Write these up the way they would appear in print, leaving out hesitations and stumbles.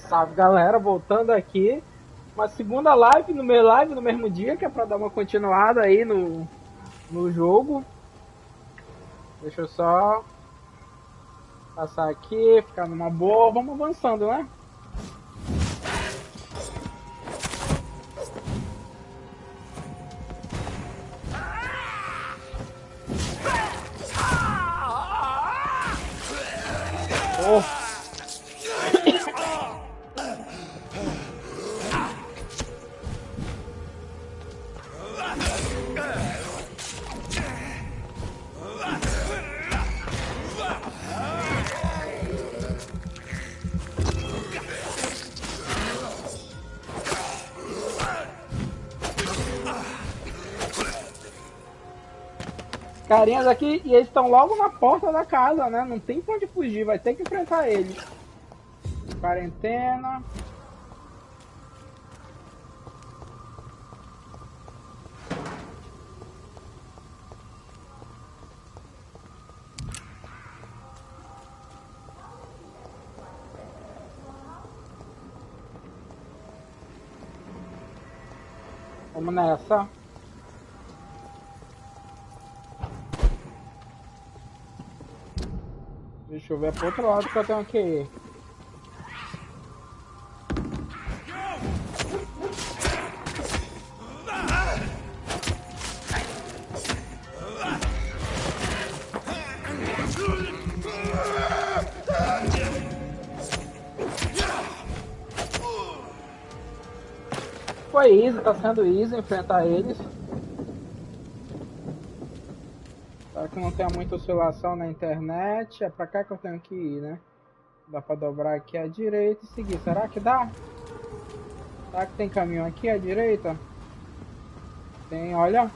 Salve galera, voltando aqui, uma segunda live no mesmo dia, que é pra dar uma continuada aí no jogo. Deixa eu só passar aqui, ficar numa boa, vamos avançando, né? Oh. Carinhas aqui, e eles estão logo na porta da casa, né? Não tem pra onde fugir, vai ter que enfrentar eles. Quarentena. Vamos nessa. Deixa eu ver pro outro lado que eu tenho que ir. Foi easy, tá sendo easy enfrentar eles. Para que não tenha muita oscilação na internet, é pra cá que eu tenho que ir, né? Dá pra dobrar aqui à direita e seguir. Será que dá? Será que tem caminho aqui à direita? Tem, olha.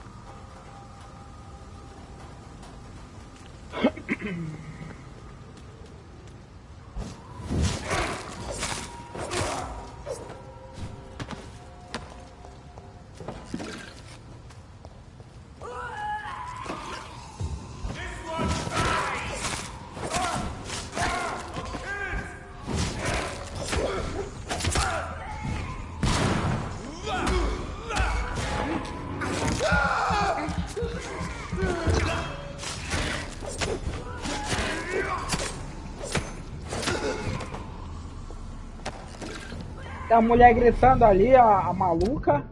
Tem a mulher gritando ali, a maluca.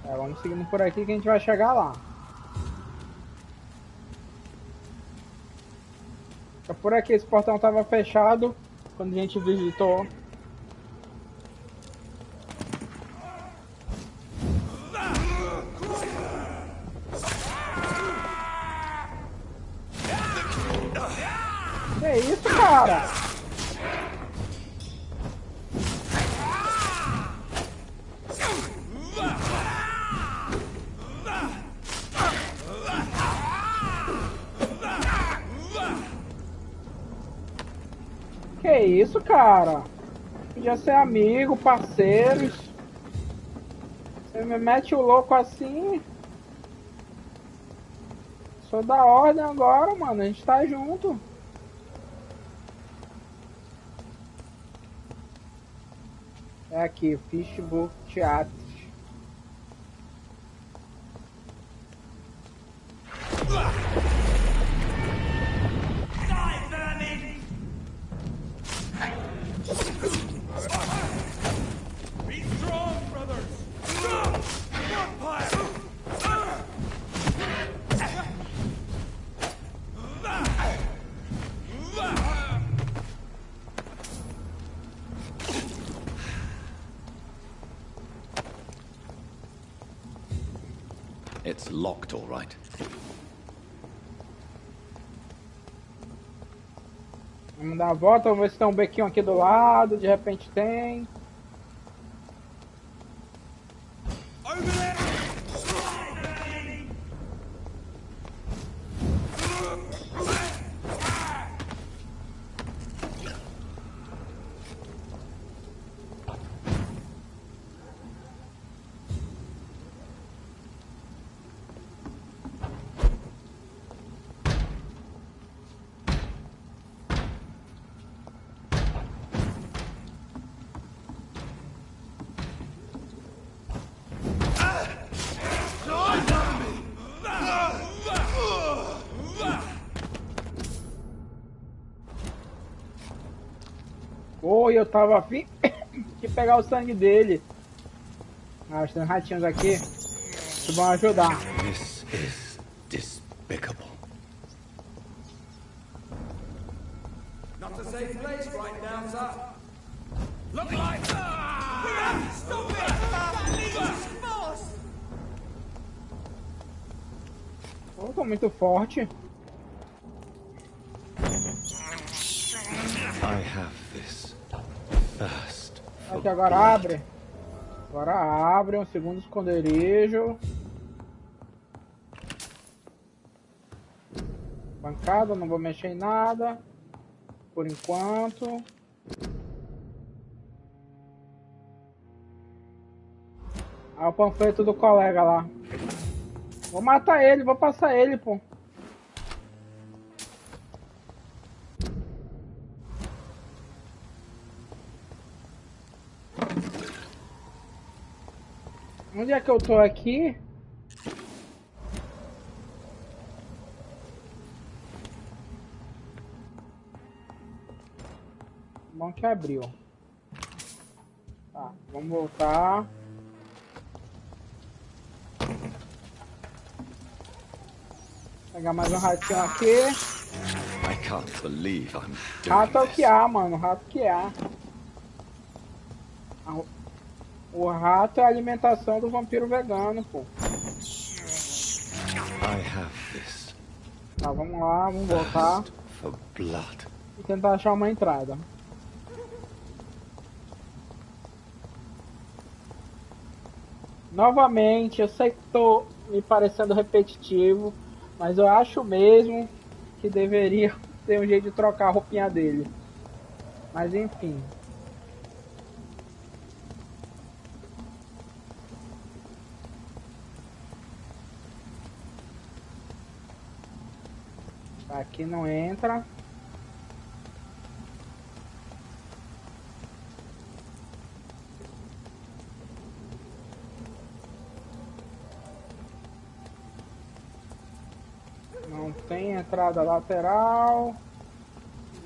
Vamos seguindo por aqui que a gente vai chegar lá. É por aqui, esse portão estava fechado quando a gente visitou. Que isso, cara? Que isso, cara? Podia ser amigo, parceiros. Você me mete o louco assim. Sou da ordem agora, mano. A gente tá junto. É aqui, Fishbook Theatre. It's locked, all right. Vamos dar a volta, vamos ver se tem um bequinho aqui do lado, de repente tem. Oi, eu tava afim de pegar o sangue dele. Ah, tem ratinhos aqui que vão ajudar. This is despicable. Not a safe place right now, sir. Look like... Stop it! That leaves force! Oh, tô muito forte. I have this first. Aqui agora abre. Agora abre um segundo esconderijo. Bancada, não vou mexer em nada. Por enquanto. Ah, o panfleto do colega lá. Vou matar ele, vou passar ele, pô. Onde é que eu tô aqui? Bom que abriu. Tá, vamos voltar. Pegar mais um ratinho aqui. I can't believe I'm doing Rato é o this. que há, mano. Rato que há. O rato é a alimentação do vampiro vegano, pô. I have this Tá, vamos lá, vamos voltar. thirst for blood. E tentar achar uma entrada. Novamente, eu sei que tô me parecendo repetitivo, mas eu acho mesmo que deveria ter um jeito de trocar a roupinha dele. Mas enfim. Aqui não entra. Não tem entrada lateral.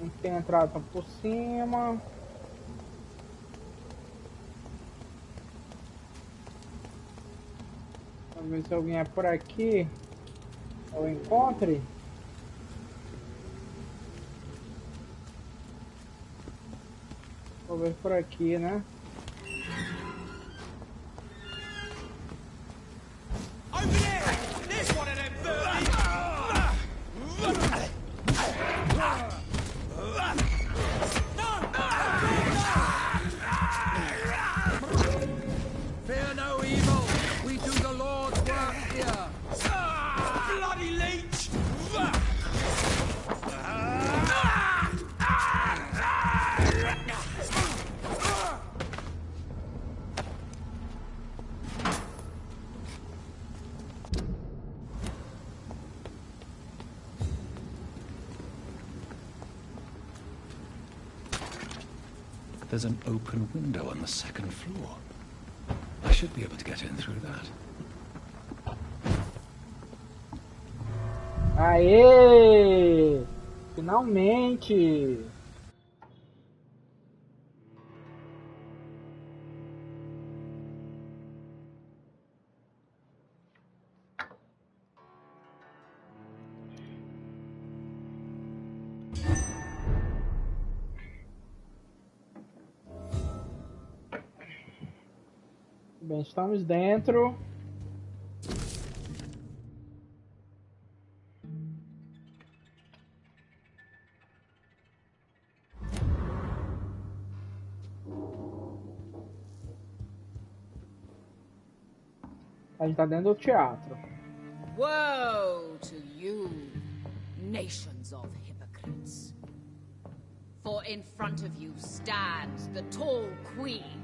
Não tem entrada por cima. Vamos ver se alguém é por aqui. Eu encontre. Vou ver por aqui, né? Fear no evil. We do the Lord's work here. Bloody leech! There's an open window on the second floor. I should be able to get in through that. Aê! Finalmente! Bem, estamos dentro. A gente tá dentro do teatro. Woe to you, nations of hypocrites. For in front of you stands the tall queen.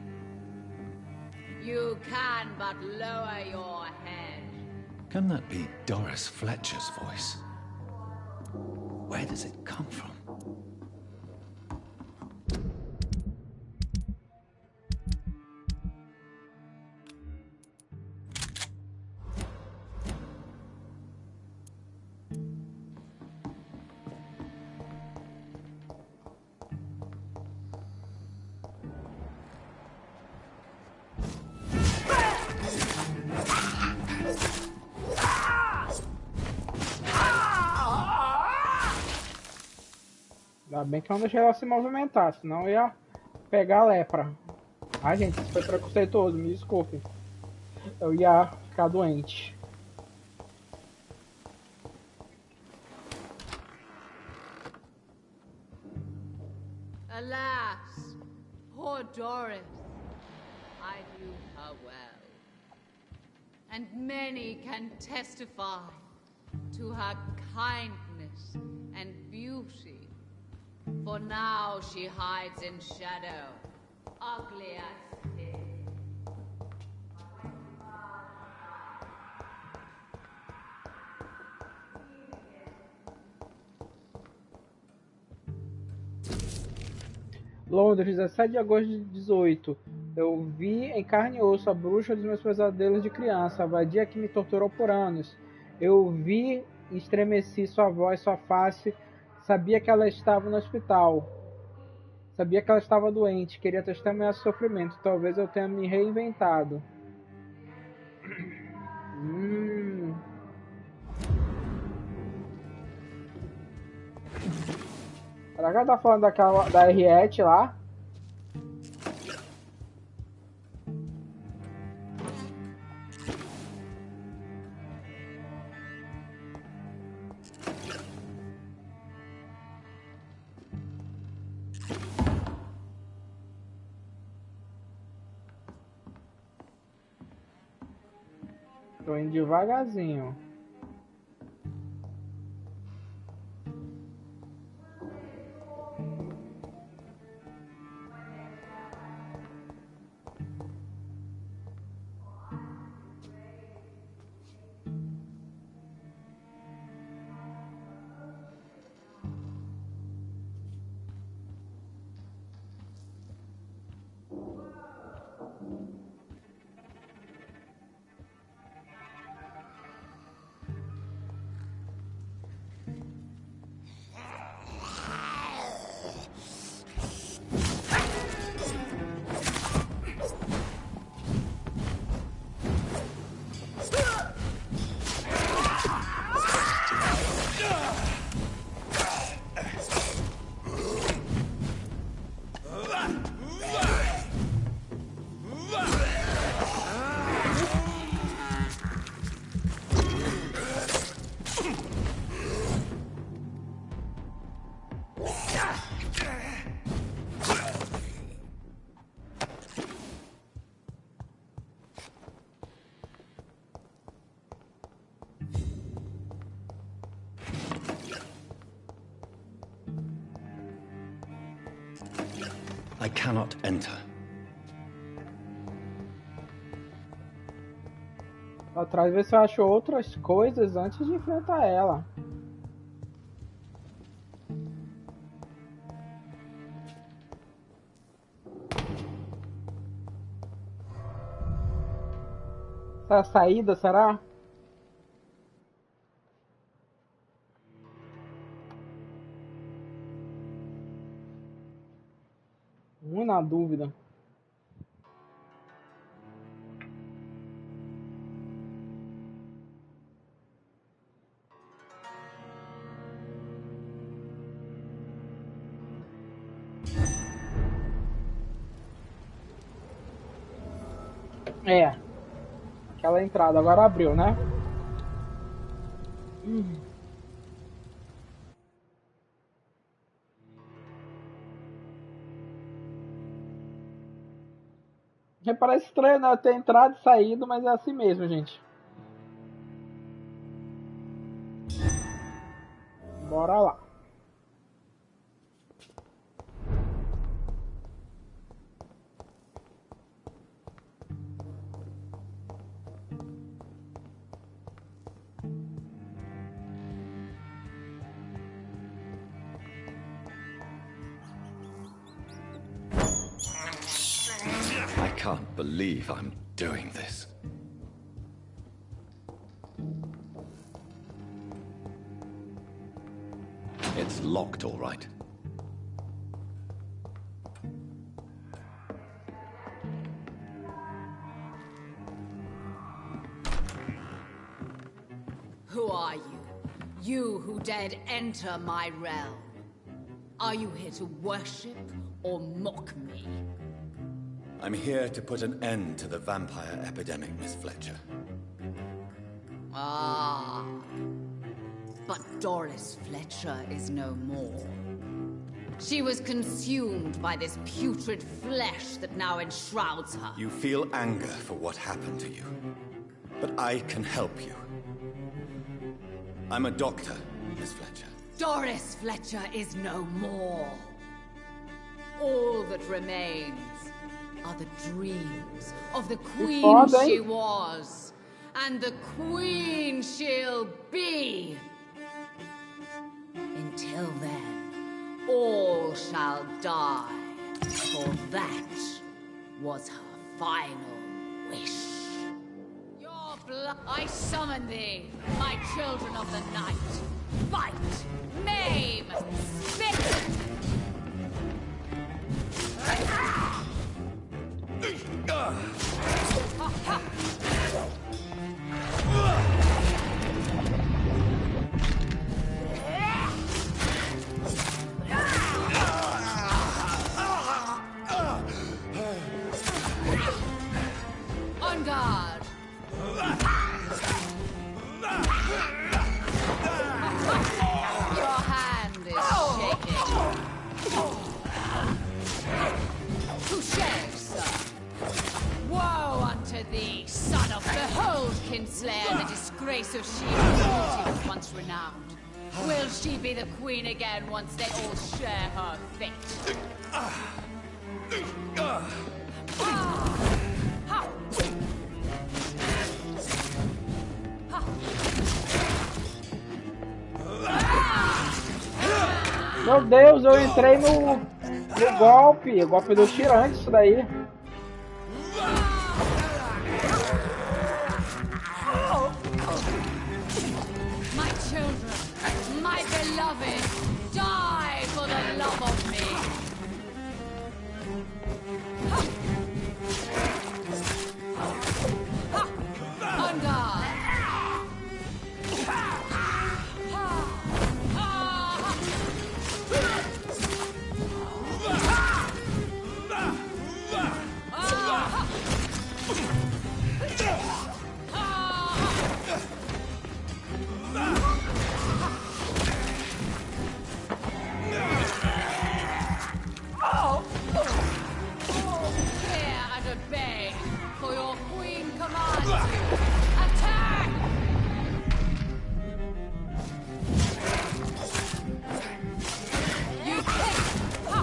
You can but lower your head. Can that be Doris Fletcher's voice? Where does it come from? Ainda bem que eu não deixei ela se movimentar, senão eu ia pegar a lepra. Ai, gente, isso foi preconceituoso, me desculpe. Eu ia ficar doente. Alas, poor Doris. I knew her well. And many can testify to her kindness and beauty. For now she hides in shadow, ugly as sin. Londres, 17 de agosto de 18. Eu vi em carne e osso a bruxa dos meus pesadelos de criança, a vadia que me torturou por anos. Eu vi e estremeci sua voz, sua face. Sabia que ela estava no hospital. Sabia que ela estava doente. Queria testemunhar seu sofrimento. Talvez eu tenha me reinventado. Será que ela tá falando daquela da Henriette lá? Tô indo devagarzinho. I cannot enter. Atrás ver se eu acho outras coisas antes de enfrentar ela. Essa saída, será? Muito na dúvida. É. Aquela entrada. Agora abriu, né? Parece estranho, né? Ter entrado e saído, mas é assim mesmo, gente. Bora lá. I can't believe I'm doing this. It's locked, all right. Who are you? You who dared enter my realm. Are you here to worship or mock me? I'm here to put an end to the vampire epidemic, Miss Fletcher. Ah. But Doris Fletcher is no more. She was consumed by this putrid flesh that now enshrouds her. You feel anger for what happened to you. But I can help you. I'm a doctor, Miss Fletcher. Doris Fletcher is no more. All that remains are the dreams of the queen she was, and the queen she'll be. Until then, all shall die, for that was her final wish. Your blood, I summon thee, my children of the night. Fight, maim, spit! On guard! Your hand is shaking. Touché, sir. Woe unto thee, son of behold, Kinslayer, the disgrace of she whose beauty was once renowned. Will she be the queen again once they all share her fate? Meu Deus, eu entrei no golpe. O golpe do tirante, isso daí. My children, my beloved, die for the love of me. On guard. Hear and obey, for your queen commands you. Attack! You take. Ha!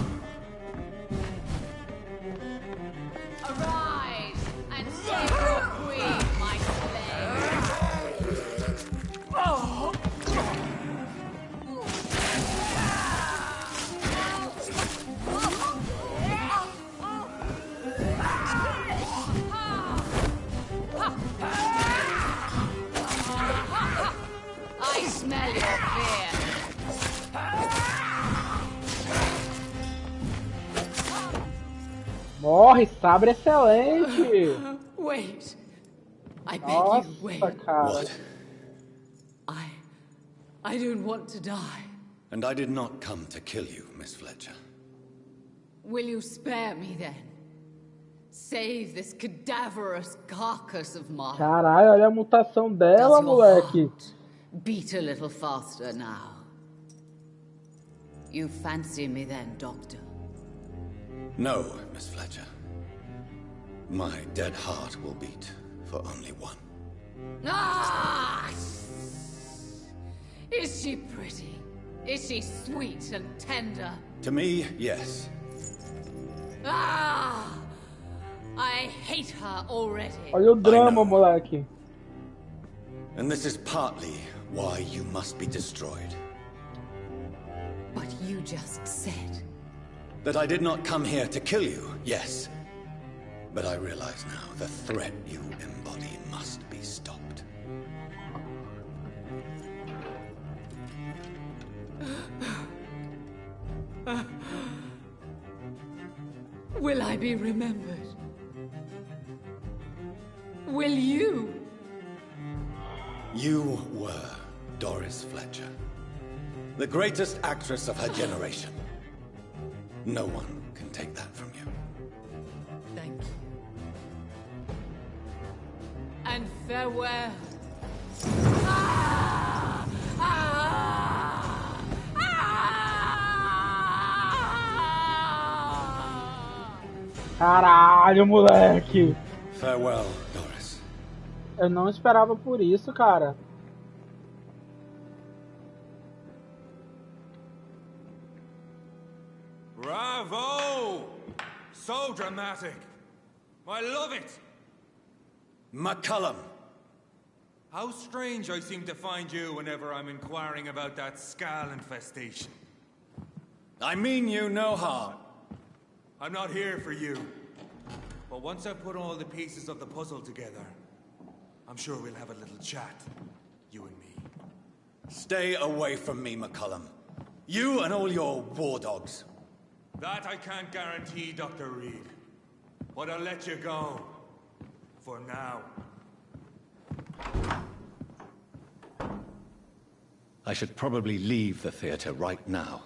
Arise and save your queen, my slave. Ha! morre, sabre excelente. Wait. I beg Nossa, you, wait. cara. What? I don't want to die. And I did not come to kill you, Miss Fletcher. Will you spare me then? Save this cadaverous carcass of mine. Caralho, olha a mutação dela, Does your moleque. heart beat a little faster now? You fancy me then, Doctor? No, Miss Fletcher. My dead heart will beat for only one. Ah! Is she pretty? Is she sweet and tender? To me, yes. Ah! I hate her already. Olha o drama, moleque. And this is partly why you must be destroyed. But you just said... That I did not come here to kill you, yes. But I realize now the threat you embody must be stopped. Will I be remembered? Will you? You were Doris Fletcher, the greatest actress of her generation. No one can take that from you. Thank you. And farewell. Ah! Ah! Ah! Caralho, moleque. Farewell, Doris. Eu não esperava por isso, cara. Bravo! So dramatic. I love it. McCullum. How strange I seem to find you whenever I'm inquiring about that skull infestation. I mean you no harm. I'm not here for you. But once I put all the pieces of the puzzle together, I'm sure we'll have a little chat, you and me. Stay away from me, McCullum. You and all your war dogs. That I can't guarantee, Dr. Reid. But I'll let you go. For now. I should probably leave the theater right now.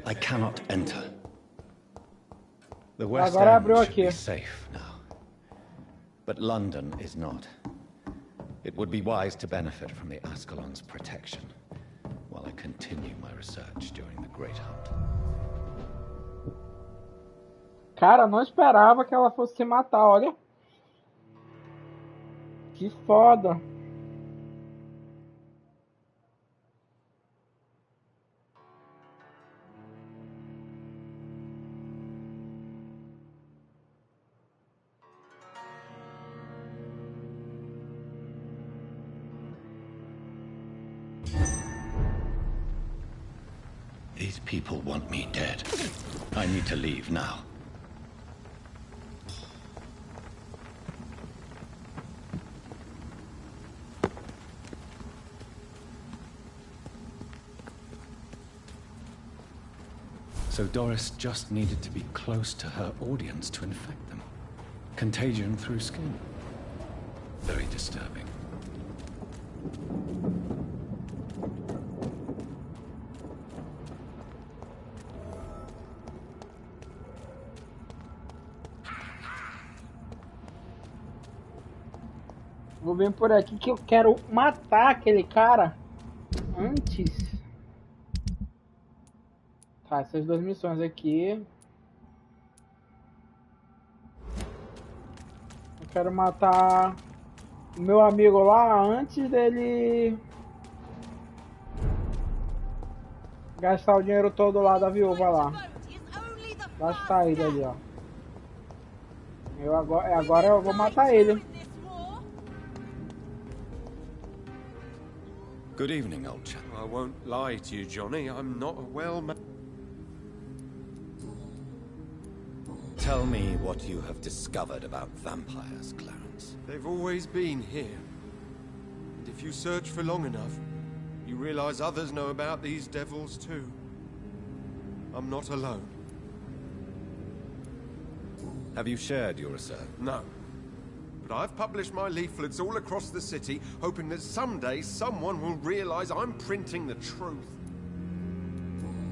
I cannot enter. The West Agora End abriu should be aqui. safe now. But London is not. It would be wise to benefit from the Ascalon's protection while I continue my research during the Great Hunt. Cara, não esperava que ela fosse se matar, olha. Que foda. These people want me dead. I need to leave now. So Doris just needed to be close to her audience to infect them. Contagion through skin. Very disturbing. Vou vir por aqui que eu quero matar aquele cara antes. Tá, essas duas missões aqui. Eu quero matar o meu amigo lá antes dele gastar o dinheiro todo lá da viúva lá. Da saída ali, ó. Agora eu vou matar ele. Good evening, old chap. I won't lie to you, Johnny. I'm not a well-man. Tell me what you have discovered about vampires, Clarence. They've always been here. And if you search for long enough, You realize others know about these devils too. I'm not alone. Have you shared your research? No. But I've published my leaflets all across the city, hoping that someday someone will realize I'm printing the truth.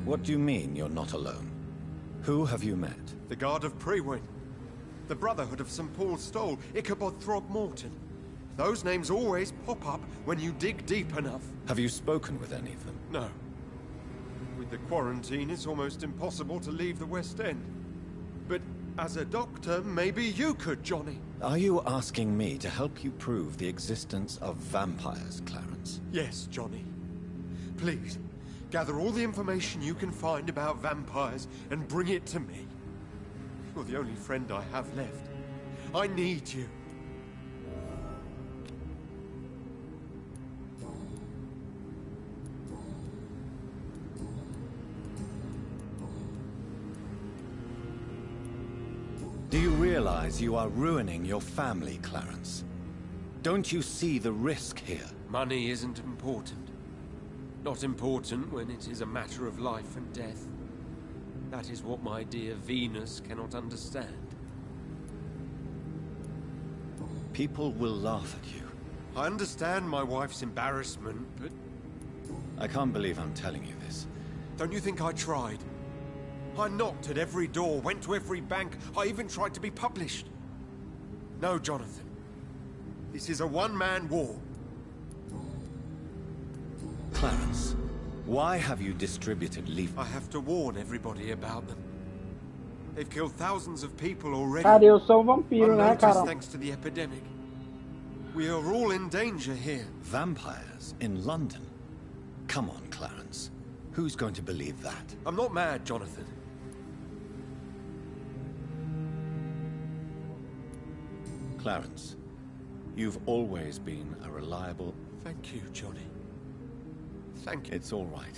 What do you mean you're not alone? Who have you met? The Guard of Prewin, the Brotherhood of St. Paul's Stole, Ichabod Throgmorton. Those names always pop up when you dig deep enough. Have you spoken with any of them? No. With the quarantine, it's almost impossible to leave the West End. But as a doctor, maybe you could, Johnny. Are you asking me to help you prove the existence of vampires, Clarence? Yes, Johnny. Please, gather all the information you can find about vampires and bring it to me. You're the only friend I have left. I need you. Do you realize you are ruining your family, Clarence? Don't you see the risk here? Money isn't important. Not important when it is a matter of life and death. That is what my dear Venus cannot understand. People will laugh at you. I understand my wife's embarrassment, but... I can't believe I'm telling you this. Don't you think I tried? I knocked at every door, went to every bank, I even tried to be published. No, Jonathan. This is a one-man war. Clarence, why have you distributed leaflets? I have to warn everybody about them. They've killed thousands of people already. Cara, eu sou vampiro, né, Unnoticed cara? thanks to the epidemic. We are all in danger here. Vampires in London? Come on, Clarence. Who's going to believe that? I'm not mad, Jonathan. Clarence, you've always been a reliable... Thank you, Johnny. Thank you. It's all right.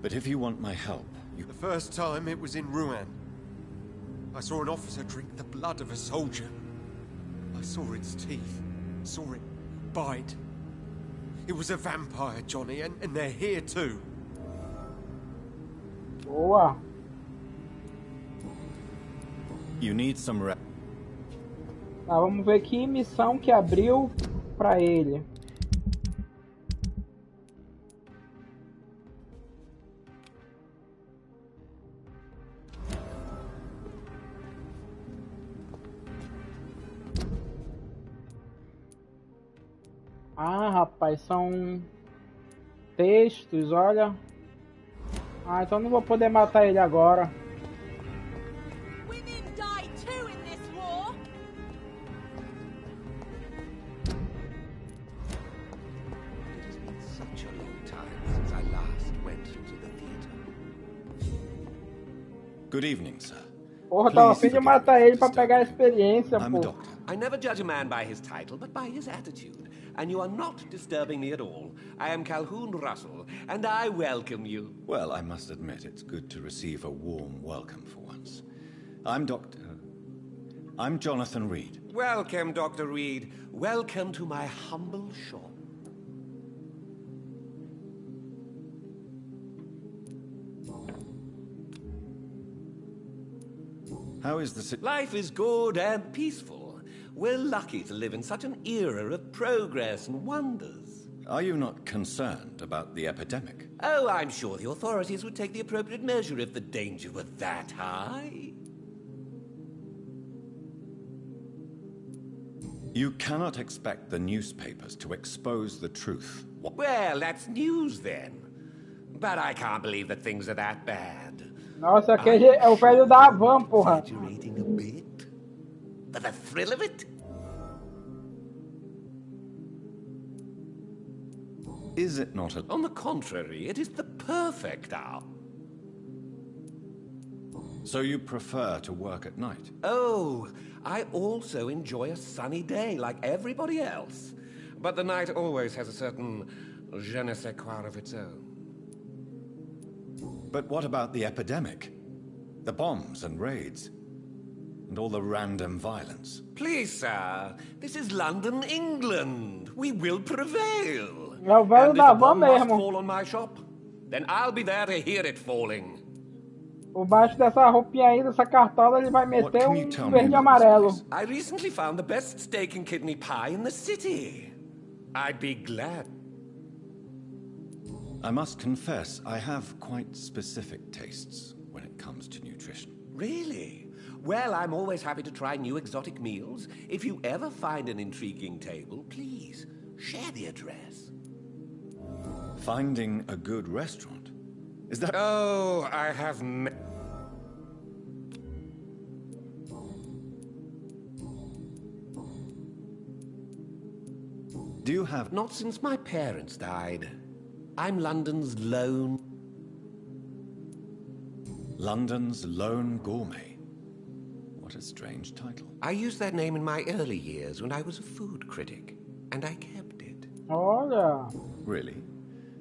But if you want my help, you... The first time it was in Rouen. I saw an officer drink the blood of a soldier. I saw its teeth. Saw it bite. It was a vampire, Johnny, and they're here too. Boa. You need some rest. Tá, vamos ver que missão que abriu pra ele. Ah, rapaz, são textos, olha. Ah, então não vou poder matar ele agora. Women die too in this war. It has been such a long time since I last went to the theater. Good evening, sir. Porra, tava a Please fim de forgive matar me ele for pra pegar a disturbing you. experiência, I'm a pô. doctor. I never judge a man by his title, but by his attitude. And you are not disturbing me at all. I am Calhoun Russell, and I welcome you. Well, I must admit it's good to receive a warm welcome for once. I'm Jonathan Reid. Welcome, Dr. Reid. Welcome to my humble shop. How is the Life is good and peaceful. We're lucky to live in such an era of progress and wonders. Are you not concerned about the epidemic? Oh, I'm sure the authorities would take the appropriate measure if the danger were that high. You cannot expect the newspapers to expose the truth. Well, that's news then. But I can't believe that things are that bad. Nossa, aquele é o velho da Havan, porra. Exaggerating a bit? For the thrill of it? Is it not a... On the contrary, it is the perfect hour. So you prefer to work at night? Oh, I also enjoy a sunny day like everybody else. But the night always has a certain je ne sais quoi of its own. But what about the epidemic? The bombs and raids? And all the random violence? Please, sir, this is London, England. We will prevail. É o velho And if da a van bomb must mesmo. fall on my shop, then I'll be there to hear it falling. Por baixo dessa roupinha aí, dessa cartola, ele vai What meter can you tell me verde e about this amarelo. place? I recently found the best steak and kidney pie in the city. I'd be glad. I must confess, I have quite specific tastes when it comes to nutrition. Really? Well, I'm always happy to try new exotic meals. If you ever find an intriguing table, please share the address. Finding a good restaurant? Is that... Oh, I have Do you have... Not since my parents died. I'm London's lone... London's Lone Gourmet? What a strange title. I used that name in my early years when I was a food critic, and I kept it. Olha. Really?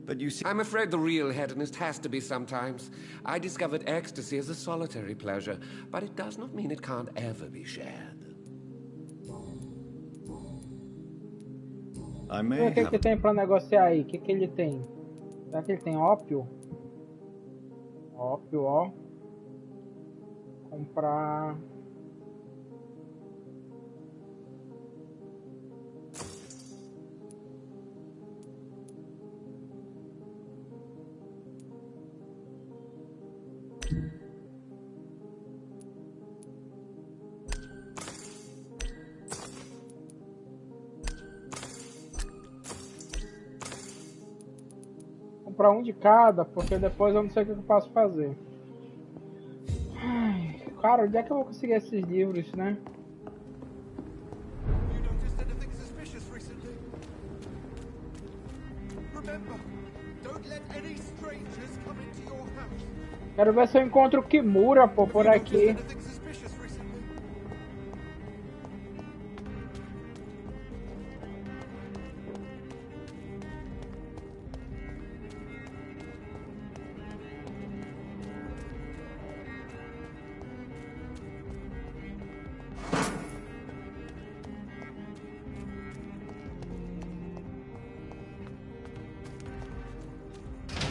But you see... I'm afraid the real hedonist has to be sometimes. I discovered ecstasy as a solitary pleasure, but it does not mean it can't ever be shared. I may E o que have... que tem pra negociar aí? O que que ele tem? Será que ele tem ópio? Ópio, ó. Comprar... Comprar um de cada, porque depois eu não sei o que eu posso fazer. Ai, cara, onde é que eu vou conseguir esses livros, né? You noticed anything suspicious recently? Remember, don't let any strangers come into your house. Quero ver se eu encontro o Kimura, pô, por aqui. Anything suspicious recently?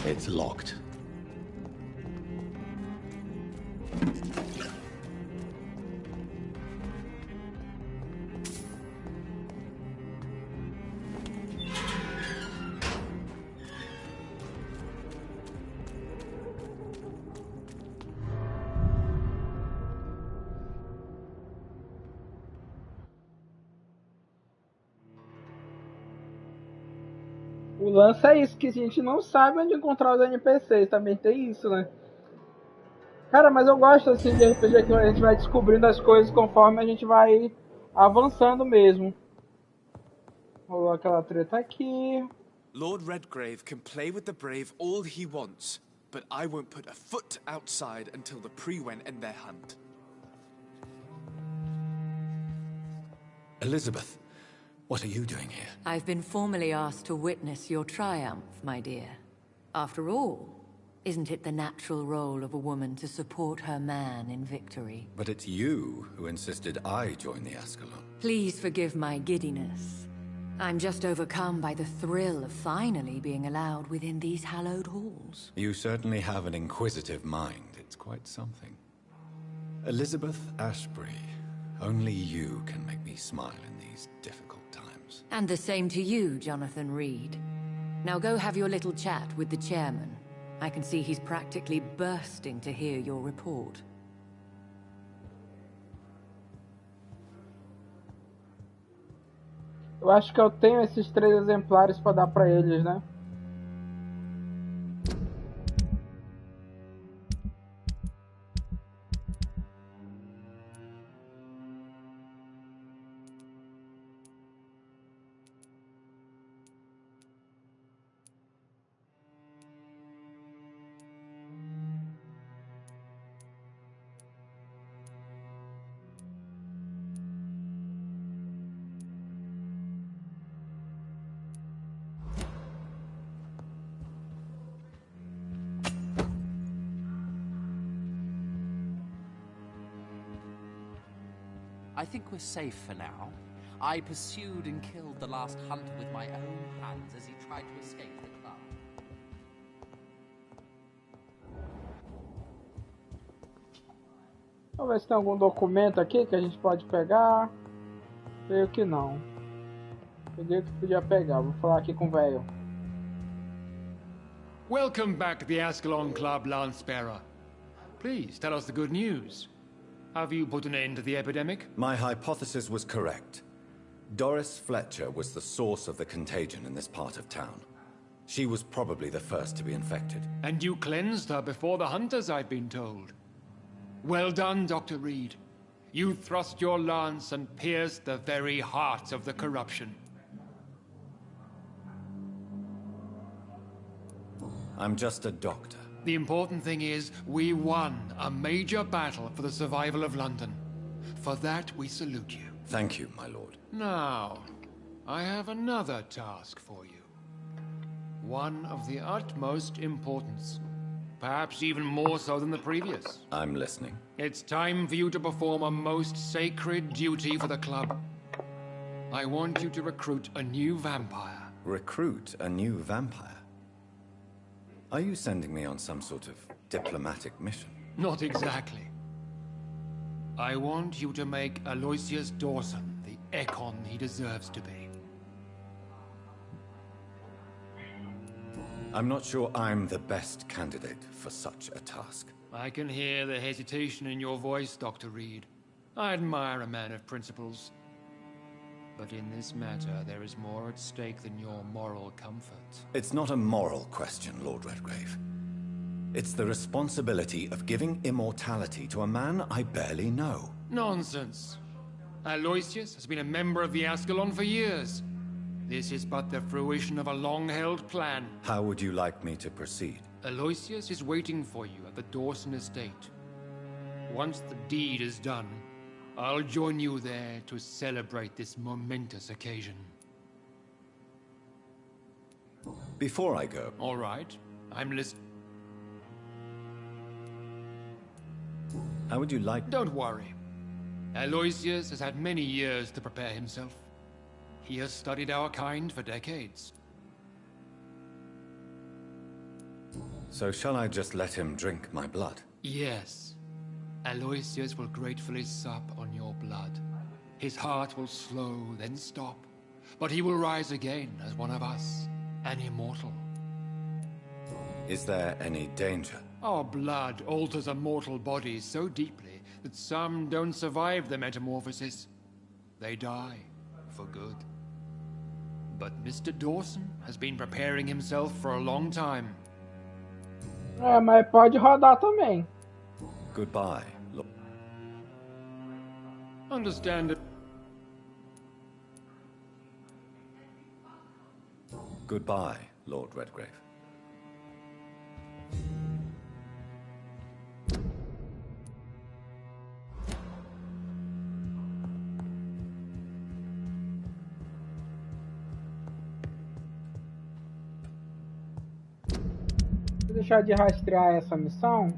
It's locked. O lance é isso, que a gente não sabe onde encontrar os NPCs, também tem isso, né? Cara, mas eu gosto assim de RPG que a gente vai descobrindo as coisas conforme a gente vai avançando mesmo. Rolou aquela treta aqui. Lord Redgrave can play with the brave all he wants, but I won't put a foot outside until the Pre-Wen end their hunt. Elizabeth, what are you doing here? I've been formally asked to witness your triumph, my dear. After all, isn't it the natural role of a woman to support her man in victory? But it's you who insisted I join the Ascalon. Please forgive my giddiness. I'm just overcome by the thrill of finally being allowed within these hallowed halls. You certainly have an inquisitive mind. It's quite something. Elizabeth Ashbury, only you can make me smile in these difficult times. And the same to you, Jonathan Reid. Now go have your little chat with the chairman. I can see he's practically bursting to hear your report. Eu acho que eu tenho esses 3 exemplares para dar para eles, né? I think we're safe for now. I pursued and killed the last hunter with my own hands as he tried to escape the club. Vamos ver se tem algum documento aqui que a gente pode pegar. Creio que não. Peguei o que podia pegar. Vou falar aqui com o velho. Welcome back to the Ascalon Club, Lance-Bearer. Please, tell us the good news. Have you put an end to the epidemic? My hypothesis was correct. Doris Fletcher was the source of the contagion in this part of town. She was probably the first to be infected. And you cleansed her before the hunters, I've been told. Well done, Dr. Reid. You thrust your lance and pierced the very heart of the corruption. I'm just a doctor. The important thing is, we won a major battle for the survival of London. For that, we salute you. Thank you, my lord. Now, I have another task for you. One of the utmost importance. Perhaps even more so than the previous. I'm listening. It's time for you to perform a most sacred duty for the club. I want you to recruit a new vampire. Recruit a new vampire? Are you sending me on some sort of diplomatic mission? Not exactly. I want you to make Aloysius Dawson the Ekon he deserves to be. I'm not sure I'm the best candidate for such a task. I can hear the hesitation in your voice, Dr. Reid. I admire a man of principles. But in this matter, there is more at stake than your moral comfort. It's not a moral question, Lord Redgrave. It's the responsibility of giving immortality to a man I barely know. Nonsense. Aloysius has been a member of the Ascalon for years. This is but the fruition of a long-held plan. How would you like me to proceed? Aloysius is waiting for you at the Dawson estate. Once the deed is done, I'll join you there to celebrate this momentous occasion. Before I go... All right, I'm listening. How would you like... Don't worry. Aloysius has had many years to prepare himself. He has studied our kind for decades. So shall I just let him drink my blood? Yes. Aloysius will gratefully sup on your blood. His heart will slow, then stop. But he will rise again as one of us, an immortal. Is there any danger? Our blood alters a mortal body so deeply that some don't survive the metamorphosis. They die, for good. But Mr. Dawson has been preparing himself for a long time. Mas pode rodar também. Goodbye, Lord. Understand it. Goodbye, Lord Redgrave. Vou deixar de rastrear essa missão.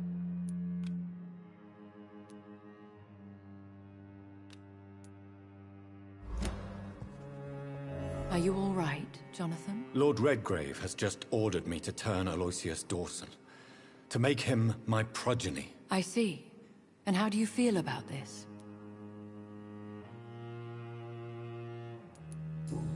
Are you all right, Jonathan? Lord Redgrave has just ordered me to turn Aloysius Dawson, to make him my progeny. I see. And how do you feel about this?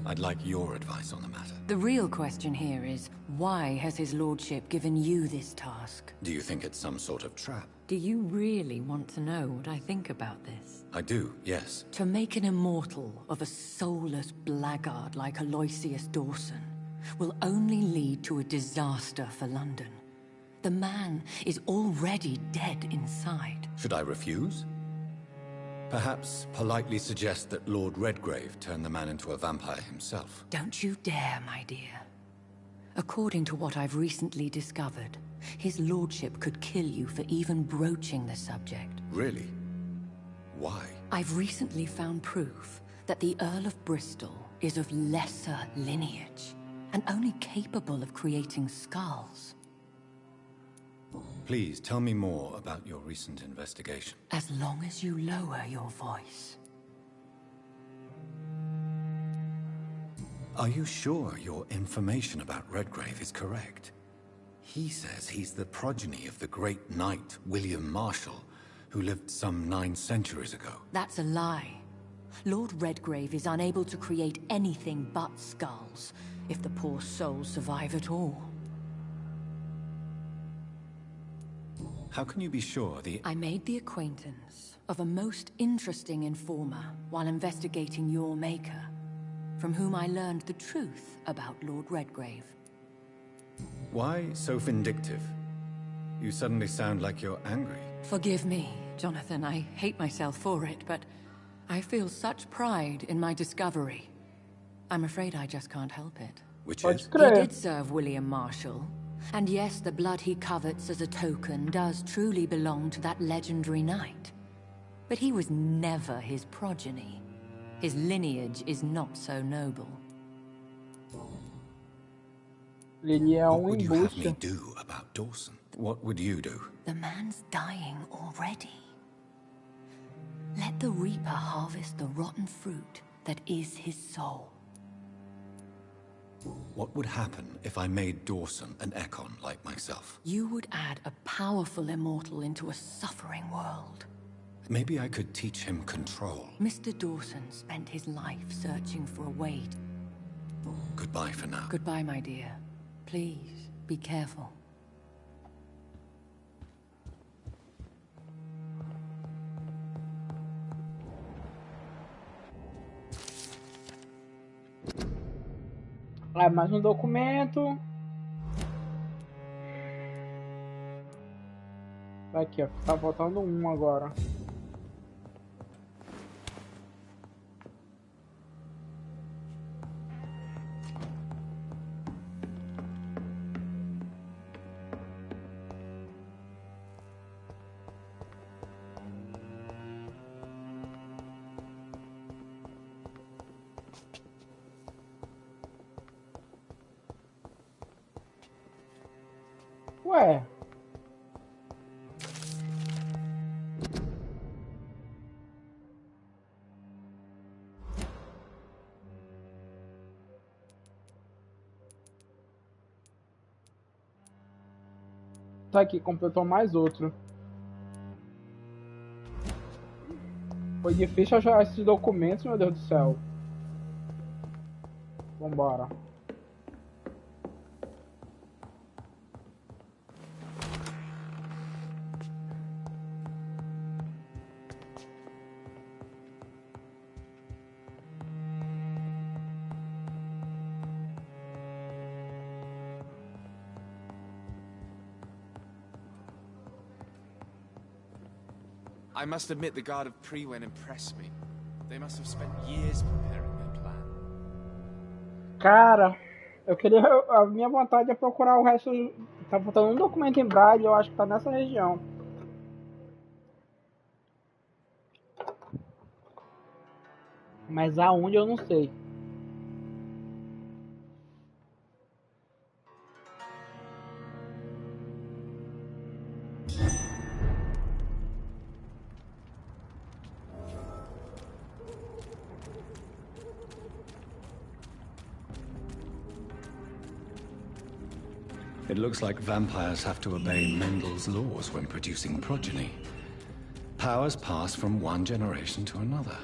I'd like your advice on the matter. The real question here is, why has his lordship given you this task? Do you think it's some sort of trap? Do you really want to know what I think about this? I do, yes. To make an immortal of a soulless blackguard like Aloysius Dawson will only lead to a disaster for London. The man is already dead inside. Should I refuse? Perhaps politely suggest that Lord Redgrave turn the man into a vampire himself. Don't you dare, my dear. According to what I've recently discovered, his lordship could kill you for even broaching the subject. Really? Why? I've recently found proof that the Earl of Bristol is of lesser lineage and only capable of creating skulls. Please tell me more about your recent investigation. As long as you lower your voice. Are you sure your information about Redgrave is correct? He says he's the progeny of the great knight William Marshall, who lived some 9 centuries ago. That's a lie. Lord Redgrave is unable to create anything but skulls, if the poor souls survive at all. How can you be sure the... I made the acquaintance of a most interesting informer while investigating your maker, from whom I learned the truth about Lord Redgrave. Why so vindictive? You suddenly sound like you're angry. Forgive me, Jonathan. I hate myself for it, but I feel such pride in my discovery. I'm afraid I just can't help it. Which is? He did serve William Marshall. And yes, the blood he covets as a token does truly belong to that legendary knight. But he was never his progeny. His lineage is not so noble. What would you have me do about Dawson? What would you do? The man's dying already. Let the Reaper harvest the rotten fruit that is his soul. What would happen if I made Dawson an Ekon like myself? You would add a powerful immortal into a suffering world. Maybe I could teach him control. Mr. Dawson spent his life searching for a way. Goodbye for now. Goodbye, my dear. Please, be careful. Mais um documento. Aqui, ó. Tá faltando um agora. Ué. Tá aqui, completou mais outro. Foi difícil achar esses documentos, meu Deus do céu. Vambora. I must admit the Guard of Prewen impressed me. They must have spent years preparing their plan. Cara, eu queria... A minha vontade é procurar o resto... Tá faltando um documento em Braille, eu acho que tá nessa região. Mas aonde eu não sei. It looks like vampires have to obey Mendel's laws when producing progeny. Powers pass from one generation to another.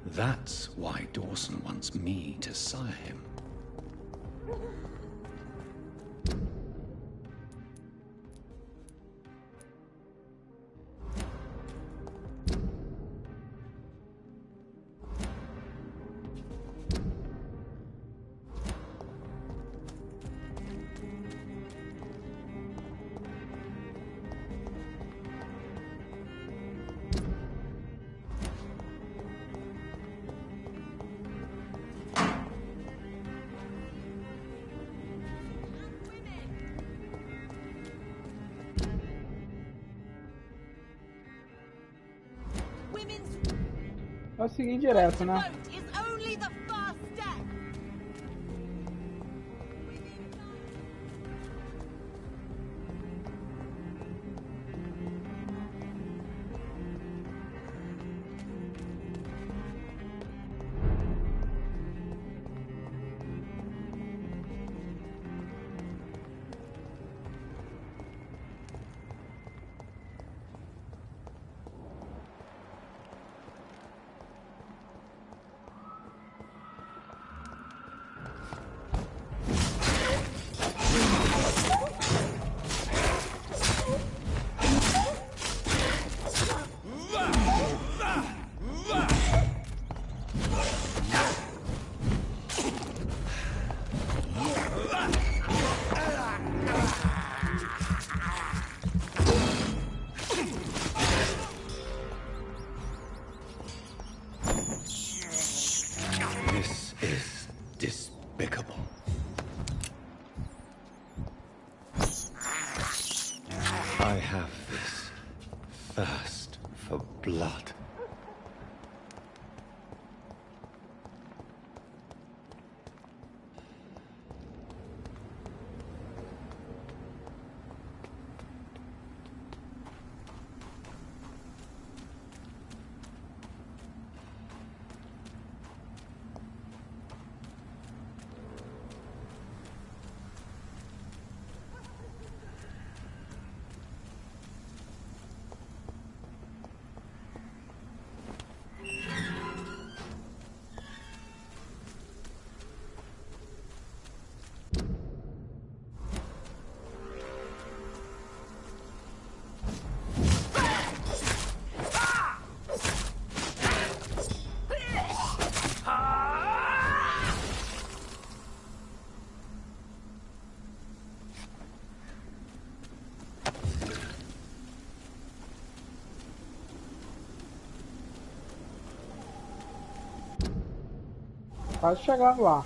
That's why Dawson wants me to sire him. Vou seguir direto, né? blood. Quase chegando lá.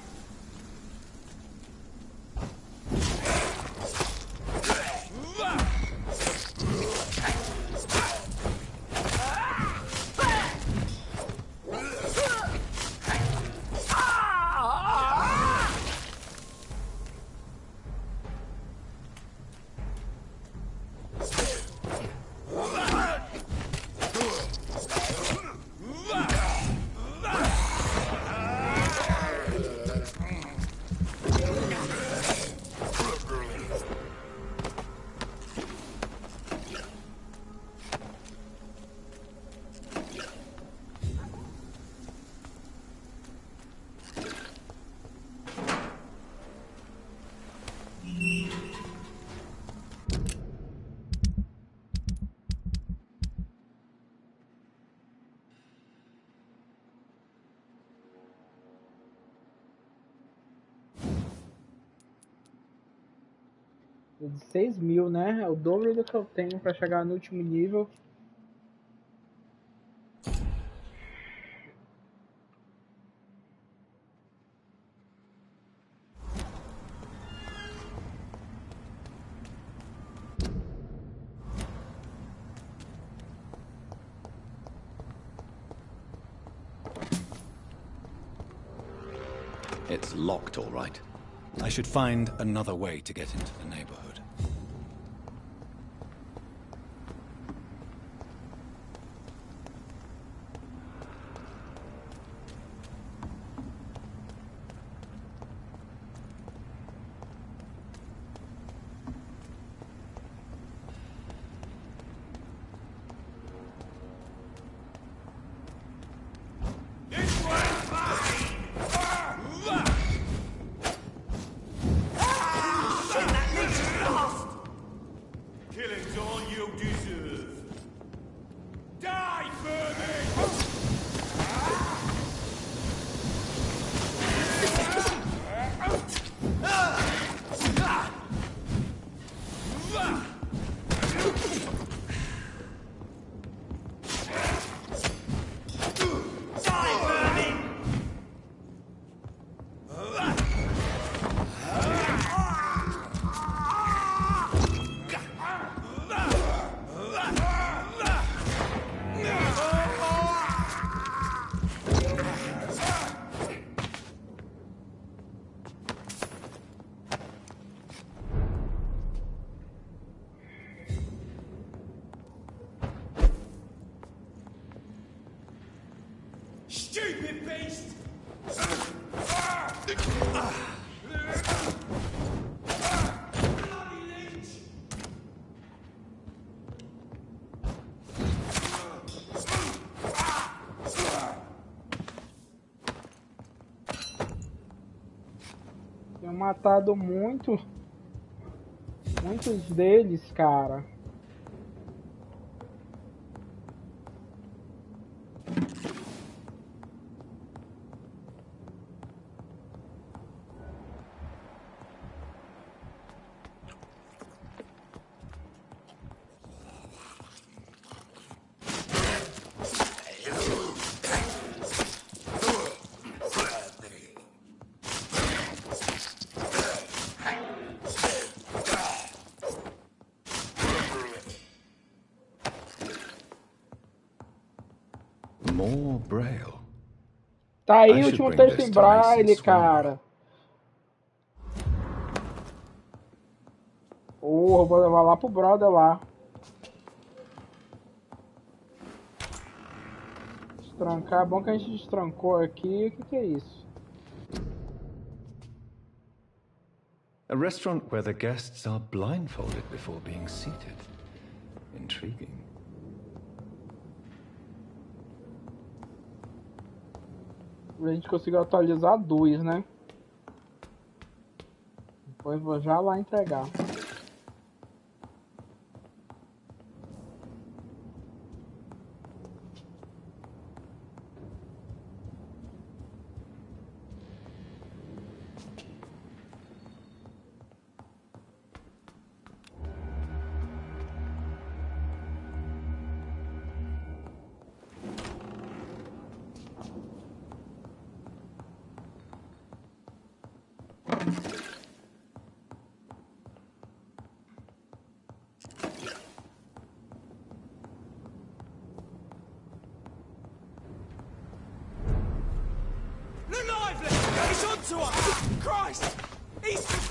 De 6.000, né? É o dobro do que eu tenho para chegar no último nível. It's locked, all right. I should find another way to get into the neighborhood. Stupid beast! Bloody leech! Tenho matado muitos deles, cara. More Braille. Tá aí I o should último bring texto this em to Mason braille, Swinburne. cara. Eu vou levar lá pro brother lá. Destrancar. É bom que a gente destrancou aqui. O que é isso? A restaurant where the guests are blindfolded before being seated. Intriguing. A gente conseguiu atualizar 2, né? Depois vou já lá entregar. To us! Christ! He's...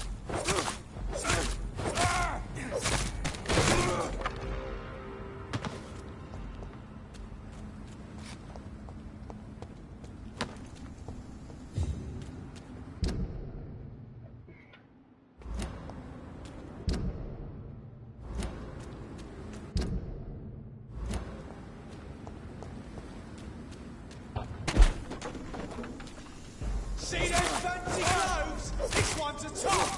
See them fancy clothes? This one's a top!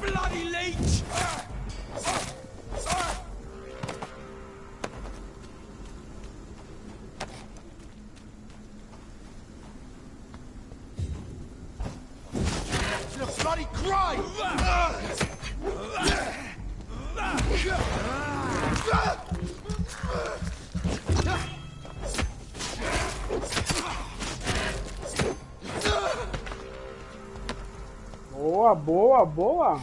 Bloody leech! It's a bloody grave! Boa, boa, boa.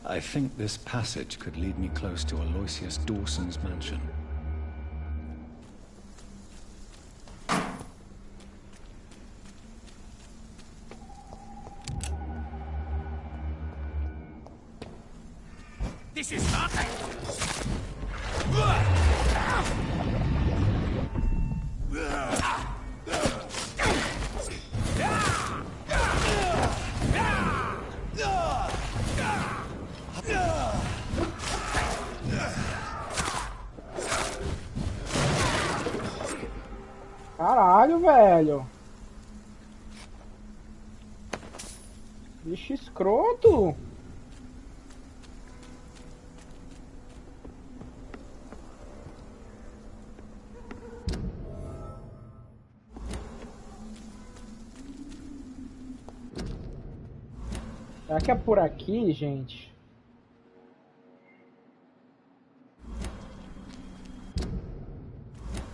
I think this passage could lead me close to Aloysius Dawson's mansion. This is nothing! Caralho, velho. Bicho escroto. Será que é por aqui, gente?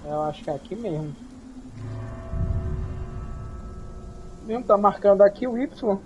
Eu acho que é aqui mesmo. Mesmo tá marcando aqui o Y.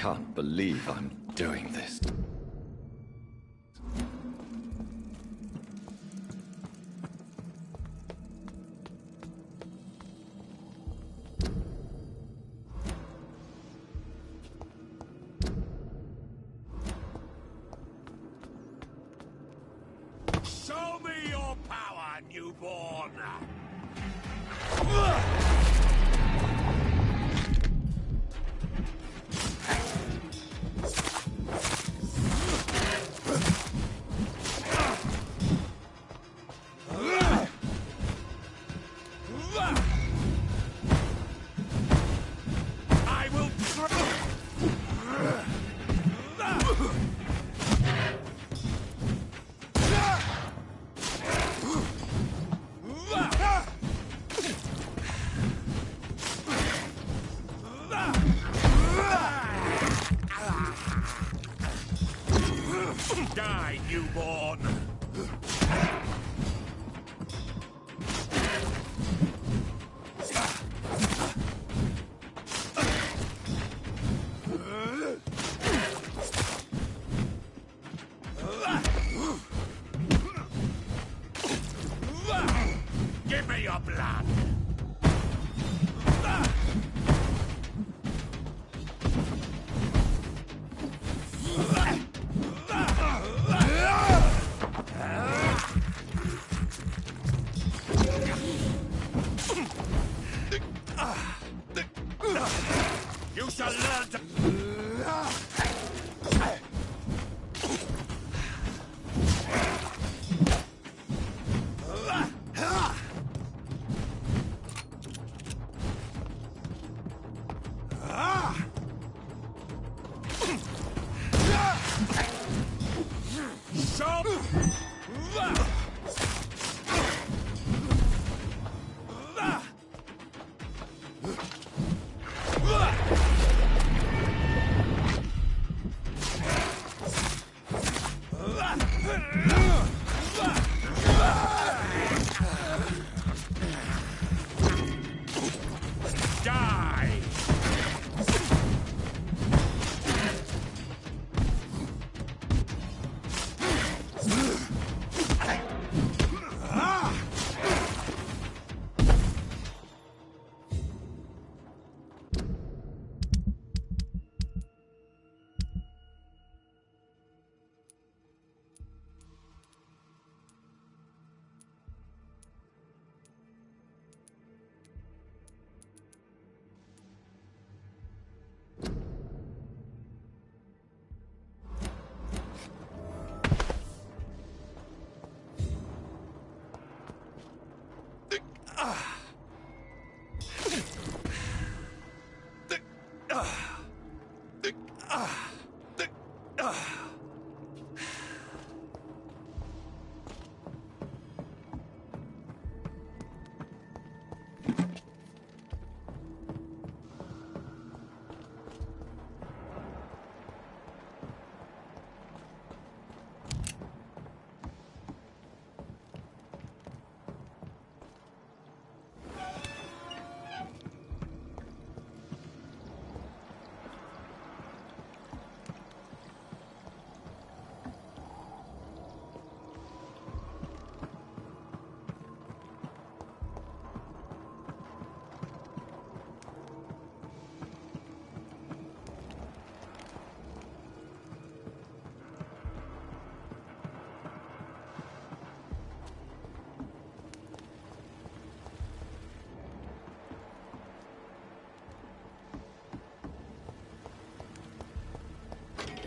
can't believe I'm doing this. Show me your power, newborn! I will die, newborn! Give me your blood! You shall learn to...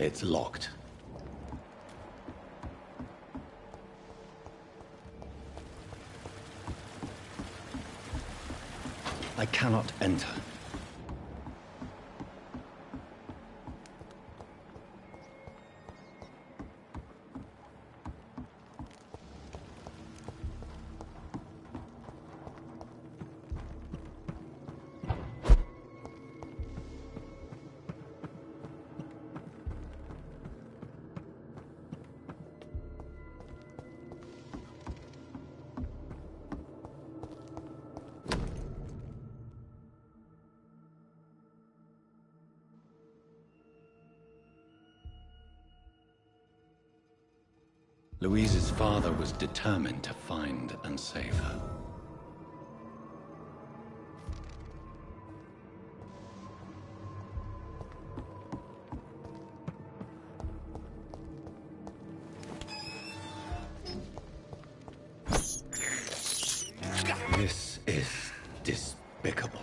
It's locked. I cannot enter. Louise's father was determined to find and save her. This is despicable.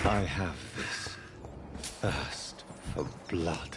I have this thirst for blood.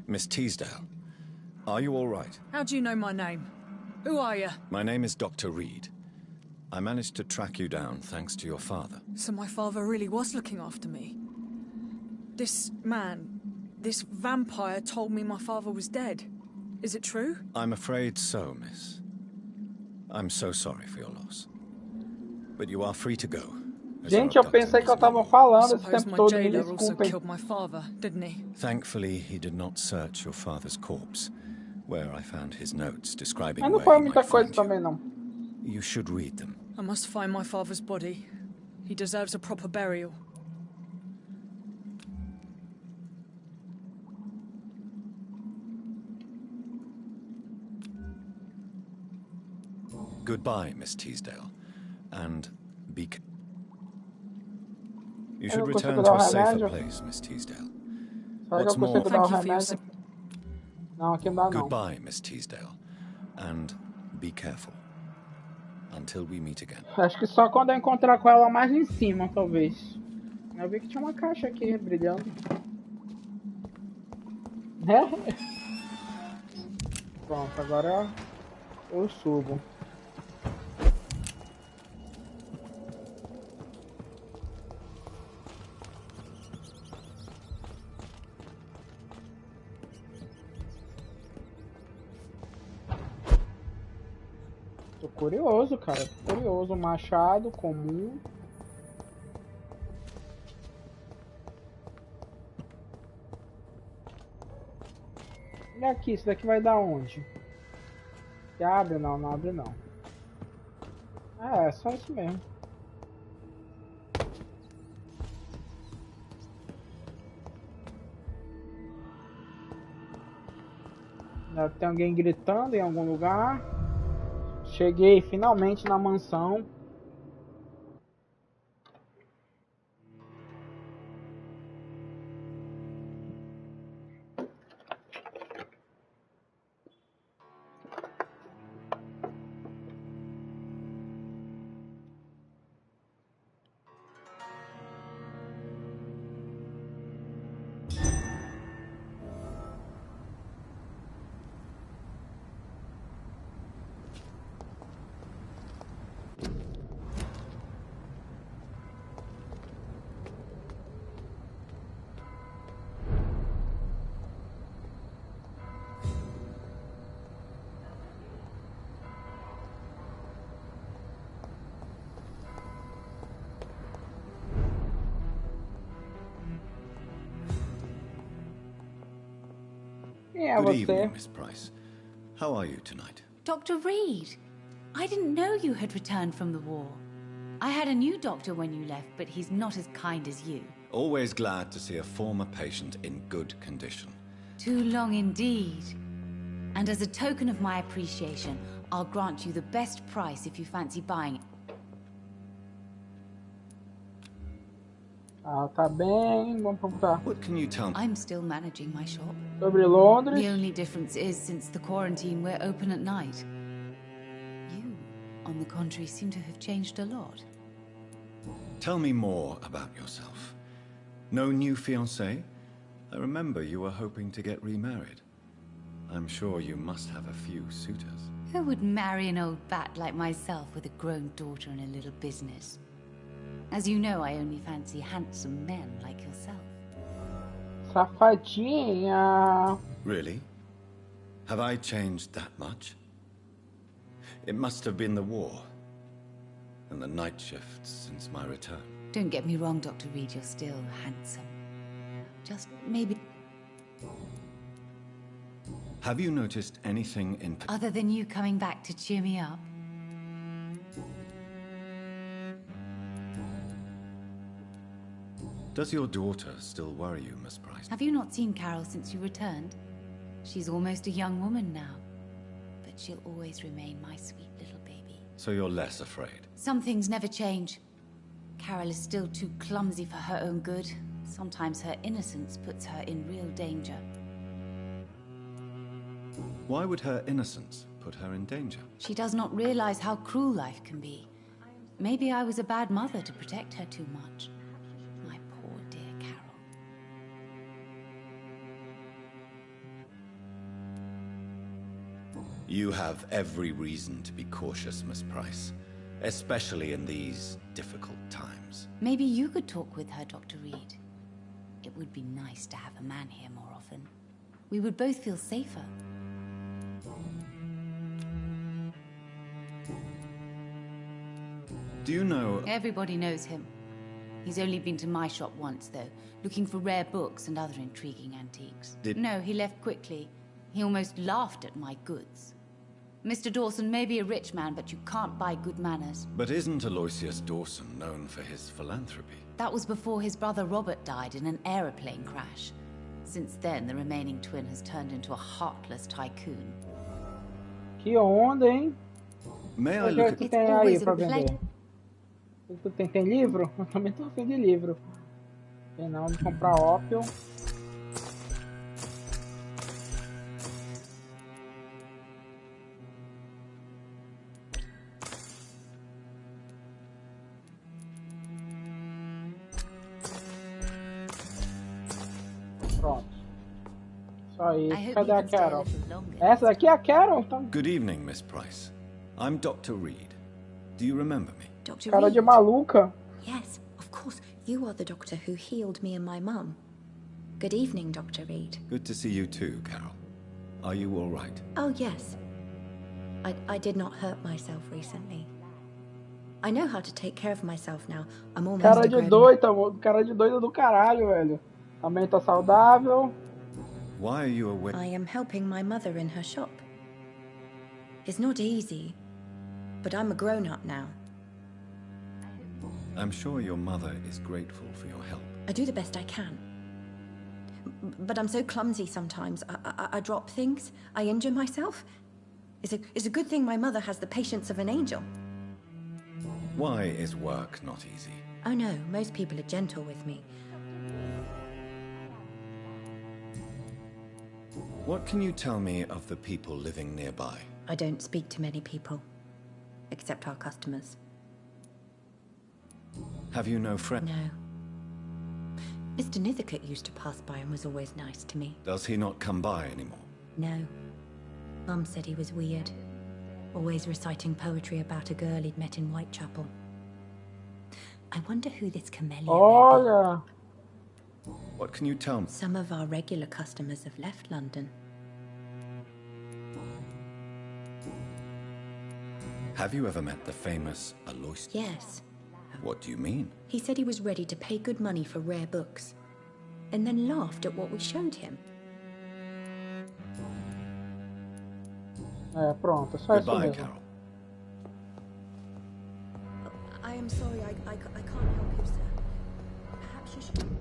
Miss Teasdale, are you all right? How do you know my name? Who are you? My name is Dr. Reid. I managed to track you down thanks to your father. So my father really was looking after me. This man, this vampire told me my father was dead. Is it true? I'm afraid so, miss. I'm so sorry for your loss. But you are free to go. Gente, eu pensei que eu tava falando esse tempo todo, me jailer also desculpem. killed my father, didn't he? Thankfully, he did not search your father's corpse, where I found his notes describing Mas não where foi he muita might coisa find you. também, não. You should read them. I must find my father's body. He deserves a proper burial. Goodbye, Miss Teasdale. And be... You should return to a safer place, Miss Teasdale. What's more... Não, aqui não dá não. Goodbye, Miss Teasdale. And be careful. Until we meet again. Acho que só quando eu encontrar com ela mais em cima, talvez. Eu vi que tinha uma caixa aqui, brilhando. Pronto, agora eu subo. Tô curioso, cara. Tô curioso. Machado comum. E aqui, isso daqui vai dar onde? Que abre? Não, não abre não. É só isso mesmo. Tem alguém gritando em algum lugar. Cheguei finalmente na mansão. Good evening, Miss Price. How are you tonight? Dr. Reid, I didn't know you had returned from the war. I had a new doctor when you left, but he's not as kind as you. Always glad to see a former patient in good condition. Too long indeed. And as a token of my appreciation, I'll grant you the best price if you fancy buying it. Ah, tá bem. Vamos perguntar. What can you tell me? I'm still managing my shop. Sobre Londres. The only difference is, since the quarantine, we're open at night. You, on the contrary, seem to have changed a lot. Tell me more about yourself. No new fiancé? I remember you were hoping to get remarried. I'm sure you must have a few suitors. Who would marry an old bat like myself with a grown daughter and a little business? As you know, I only fancy handsome men like yourself. Safadinha. Really? Have I changed that much? It must have been the war and the night shifts since my return. Don't get me wrong, Dr. Reid, you're still handsome. Just maybe... Have you noticed anything in... Other than you coming back to cheer me up? Does your daughter still worry you, Miss Price? Have you not seen Carol since you returned? She's almost a young woman now. But she'll always remain my sweet little baby. So you're less afraid? Some things never change. Carol is still too clumsy for her own good. Sometimes her innocence puts her in real danger. Why would her innocence put her in danger? She does not realize how cruel life can be. Maybe I was a bad mother to protect her too much. My poor dear Carol. You have every reason to be cautious, Miss Price. Especially in these difficult times. Maybe you could talk with her, Dr. Reid. It would be nice to have a man here more often. We would both feel safer. Do you know... Everybody knows him. He's only been to my shop once, though, looking for rare books and other intriguing antiques. No, he left quickly. He almost laughed at my goods. Mr. Dawson may be a rich man, but you can't buy good manners. But isn't Aloysius Dawson known for his philanthropy? That was before his brother Robert died in an aeroplane crash. Since then, the remaining twin has turned into a heartless tycoon. Que onda, hein? May I look at... que tem aí pra vender? Tem livro? Eu também tô afim de livro. Tem não, de comprar ópio. Pronto. Só isso. Cadê a Carol? Essa daqui é a Carol? Então... Good evening, Miss Price. I'm Dr. Reid. Do you remember me? Dr. Cara Reid? de maluca. Yes, of course. You are the doctor who healed me and my mum. Good evening, Dr. Reid. Good to see you too, Carol. Are you all right? Oh, yes. I did not hurt myself recently. I know how to take care of myself now. I'm almost Cara de doida, cara de doida do caralho, velho. Também tá saudável. Why are you away? I am helping my mother in her shop. It's not easy, but I'm a grown-up now. I'm sure your mother is grateful for your help. I do the best I can. But I'm so clumsy sometimes. I drop things. I injure myself. It's a good thing my mother has the patience of an angel. Why is work not easy? Oh no, most people are gentle with me. What can you tell me of the people living nearby? I don't speak to many people, except our customers. Have you no friends? No. Mr. Nithercote used to pass by and was always nice to me. Does he not come by anymore? No. Mum said he was weird. Always reciting poetry about a girl he'd met in Whitechapel. I wonder who this chameleon Olha! What can you tell me? Some of our regular customers have left London. Have you ever met the famous Aloysius? Yes. What do you mean? He said he was ready to pay good money for rare books, and then laughed at what we showed him. Pronto, só isso Goodbye, mesmo. Carol. I am sorry, I can't help you, sir. Perhaps you should...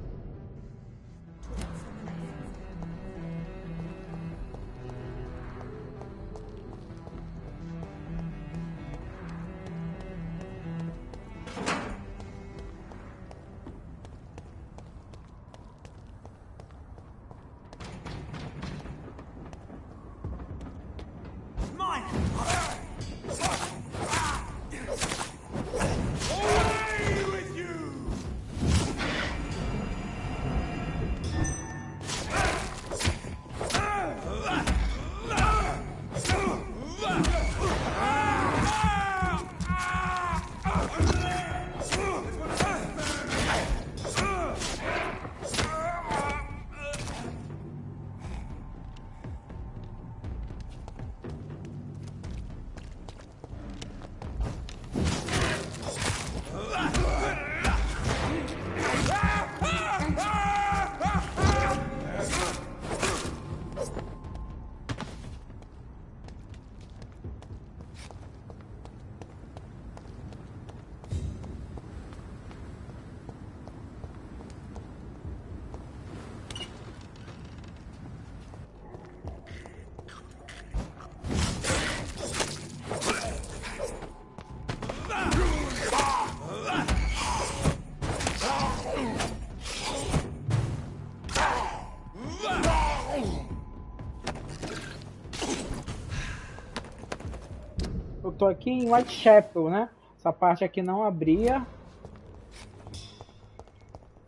Eu tô aqui em Whitechapel, né? Essa parte aqui não abria.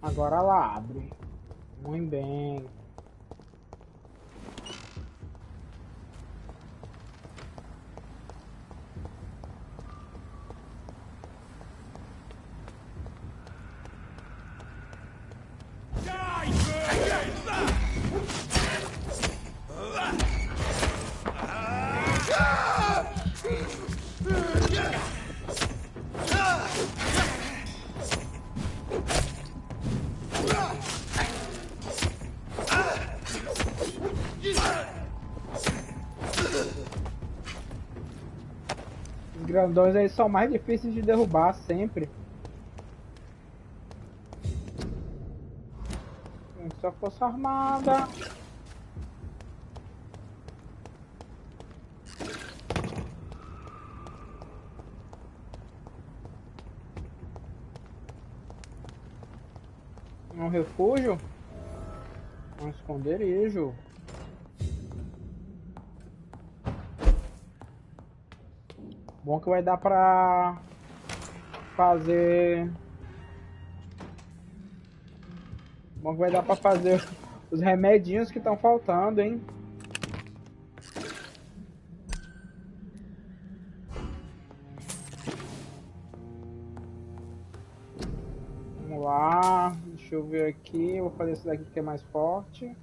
Agora ela abre. Muito bem. grandões aí são mais difíceis de derrubar sempre. Só força armada. Um refúgio. Um esconderijo. Bom que vai dar pra fazer. Bom que vai dar pra fazer os remedinhos que estão faltando, hein? Vamos lá. Deixa eu ver aqui. Eu vou fazer esse daqui que é mais forte.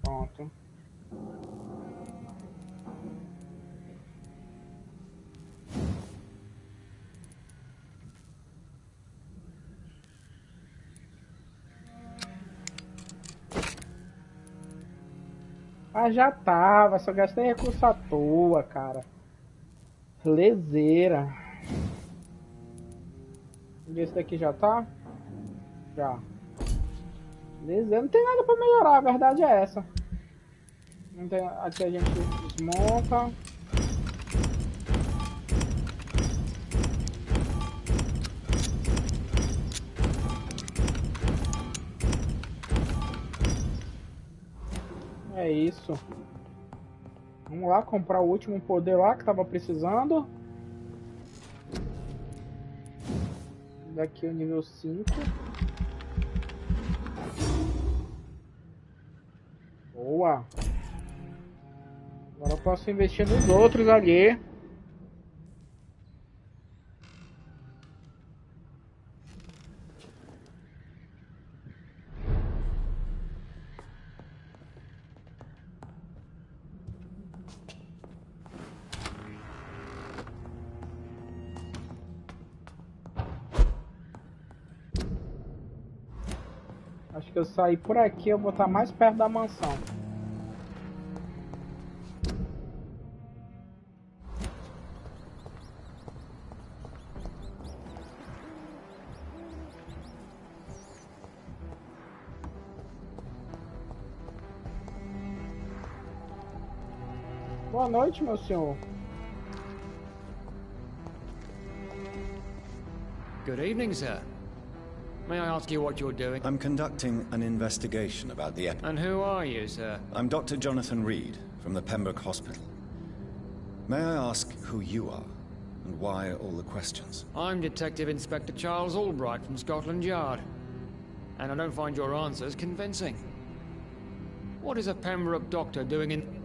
Pronto. Ah, já tava, só gastei recurso à toa, cara. Lezeira. Esse daqui já tá? Já. Lezeira, não tem nada pra melhorar, a verdade é essa. Não tem... Aqui a gente desmonta. É isso. Vamos lá comprar o último poder lá que tava precisando. Daqui o nível 5. Boa. Agora eu posso investir nos outros ali. Acho que eu saí por aqui, eu vou estar mais perto da mansão. Boa noite, meu senhor. Good evening, sir. May I ask you what you're doing? I'm conducting an investigation about the And who are you, sir? I'm Dr. Jonathan Reid from the Pembroke Hospital. May I ask who you are and why all the questions? I'm Detective Inspector Charles Albright from Scotland Yard. And I don't find your answers convincing. What is a Pembroke doctor doing in...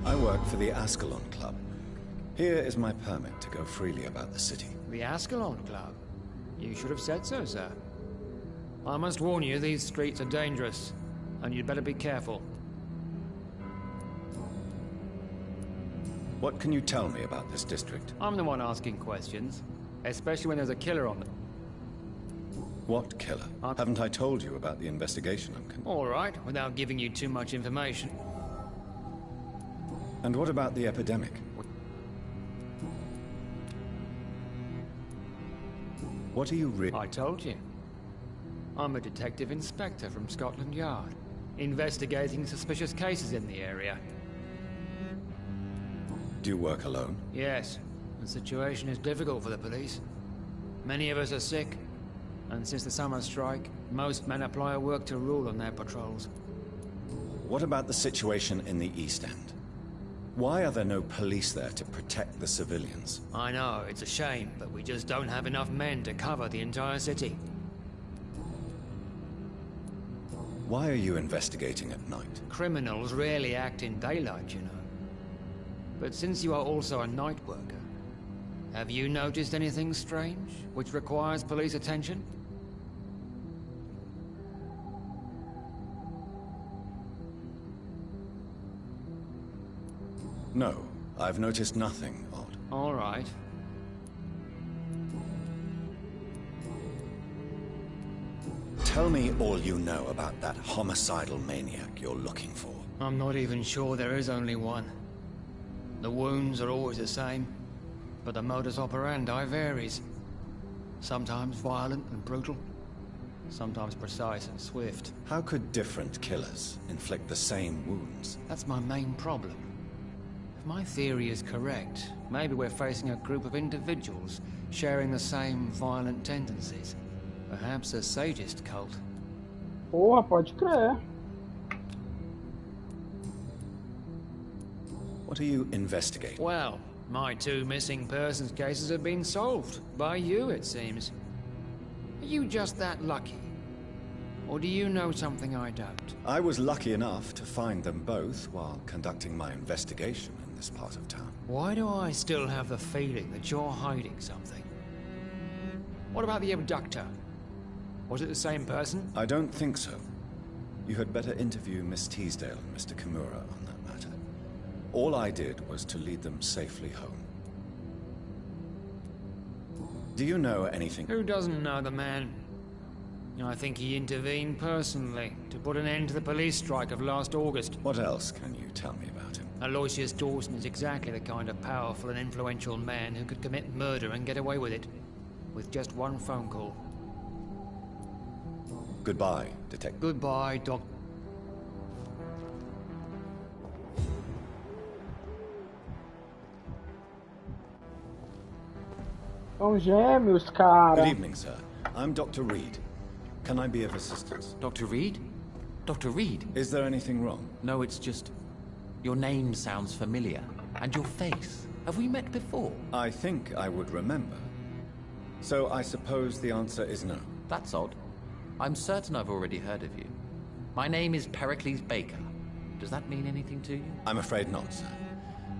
I work for the Ascalon Club. Here is my permit to go freely about the city. The Ascalon Club? You should have said so, sir. I must warn you, these streets are dangerous, and you'd better be careful. What can you tell me about this district? I'm the one asking questions, especially when there's a killer on them. What killer? Haven't I told you about the investigation I'm conducting? All right, without giving you too much information. And what about the epidemic? What are you I told you. I'm a detective inspector from Scotland Yard, investigating suspicious cases in the area. Do you work alone? Yes. The situation is difficult for the police. Many of us are sick, and since the summer strike, most men apply a work to rule on their patrols. What about the situation in the East End? Why are there no police there to protect the civilians? I know, it's a shame, but we just don't have enough men to cover the entire city. Why are you investigating at night? Criminals rarely act in daylight, you know. But since you are also a night worker, have you noticed anything strange, which requires police attention? No, I've noticed nothing odd. All right. Tell me all you know about that homicidal maniac you're looking for. I'm not even sure there is only one. The wounds are always the same, but the modus operandi varies. Sometimes violent and brutal, sometimes precise and swift. How could different killers inflict the same wounds? That's my main problem. If my theory is correct, maybe we're facing a group of individuals sharing the same violent tendencies. Perhaps a sadist cult. Porra, pode crer. What are you investigating? Well, my 2 missing persons cases have been solved. By you, it seems. Are you just that lucky? Or do you know something I don't? I was lucky enough to find them both while conducting my investigation in this part of town. Why do I still have the feeling that you're hiding something? What about the abductor? Was it the same person? I don't think so. You had better interview Miss Teasdale and Mr. Kimura on that matter. All I did was to lead them safely home. Do you know anything? Who doesn't know the man? I think he intervened personally to put an end to the police strike of last August. What else can you tell me about him? Aloysius Dawson is exactly the kind of powerful and influential man who could commit murder and get away with it. With just one phone call. Goodbye, Detective. Goodbye, Doc. São gêmeos, cara. Good evening, sir. I'm Dr. Reid. Can I be of assistance? Dr. Reid? Dr. Reid? Is there anything wrong? No, it's just... Your name sounds familiar. And your face. Have we met before? I think I would remember. So I suppose the answer is no. That's odd. I'm certain I've already heard of you. My name is Pericles Baker. Does that mean anything to you? I'm afraid not, sir.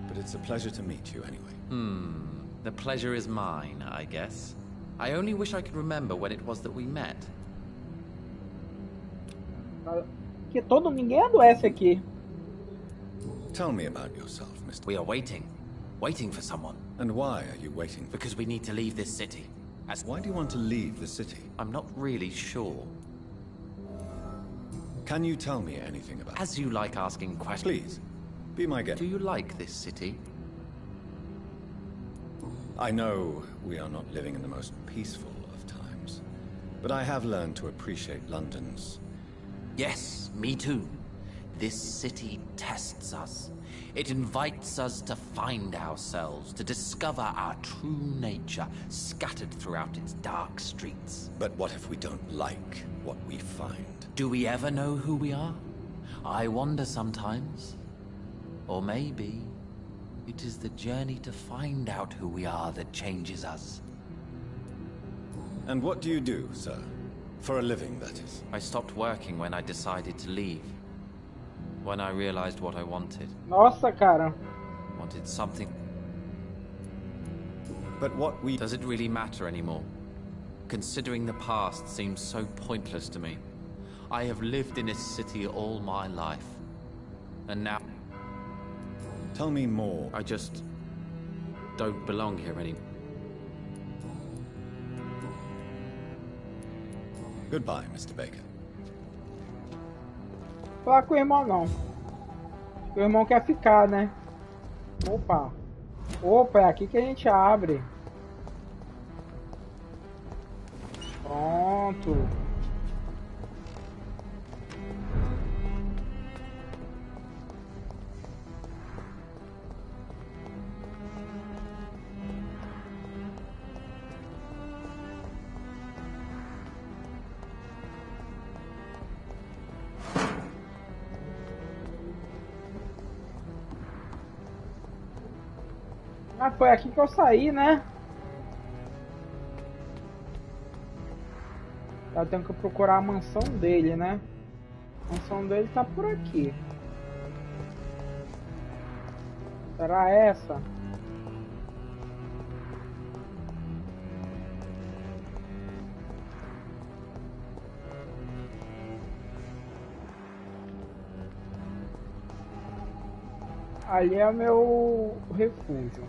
But it's a pleasure to meet you anyway. The pleasure is mine, I guess. I only wish I could remember when it was that we met. Que ninguém adoece aqui. Tell me about yourself, Mr. We are waiting. Waiting for someone. And why are you waiting? Because we need to leave this city. Why do you want to leave the city? I'm not really sure. Can you tell me anything about it? As you like asking questions. Please, be my guest. Do you like this city? I know we are not living in the most peaceful of times, but I have learned to appreciate London's... Yes, me too. This city tests us. It invites us to find ourselves, to discover our true nature scattered throughout its dark streets. But what if we don't like what we find? Do we ever know who we are? I wonder sometimes. Or maybe it is the journey to find out who we are that changes us. And what do you do, sir? For a living, that is. I stopped working when I decided to leave. When I realized what I wanted. Nossa, cara. Wanted something. But what we... Does it really matter anymore? Considering the past seems so pointless to me. I have lived in this city all my life. And now... Tell me more. I just... don't belong here anymore. Goodbye, Mr. Baker. Falar com o irmão não. O irmão quer ficar, né? Opa. Opa, é aqui que a gente abre. Pronto. Ah, foi aqui que eu saí, né? Eu tenho que procurar a mansão dele, né? A mansão dele tá por aqui. Será essa? Ali é o meu refúgio.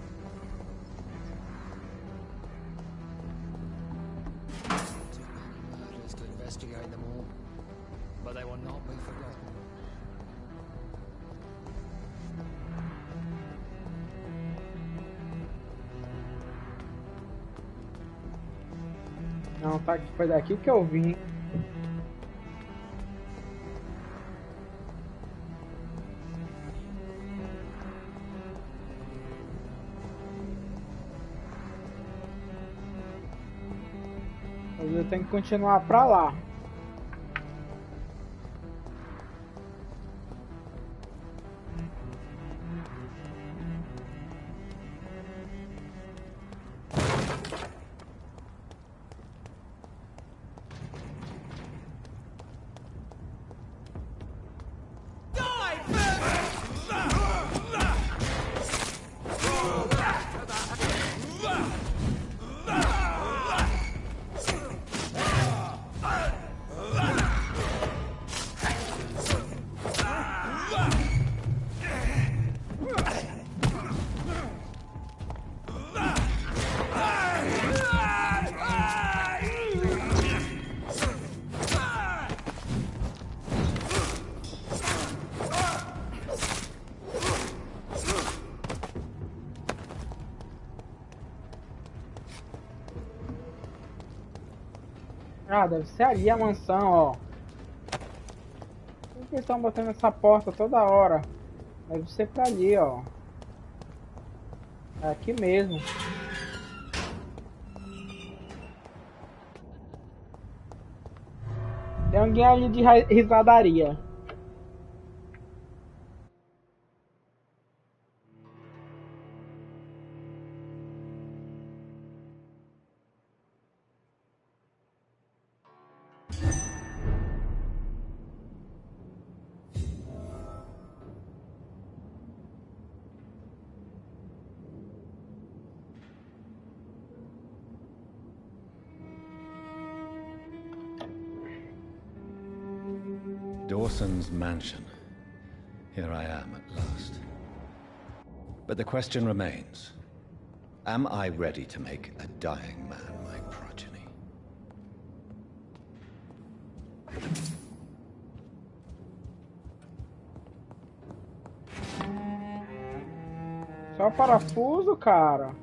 Murders to investigate them all, but they will not be forgotten. Não, tá aqui, foi daqui que eu vim. Mas eu tenho que continuar pra lá. Ah, deve ser ali a mansão, ó. Por que eles estão botando essa porta toda hora? Deve ser pra ali, ó. É aqui mesmo. Tem alguém ali de risadaria. Dawson's mansion. Here I am at last. But the question remains, am I ready to make a dying man my progeny? Só parafuso, cara.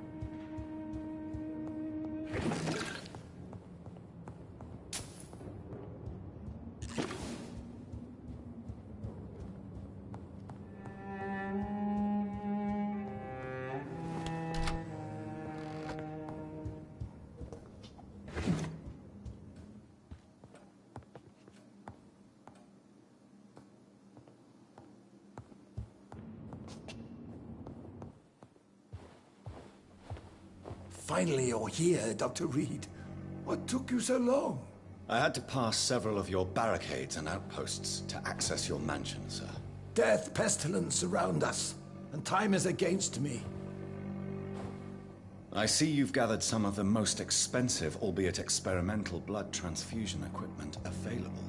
Finally, you're here, Dr. Reid. What took you so long? I had to pass several of your barricades and outposts to access your mansion, sir. Death, pestilence surround us, and time is against me. I see you've gathered some of the most expensive, albeit experimental, blood transfusion equipment available.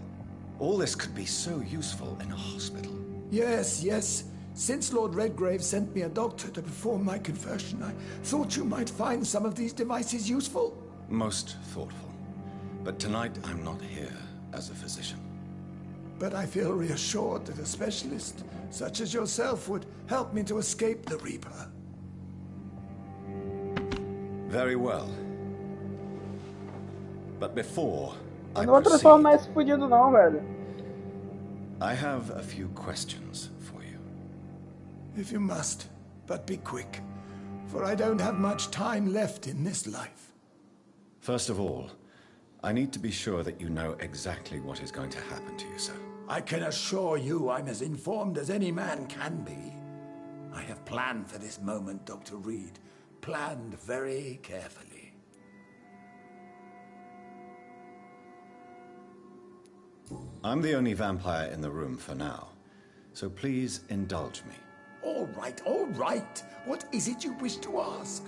All this could be so useful in a hospital. Yes, yes. Since Lord Redgrave sent me a doctor to perform my conversion, I thought you might find some of these devices useful. Most thoughtful. But tonight I'm not here as a physician. But I feel reassured that a specialist such as yourself would help me to escape the Reaper. Very well. But before I não vou transformar esse fudido não, velho. I have a few questions for you. If you must, but be quick, for I don't have much time left in this life. First of all, I need to be sure that you know exactly what is going to happen to you, sir. I can assure you I'm as informed as any man can be. I have planned for this moment, Dr. Reid. Planned very carefully. I'm the only vampire in the room for now, so please indulge me. All right, all right. What is it you wish to ask?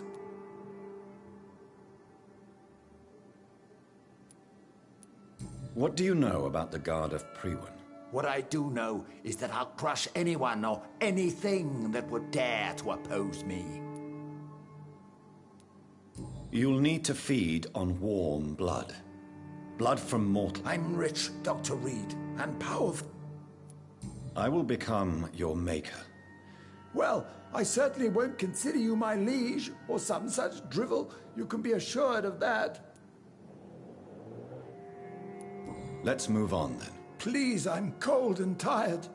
What do you know about the Guard of Priwen? What I do know is that I'll crush anyone or anything that would dare to oppose me. You'll need to feed on warm blood. Blood from mortals. I'm rich, Dr. Reid, and powerful. I will become your maker. Well, I certainly won't consider you my liege, or some such drivel. You can be assured of that. Let's move on, then. Please, I'm cold and tired.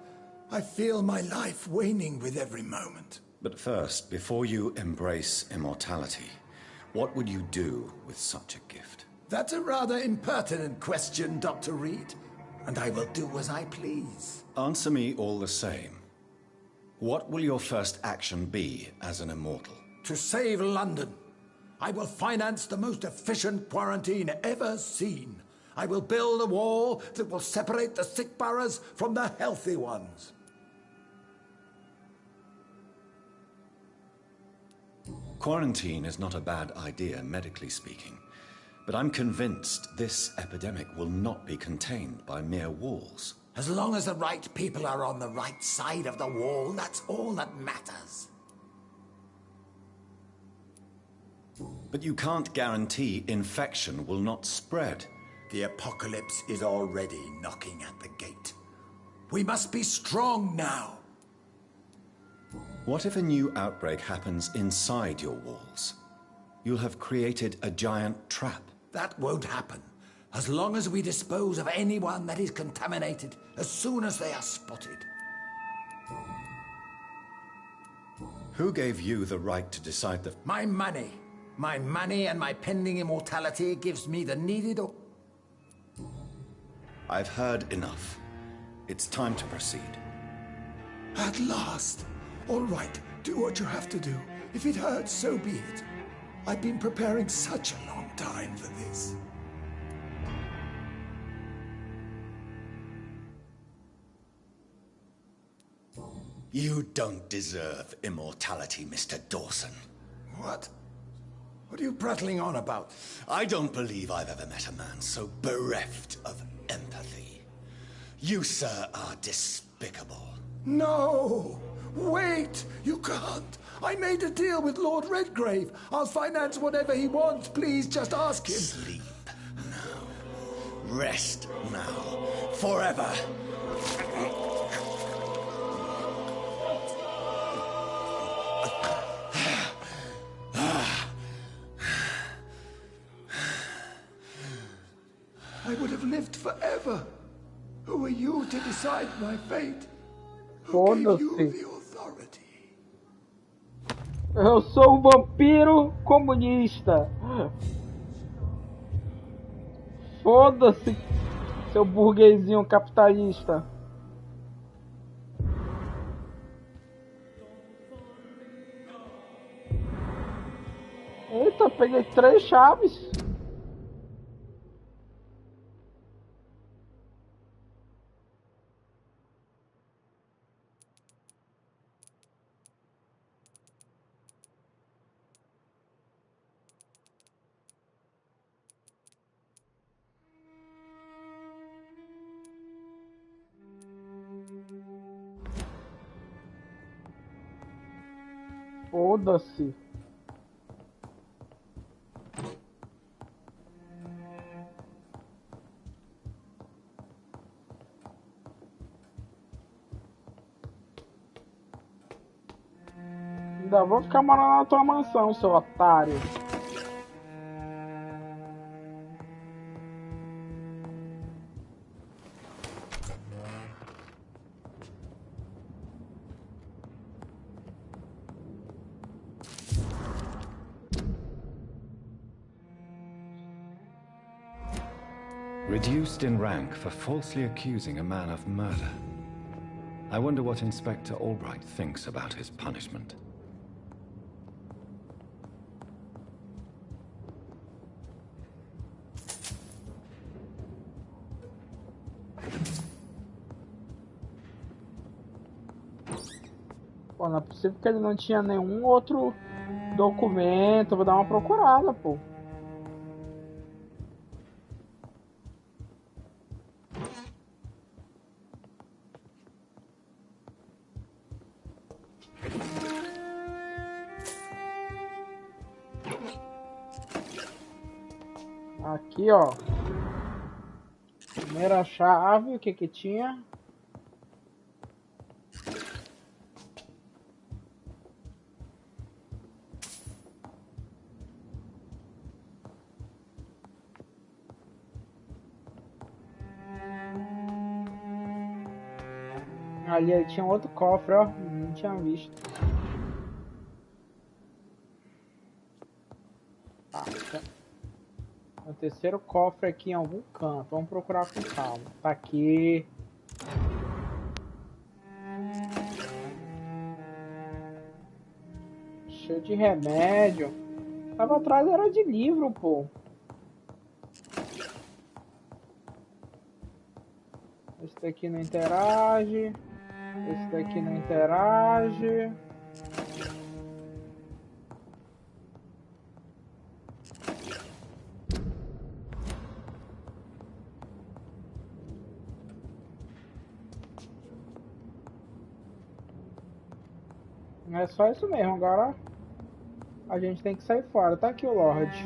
I feel my life waning with every moment. But first, before you embrace immortality, what would you do with such a gift? That's a rather impertinent question, Dr. Reid, and I will do as I please. Answer me all the same. What will your first action be as an immortal? To save London. I will finance the most efficient quarantine ever seen. I will build a wall that will separate the sick boroughs from the healthy ones. Quarantine is not a bad idea, medically speaking. But I'm convinced this epidemic will not be contained by mere walls. As long as the right people are on the right side of the wall, that's all that matters. But you can't guarantee infection will not spread. The apocalypse is already knocking at the gate. We must be strong now. What if a new outbreak happens inside your walls? You'll have created a giant trap. That won't happen. As long as we dispose of anyone that is contaminated as soon as they are spotted. Who gave you the right to decide the... My money. My money and my pending immortality gives me the needed... I've heard enough. It's time to proceed. At last. All right, do what you have to do. If it hurts, so be it. I've been preparing such a long time for this. You don't deserve immortality, Mr. Dawson. What? What are you prattling on about? I don't believe I've ever met a man so bereft of empathy. You, sir, are despicable. No! Wait! You can't! I made a deal with Lord Redgrave. I'll finance whatever he wants. Please, just ask him. Sleep now. Rest now. Forever. I would have lived forever. Who are you to decide my fate? Who gave you the authority? Eu sou um vampiro comunista. Foda-se, seu burguesinho capitalista. Eita, peguei 3 chaves. Foda-se. Ainda vou ficar morando na tua mansão, seu otário. Reduced in rank for falsely accusing a man of murder. I wonder what Inspector Albright thinks about his punishment. Pô, não é possível que ele não tinha nenhum outro documento. Vou dar uma procurada, pô. Aqui, ó. Primeira chave, o que que tinha? Ali tinha outro cofre, ó. Não tinha visto. O terceiro cofre aqui em algum canto. Vamos procurar com calma. Tá aqui. Cheio de remédio. Tava atrás era de livro, pô. Esse daqui não interage. Esse daqui não interage. É só isso mesmo, agora a gente tem que sair fora. Tá aqui o Lorde.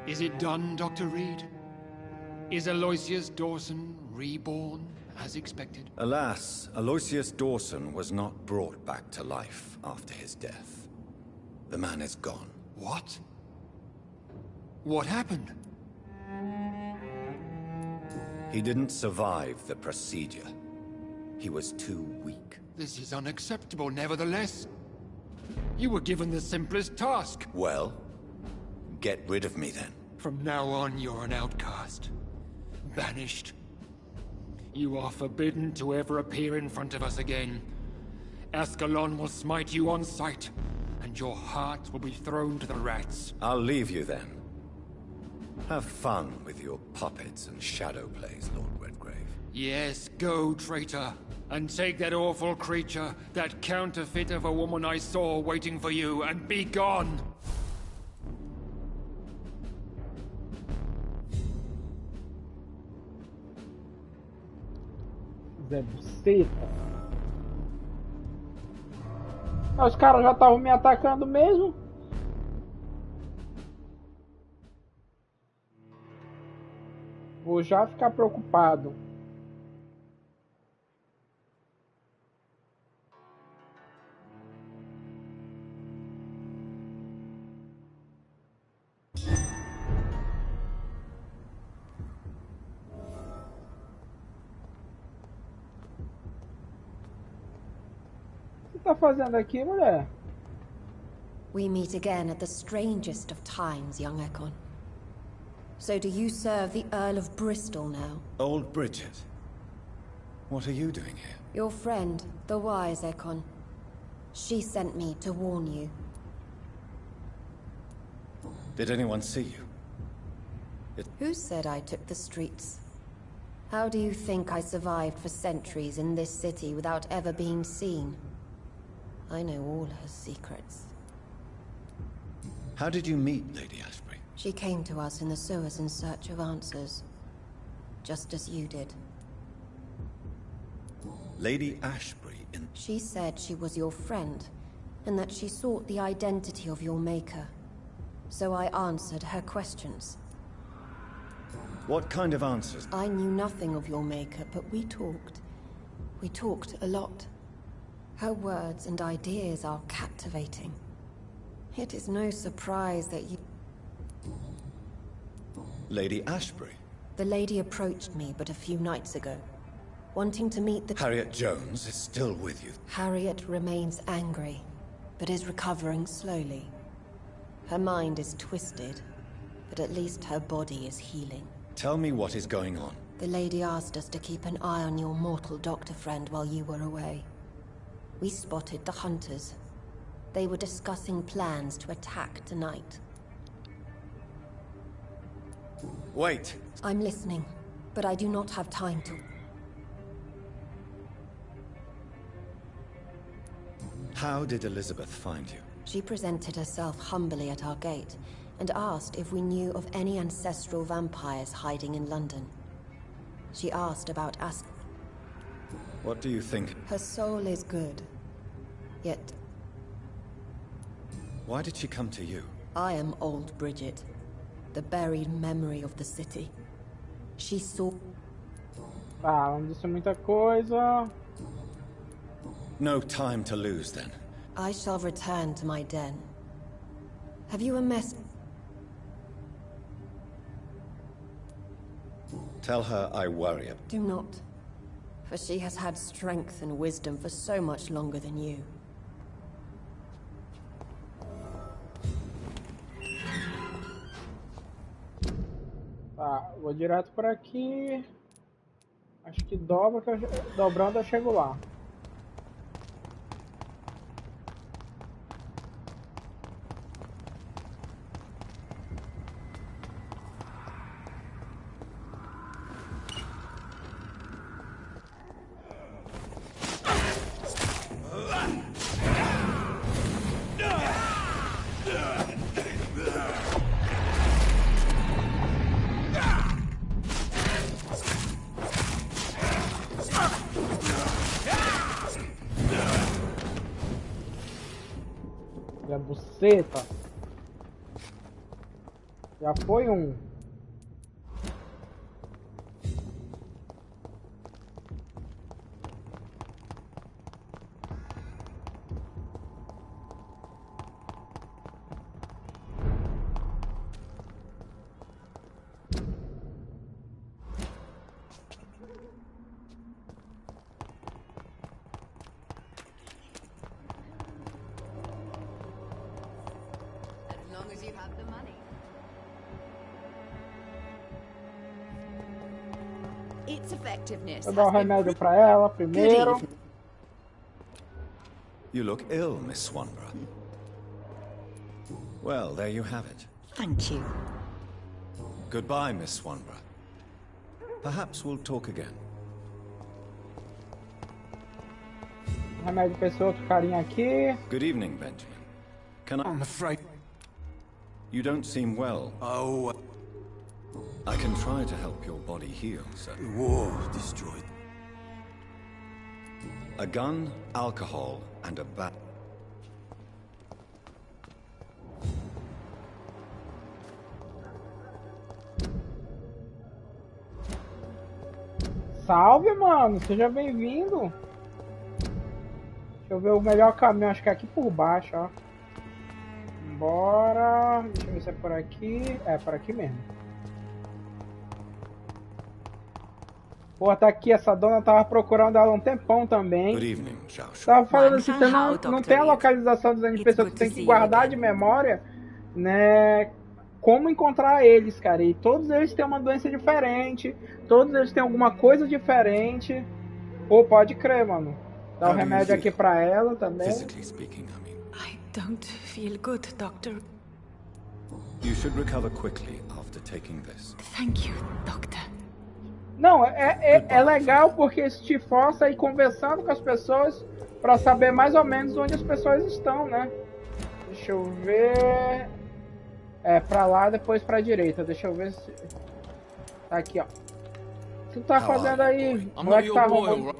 Is it done, Dr. Reid? Is Aloysius Dawson reborn as expected? Alas, Aloysius Dawson was not brought back to life after his death. The man is gone. What? What happened? He didn't survive the procedure. He was too weak. This is unacceptable, nevertheless. You were given the simplest task. Well, get rid of me then. From now on, you're an outcast. Banished. You are forbidden to ever appear in front of us again. Ascalon will smite you on sight, and your heart will be thrown to the rats. I'll leave you then. Have fun with your puppets and shadow plays, Lord Redgrave. Yes, go, traitor. And take that awful creature, that counterfeit of a woman I saw waiting for you, and be gone! Zé Buceta. Os caras já estavam me atacando mesmo. Vou já ficar preocupado. O que tá fazendo aqui, mulher? We meet again at the strangest of times, young Ekon. So do you serve the Earl of Bristol now? Old Bridget. What are you doing here? Your friend, the wise Ekon. She sent me to warn you. Did anyone see you? Who said I took the streets? How do you think I survived for centuries in this city without ever being seen? I know all her secrets. How did you meet Lady Ashbury? She came to us in the sewers in search of answers. Just as you did. Lady Ashbury in... She said she was your friend, and that she sought the identity of your maker. So I answered her questions. What kind of answers? I knew nothing of your maker, but we talked. We talked a lot. Her words and ideas are captivating. It is no surprise that you... Lady Ashbury? The lady approached me but a few nights ago, wanting to meet the... Harriet Jones is still with you. Harriet remains angry, but is recovering slowly. Her mind is twisted, but at least her body is healing. Tell me what is going on. The lady asked us to keep an eye on your mortal doctor friend while you were away. We spotted the hunters. They were discussing plans to attack tonight. Wait! I'm listening, but I do not have time to... How did Elizabeth find you? She presented herself humbly at our gate, and asked if we knew of any ancestral vampires hiding in London. She asked about What do you think? Her soul is good, yet... Why did she come to you? I am old Bridget. the buried memory of the city. She saw... Tá, não disse muita coisa. No time to lose, then. I shall return to my den. Have you a mess... Tell her I worry about... Do not. For she has had strength and wisdom for so much longer than you. Tá, vou direto por aqui. Acho que dobra, dobrando eu chego lá. Buceta. Já foi um. Vou dar um remédio pra ela primeiro. You look ill, Miss Swanborough. Well, there you have it. Thank you. Goodbye, Miss Swanborough. Perhaps we'll talk again. Remédio pra esse outro carinha aqui. Good evening, Benjamin. Can I... I'm afraid... You don't seem well. Oh... I can try to help your body heal, sir. The war destroyed. A gun, alcohol, and a bat. Salve, mano. Seja bem-vindo. Deixa eu ver o melhor caminho. Acho que é aqui por baixo, ó. Bora. Deixa eu ver se é por aqui. É, por aqui mesmo. Pô, tá aqui, essa dona tava procurando ela um tempão também. Good evening, Josh. Tava falando assim, você não tem a localização dos NPCs, você tem que guardar de memória, né, como encontrar eles, cara. E todos eles têm uma doença diferente, todos eles têm alguma coisa diferente. Pô, pode crer, mano. Dá um remédio aqui pra ela também. Physically speaking, I mean. I don't feel good, Doctor. You should recover quickly after taking this. Thank you, Doctor. Não, é legal porque isso te força a ir conversando com as pessoas pra saber mais ou menos onde as pessoas estão, né? Deixa eu ver... É, pra lá, depois pra direita. Deixa eu ver se... Tá aqui, ó. O que tu tá fazendo aí? O moleque tá roubando.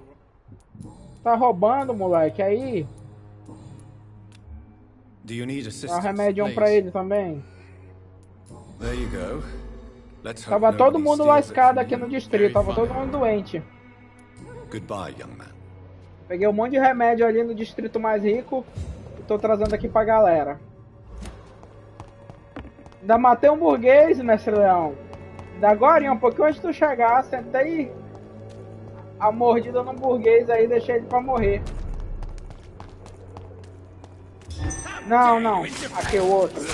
Tá roubando, moleque, aí. Dá um remédio pra ele também. There you go. Tava todo mundo lascado aqui no distrito, tava todo mundo doente. Goodbye, young man. Peguei um monte de remédio ali no distrito mais rico e tô trazendo aqui pra galera. Ainda matei um burguês, mestre Leão. Da agora, um pouquinho antes de tu chegar, sentei a mordida num burguês aí e deixei ele pra morrer. Não, não. Aqui o outro.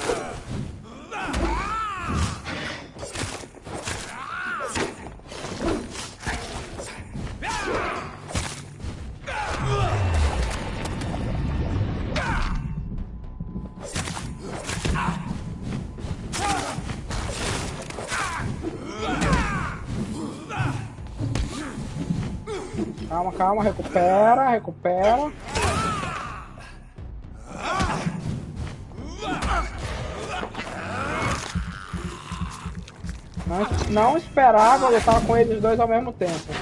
Calma, calma, recupera, recupera. Não esperava lutar com eles dois ao mesmo tempo.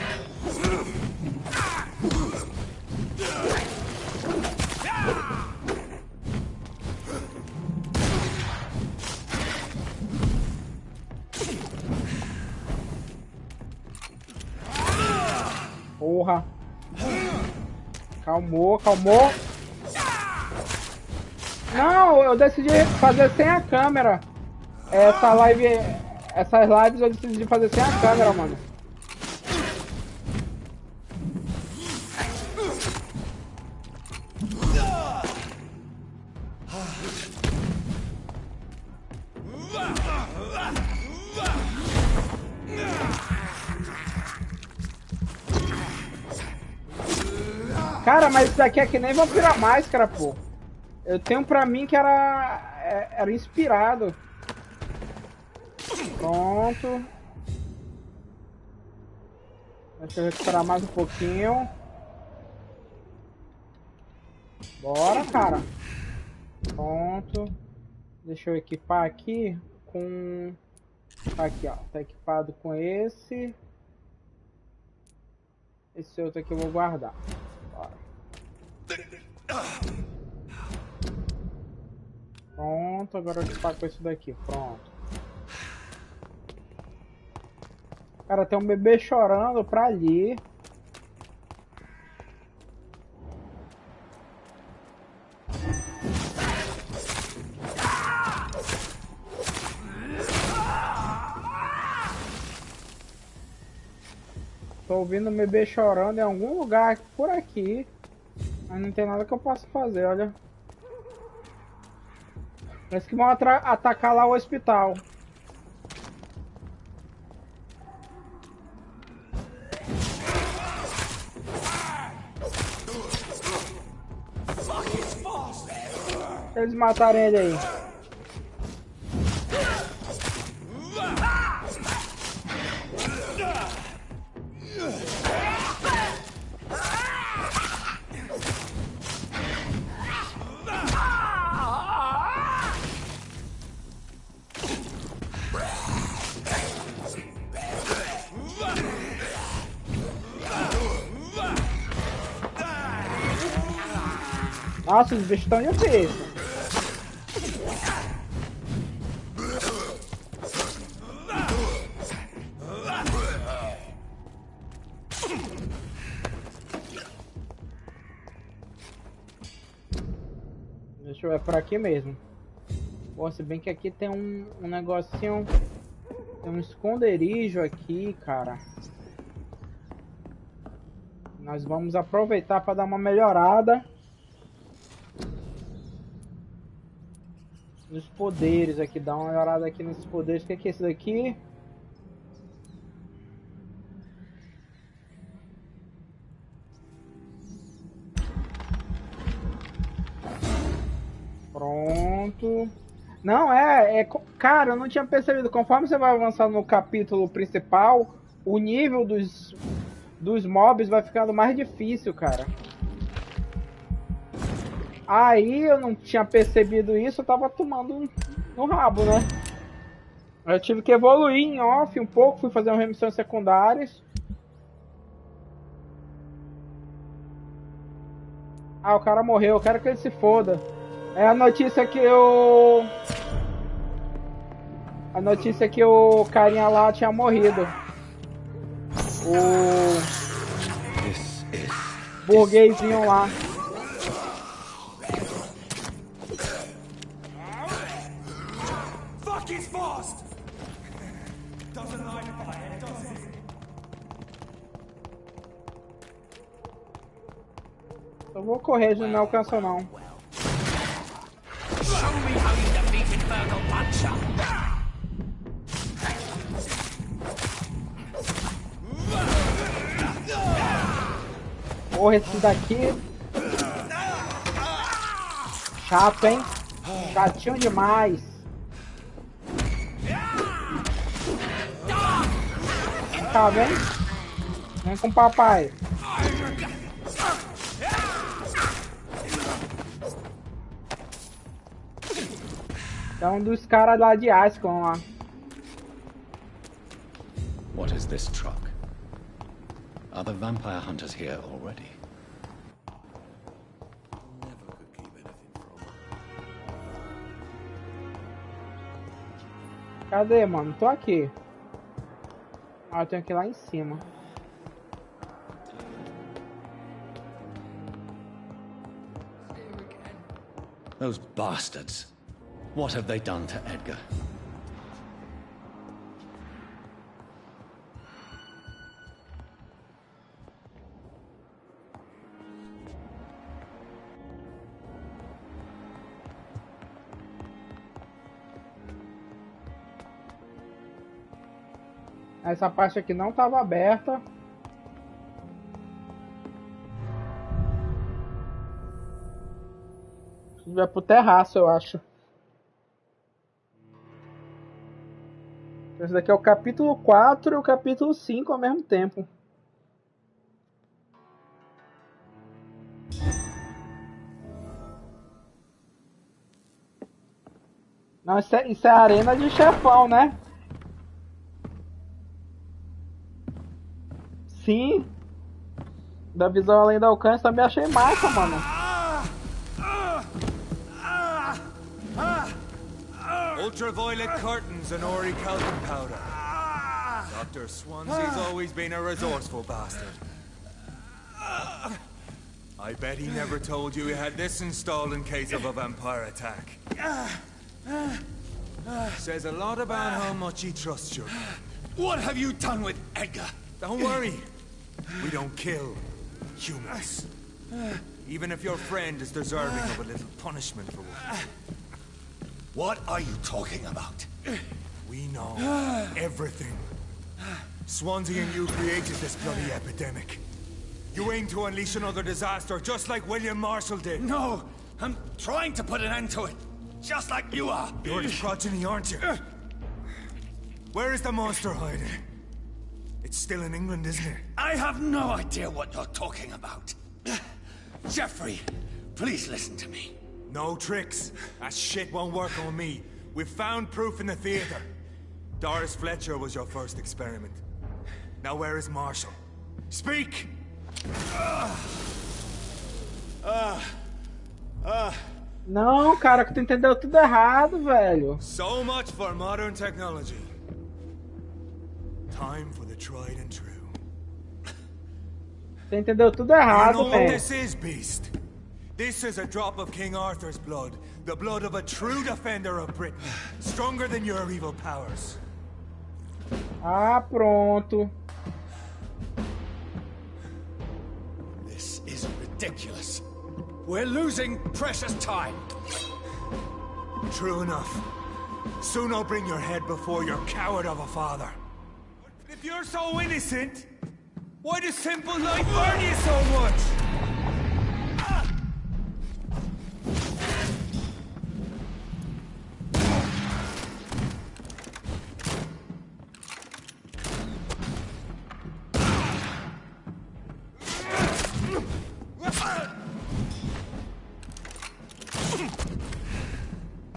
Porra. Calmou, calmou. Não, eu decidi fazer sem a câmera. Essas lives eu decidi fazer sem a câmera, mano. Cara, mas isso daqui é que nem Vampiro à Máscara, pô. Eu tenho pra mim que era inspirado. Pronto. Deixa eu recuperar mais um pouquinho. Bora, cara. Pronto. Deixa eu equipar aqui com... Aqui, ó. Tá equipado com esse. Esse outro aqui eu vou guardar. Bora. Pronto, agora eu vou equipar com isso daqui. Pronto. Cara, tem um bebê chorando pra ali. Tô ouvindo um bebê chorando em algum lugar por aqui. Mas não tem nada que eu possa fazer, olha. Parece que vão atacar lá o hospital. Eles mataram ele aí. Nossa, os bichos estão difíceis. Deixa eu ver por aqui mesmo. Pô, se bem que aqui tem um negocinho. Tem um esconderijo aqui, cara. Nós vamos aproveitar para dar uma melhorada nos poderes aqui. Dá uma melhorada aqui nos poderes. O que é esse daqui? Pronto. Não, cara, eu não tinha percebido. Conforme você vai avançando no capítulo principal, o nível dos mobs vai ficando mais difícil, cara. Aí eu não tinha percebido isso, eu tava tomando no rabo, né? Eu tive que evoluir em off um pouco, fui fazer umas remissões secundárias. Ah, o cara morreu, eu quero que ele se foda. É a notícia que eu... A notícia que o carinha lá tinha morrido. O burguesinho lá. Eu vou correr, não me alcança não. Porra, esse daqui. Chato, hein? Chatinho demais. Tá vendo? Vem com o papai. É um dos caras lá de Ascon lá. What is this truck? Are the vampire hunters here already? Cadê, mano? Tô aqui. Ah, eu tenho que ir lá em cima. Those bastards. What have they done to Edgar? Essa parte aqui não estava aberta. A gente vai pro terraço, eu acho. Esse daqui é o capítulo 4 e o capítulo 5 ao mesmo tempo. Não, isso é a arena de chefão, né? Sim. Da visão além do alcance também achei massa, mano. Ultraviolet curtains and orichalcum powder. Dr. Swansea's always been a resourceful bastard. I bet he never told you he had this installed in case of a vampire attack. Says a lot about how much he trusts you. What have you done with Edgar? Don't worry. We don't kill humans. Even if your friend is deserving of a little punishment for what. What are you talking about? We know everything. Swansea and you created this bloody epidemic. You aim to unleash another disaster, just like William Marshall did. No, I'm trying to put an end to it, just like you are. You're his progeny, aren't you? Where is the monster hiding? It's still in England, isn't it? I have no idea what you're talking about. Jeffrey, please listen to me. No tricks. That shit won't work on me. We've found proof in the theater. Doris Fletcher was your first experiment. Now where is Marshall? Speak! Não, cara, que tu entendeu tudo errado, velho. So much for modern technology. Time for the tried and true. Você entendeu tudo errado, you know what velho. this is, Beast? This is a drop of King Arthur's blood. The blood of a true defender of Britain. Stronger than your evil powers. Ah, pronto. This is ridiculous. We're losing precious time. True enough. Soon I'll bring your head before your coward of a father. If you're so innocent, why does simple life burn you so much?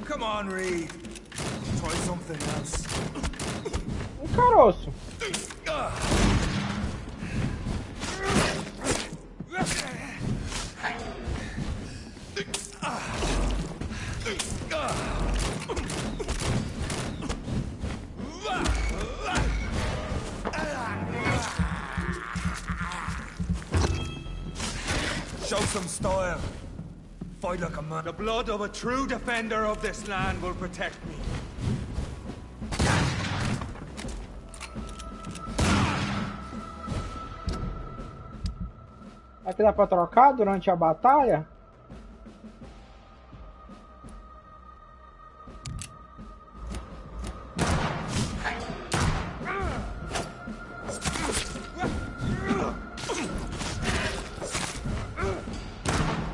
Come on, Reid. Try something else. Caroço. Show some style. Fight like a man. The blood of a true defender of this land will protect me. Aqui dá pra trocar durante a batalha?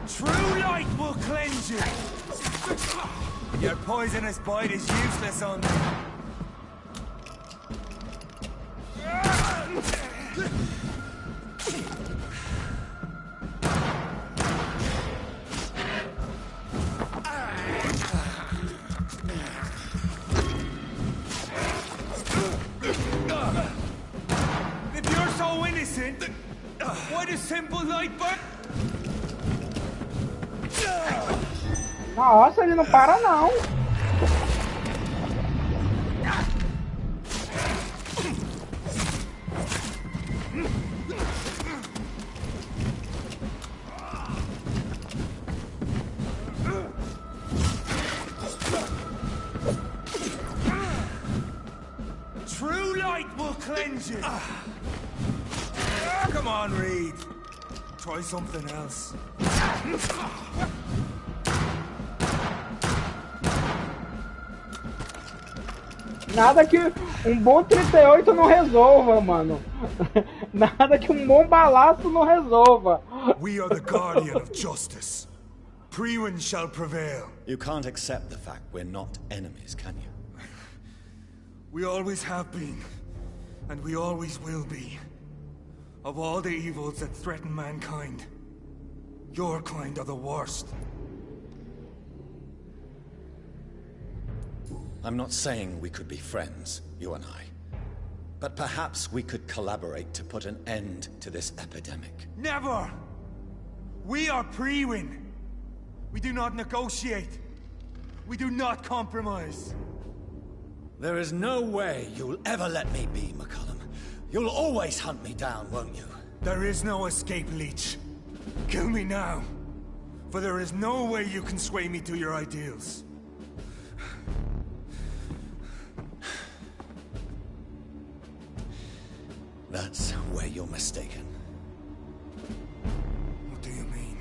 True light will cleanse you. Your poisonous bite is useless on me. If you're so innocent, why does simple light burn? Nossa, ele não para não. avenge you! Come on, Reid. Try something else. Nada que um bom 38 não resolva, mano. Nada que um bom balaço não resolva. We are the guardian of justice. Priwen shall prevail. You can't accept the fact we're not enemies, can you? We always have been, and we always will be. Of all the evils that threaten mankind, your kind are the worst. I'm not saying we could be friends, you and I. But perhaps we could collaborate to put an end to this epidemic. Never! We are Priwen. We do not negotiate. We do not compromise. There is no way you'll ever let me be, McCullum. You'll always hunt me down, won't you? There is no escape, Leech. Kill me now. For there is no way you can sway me to your ideals. That's where you're mistaken. What do you mean?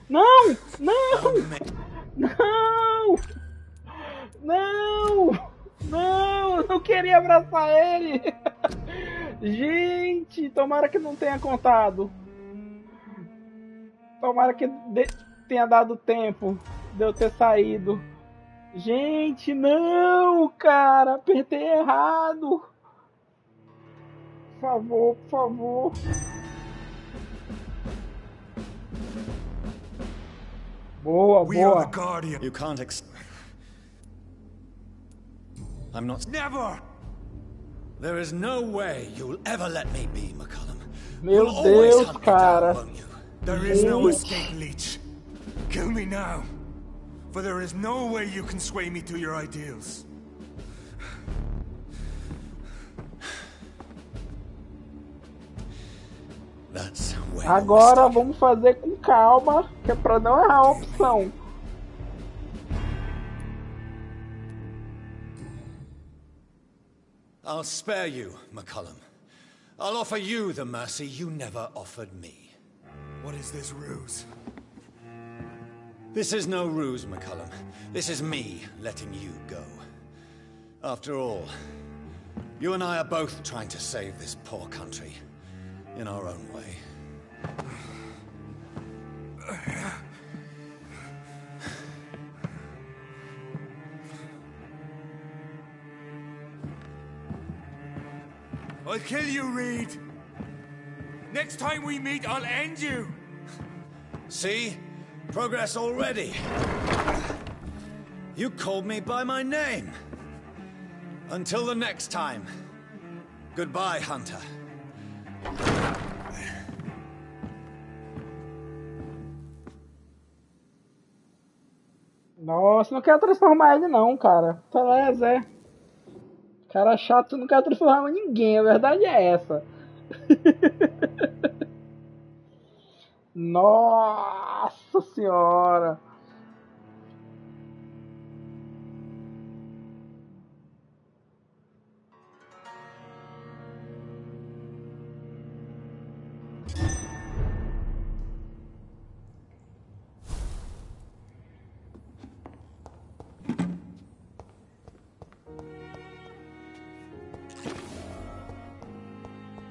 Não! Não! Não! Não! Não! Eu não queria abraçar ele! Gente, tomara que não tenha contado. Tomara que tenha dado tempo de eu ter saído. Gente, não, cara, apertei errado. Por favor, por favor. Boa, boa. You can't I'm not... Never! There is no way you'll ever let me be, McCullum. Meu Deus, cara. There is no escape, Leech. Kill me now. For there is no way you can sway me to your ideals. Agora vamos fazer com calma, que é pra não errar a opção. I'll spare you, McCullum. I'll offer you the mercy you never offered me. What is this ruse? This is no ruse, McCullum. This is me letting you go. After all, you and I are both trying to save this poor country in our own way. I'll kill you, Reid. Next time we meet, I'll end you. See? Progress already. You called me by my name. Until the next time. Goodbye, Hunter. Nossa, não quero transformar ele não, cara. Beleza. Cara chato, não quero transformar ninguém. A verdade é essa. Nossa senhora.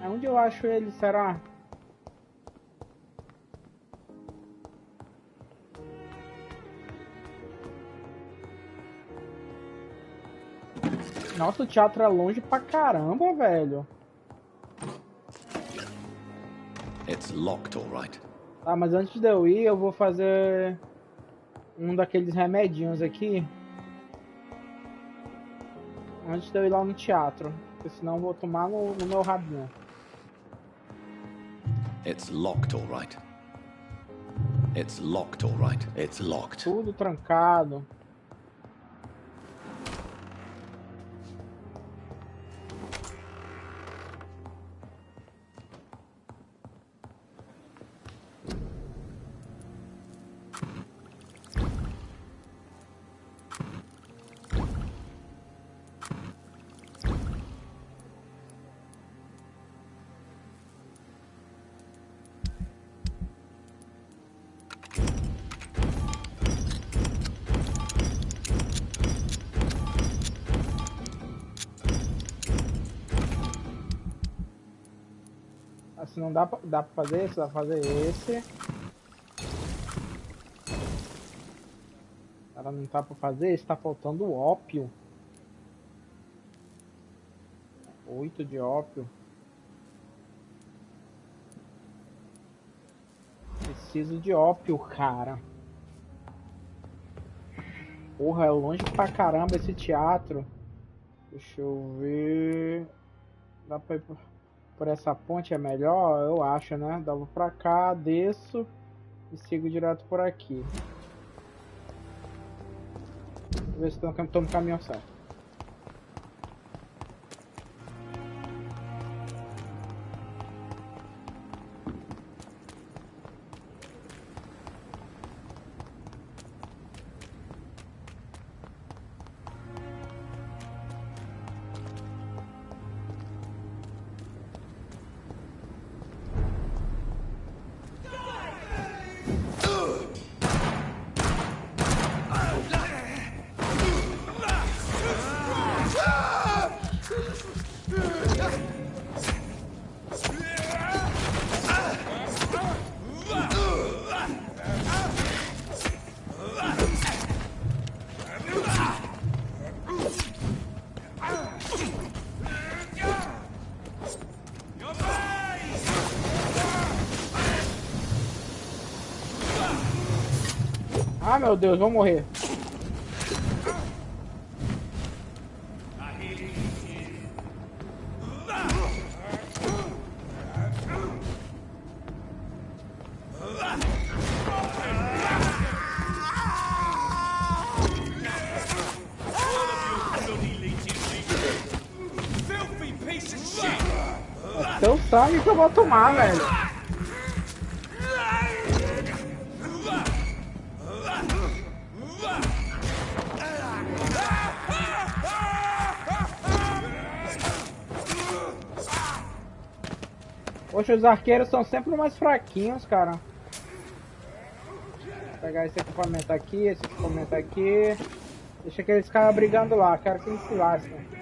Onde eu acho ele, será? Nossa, o teatro é longe pra caramba, velho. It's locked, all right. Tá, mas antes de eu ir, eu vou fazer um daqueles remedinhos aqui. Antes de eu ir lá no teatro. Porque senão eu vou tomar no meu rabinho. It's locked, all right. It's locked, all right. It's locked. Tudo trancado. Esse não dá pra fazer esse, dá pra fazer esse. Ela não tá pra fazer, esse tá faltando ópio. 8 de ópio. Preciso de ópio, cara. Porra, é longe pra caramba esse teatro. Deixa eu ver. Dá pra ir por essa ponte, é melhor? Eu acho, né? Dá pra cá, desço e sigo direto por aqui. Vou ver se tô no caminho certo. Ah, meu Deus, vou morrer. Então sabe que eu vou tomar, velho. Poxa, os arqueiros são sempre mais fraquinhos, cara. Vou pegar esse equipamento aqui, esse equipamento aqui. Deixa aqueles caras brigando lá, quero que eles se lasquem.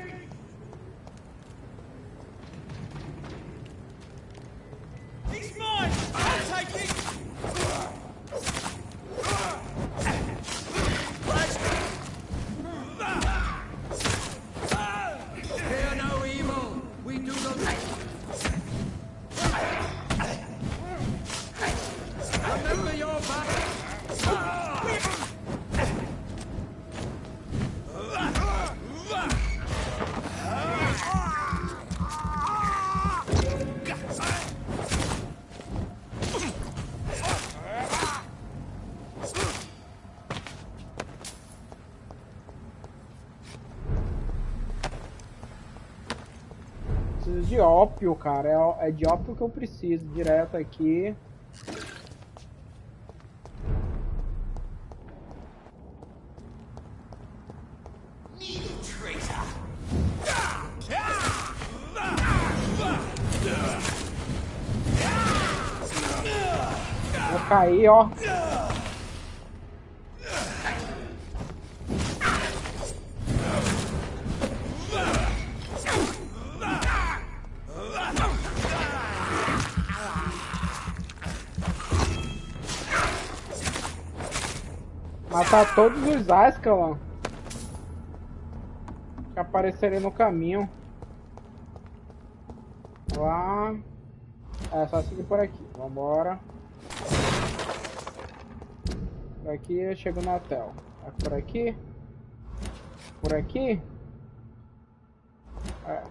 De ópio, cara, é de ópio que eu preciso, direto aqui. Vou cair, ó. Matar todos os Ascalon que aparecerem no caminho. Lá. É só seguir por aqui. Vambora. Por aqui eu chego no hotel. Por aqui. Por aqui. É.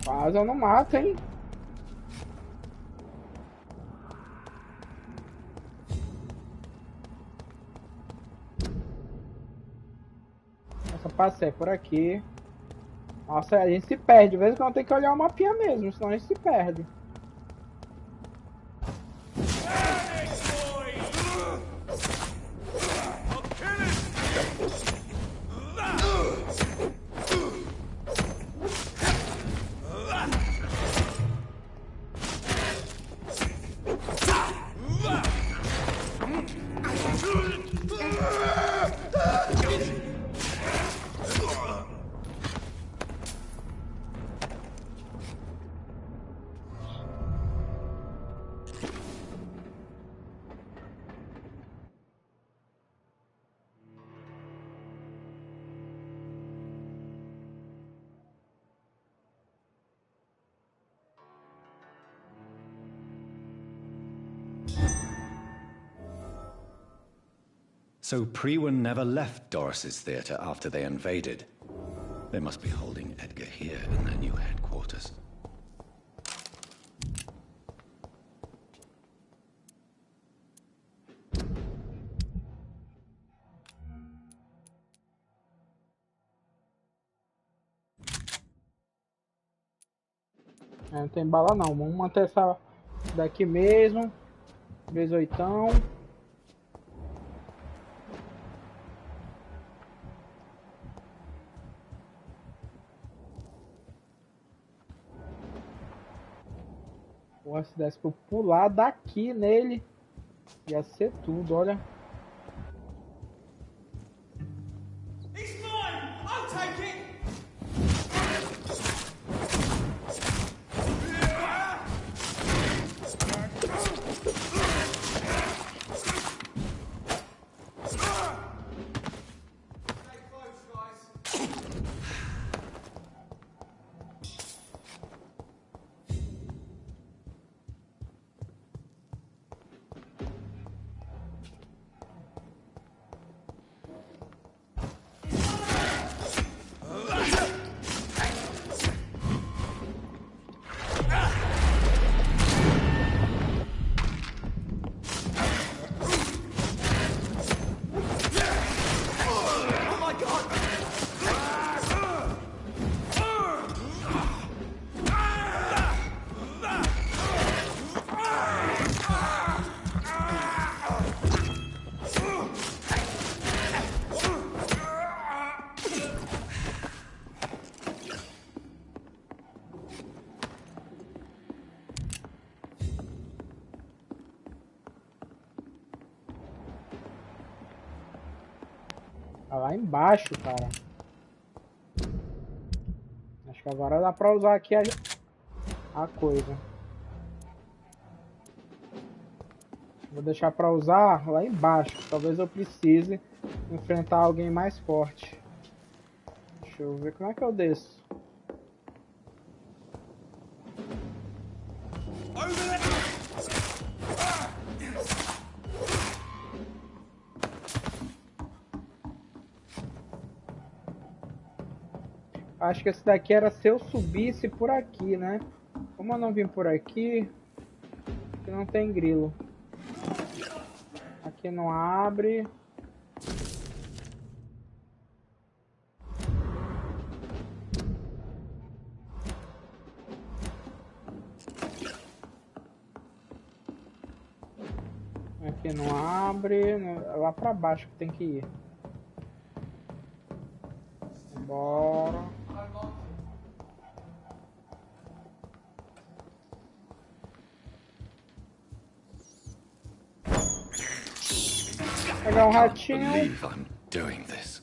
Mas eu não mato, hein? Essa passei por aqui. Nossa, a gente se perde. De vez em quando tem que olhar o mapinha mesmo, senão a gente se perde. So Priwen never left Doris's theatre after they invaded. They must be holding Edgar here in their new headquarters. Não tem bala não, vamos manter essa daqui mesmo. Vezes 8. Porra, se desse pra eu pular daqui nele, ia ser tudo, olha. Tá lá embaixo, cara. Acho que agora dá pra usar aqui a coisa. Vou deixar pra usar lá embaixo. Talvez eu precise enfrentar alguém mais forte. Deixa eu ver como é que eu desço. Acho que esse daqui era se eu subisse por aqui, né? Como eu não vim por aqui, aqui não tem grilo. Aqui não abre. Aqui não abre. É lá pra baixo que tem que ir. Bora. Pegar um ratinho. I believe I'm doing this.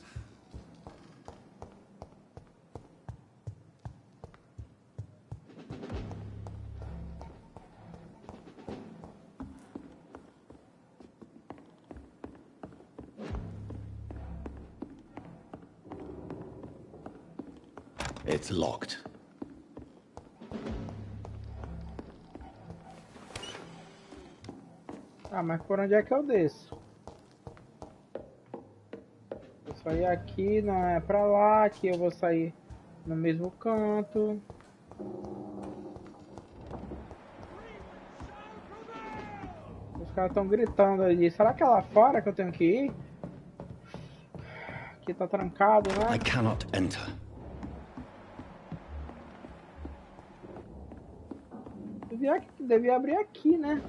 It's locked. Ah, mas por onde é que eu desço? Eu sair aqui, não é pra lá, aqui eu vou sair no mesmo canto. Os caras estão gritando ali. Será que é lá fora que eu tenho que ir? Aqui tá trancado, né? I cannot enter. devia abrir aqui, né?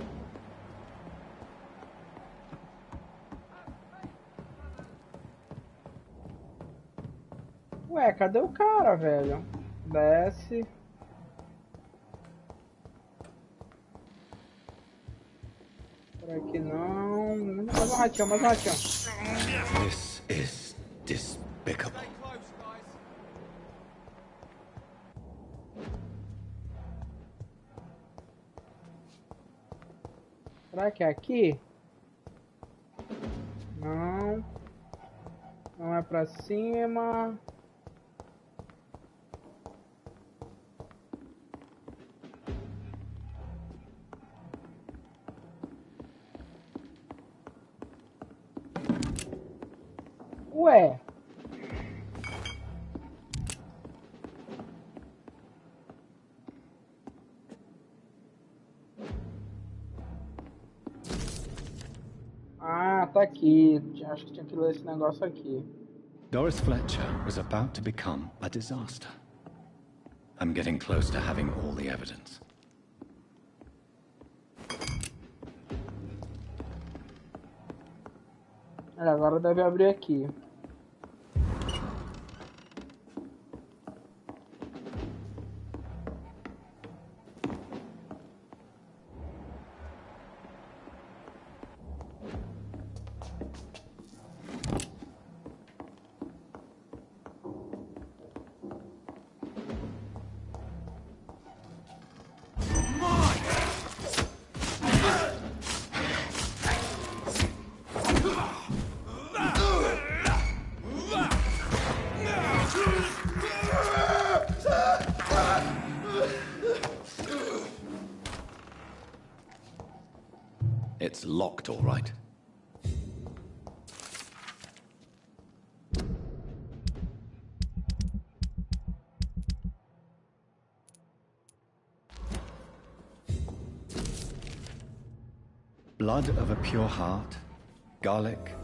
Ué, cadê o cara, velho? Desce. Por aqui não. Mais um ratinho, mais um ratinho. This is despicable. Será que é aqui? Não. Não é pra cima. Ué. Ah, tá aqui. Acho que tinha que ler esse negócio aqui. Doris Fletcher was about to become a disaster. I'm getting close to having all the evidence. Agora deve abrir aqui. It's locked, all right. Blood of a pure heart, garlic,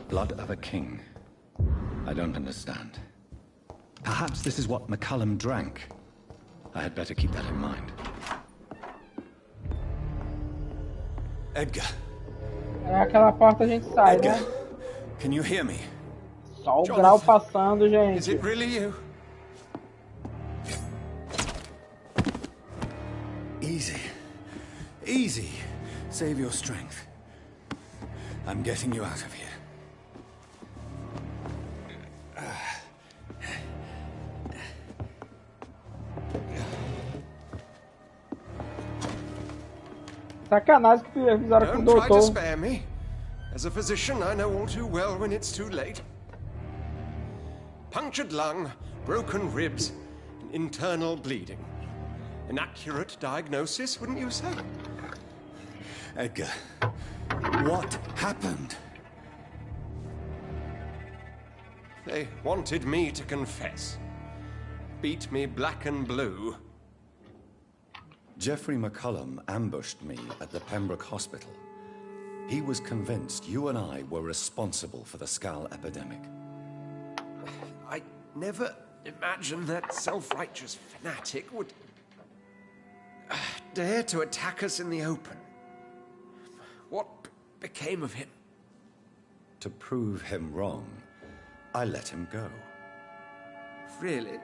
blood of a king. I don't understand. Perhaps this is what McCullum drank. I had better keep that in mind. Edgar. É aquela porta a gente sai, Edgar, né? can you hear me? Só o grau passando, gente. Is it really you? Easy. Easy. Save your strength. I'm getting you out of here. Sacanagem que fizeram com o Don't try to doutor. spare me. As a physician, I know all too well when it's too late. Punctured lung, broken ribs, and internal bleeding. An accurate diagnosis, wouldn't you say? Edgar, what happened? They wanted me to confess. Beat me black and blue. Jeffrey McCullum ambushed me at the Pembroke Hospital. He was convinced you and I were responsible for the Skal epidemic. I never imagined that self-righteous fanatic would dare to attack us in the open. What became of him? To prove him wrong, I let him go. Really?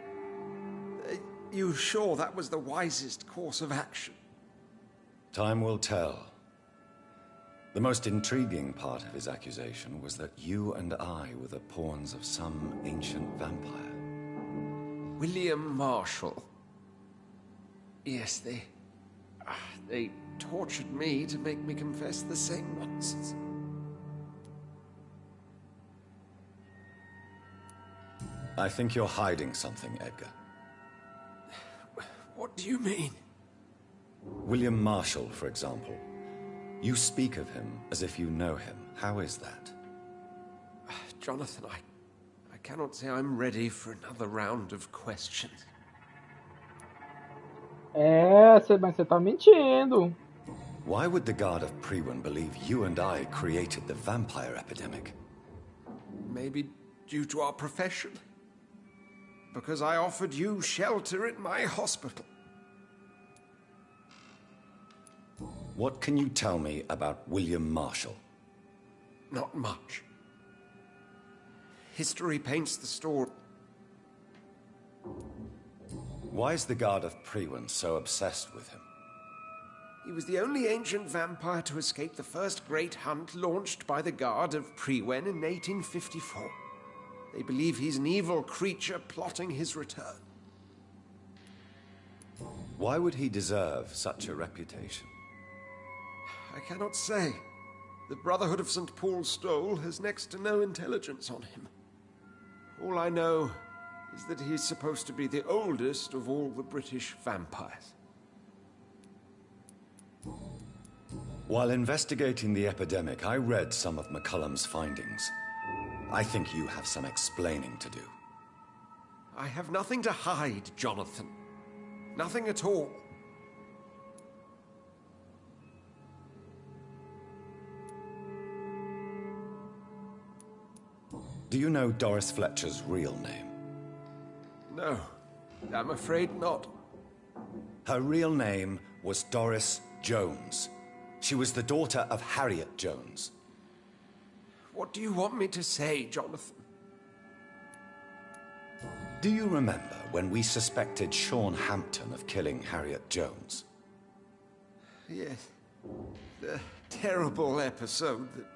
You sure that was the wisest course of action? Time will tell. The most intriguing part of his accusation was that you and I were the pawns of some ancient vampire. William Marshall. Yes, they tortured me to make me confess the same nonsense. I think you're hiding something, Edgar. What do you mean? William Marshall, for example. You speak of him as if you know him. How is that? Jonathan, I cannot say I'm ready for another round of questions. Mas você tá mentindo. Why would the Guard of Priwen believe you and I created the vampire epidemic? Maybe due to our profession. Because I offered you shelter in my hospital. What can you tell me about William Marshall? Not much. History paints the story. Why is the Guard of Priwen so obsessed with him? He was the only ancient vampire to escape the first great hunt launched by the Guard of Priwen in 1854. They believe he's an evil creature plotting his return. Why would he deserve such a reputation? I cannot say. The Brotherhood of St. Paul's Stole has next to no intelligence on him. All I know is that he's supposed to be the oldest of all the British vampires. While investigating the epidemic, I read some of McCullum's findings. I think you have some explaining to do. I have nothing to hide, Jonathan. Nothing at all. Do you know Doris Fletcher's real name? No, I'm afraid not. Her real name was Doris Jones. She was the daughter of Harriet Jones. What do you want me to say, Jonathan? Do you remember when we suspected Sean Hampton of killing Harriet Jones? Yes. The terrible episode that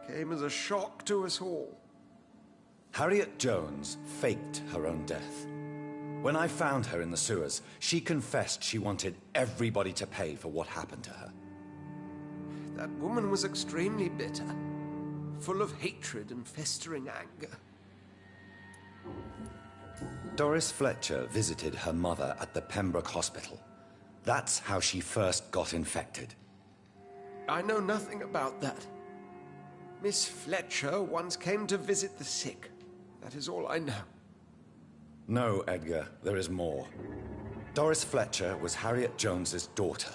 came as a shock to us all. Harriet Jones faked her own death. When I found her in the sewers, she confessed she wanted everybody to pay for what happened to her. That woman was extremely bitter, full of hatred and festering anger. Doris Fletcher visited her mother at the Pembroke Hospital. That's how she first got infected. I know nothing about that. Miss Fletcher once came to visit the sick. That is all I know. No, Edgar, there is more. Doris Fletcher was Harriet Jones's daughter.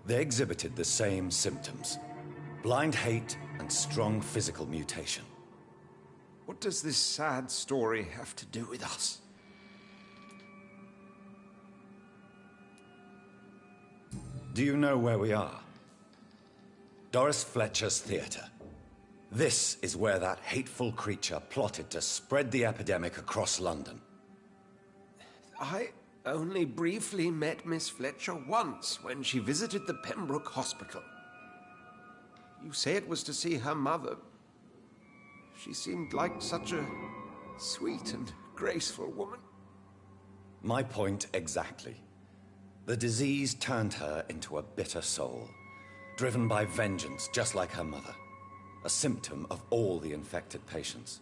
They exhibited the same symptoms: blind hate and strong physical mutation. What does this sad story have to do with us? Do you know where we are? Doris Fletcher's theater. This is where that hateful creature plotted to spread the epidemic across London. I only briefly met Miss Fletcher once when she visited the Pembroke Hospital. You say it was to see her mother. She seemed like such a sweet and graceful woman. My point exactly. The disease turned her into a bitter soul, driven by vengeance just like her mother. A symptom of all the infected patients.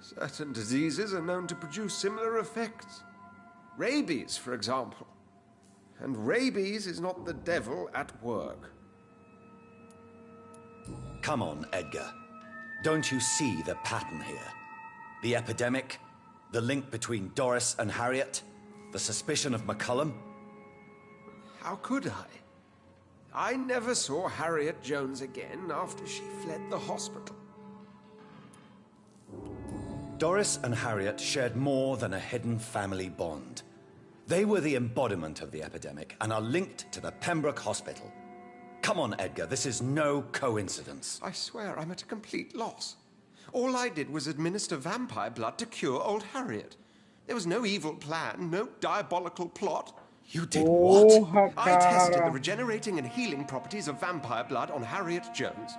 Certain diseases are known to produce similar effects. Rabies, for example. And rabies is not the devil at work. Come on, Edgar. Don't you see the pattern here? The epidemic, the link between Doris and Harriet, the suspicion of McCullum? How could I? I never saw Harriet Jones again after she fled the hospital. Doris and Harriet shared more than a hidden family bond. They were the embodiment of the epidemic and are linked to the Pembroke Hospital. Come on, Edgar, this is no coincidence. I swear I'm at a complete loss. All I did was administer vampire blood to cure old Harriet. There was no evil plan, no diabolical plot. You did what? I tested the regenerating and healing properties of vampire blood on Harriet Jones.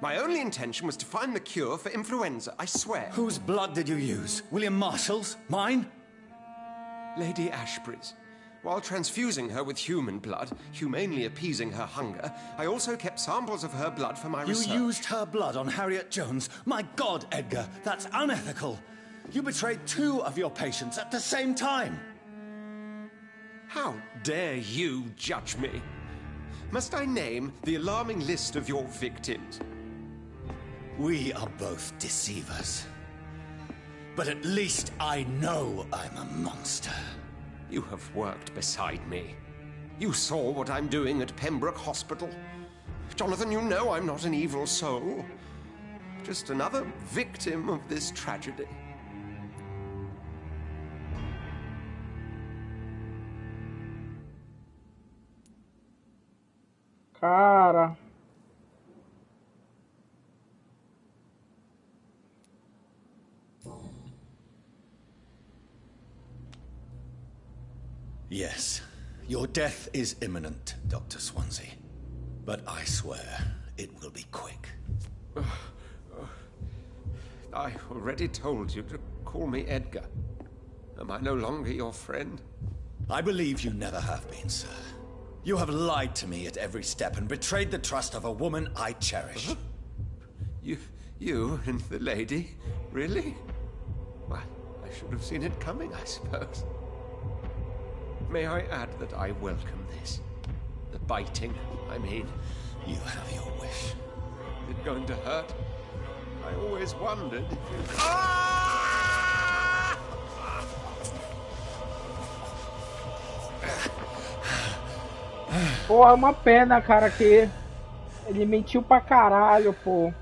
My only intention was to find the cure for influenza, I swear. Whose blood did you use? William Marshall's? Mine? Lady Ashbury's. While transfusing her with human blood, humanely appeasing her hunger, I also kept samples of her blood for my research. You used her blood on Harriet Jones? My God, Edgar, that's unethical. You betrayed 2 of your patients at the same time. How dare you judge me? Must I name the alarming list of your victims? We are both deceivers. But at least I know I'm a monster. You have worked beside me. You saw what I'm doing at Pembroke Hospital. Jonathan, you know I'm not an evil soul. Just another victim of this tragedy. Yes, your death is imminent, Dr. Swansea. But I swear, it will be quick. I already told you to call me Edgar. Am I no longer your friend? I believe you never have been, sir. You have lied to me at every step and betrayed the trust of a woman I cherish. You and the lady? Really? Well, I should have seen it coming, I suppose. May I add that I welcome this? The biting, I mean. You have your wish. Is it going to hurt? I always wondered if it... Pô, é uma pena, cara, que ele mentiu pra caralho, pô.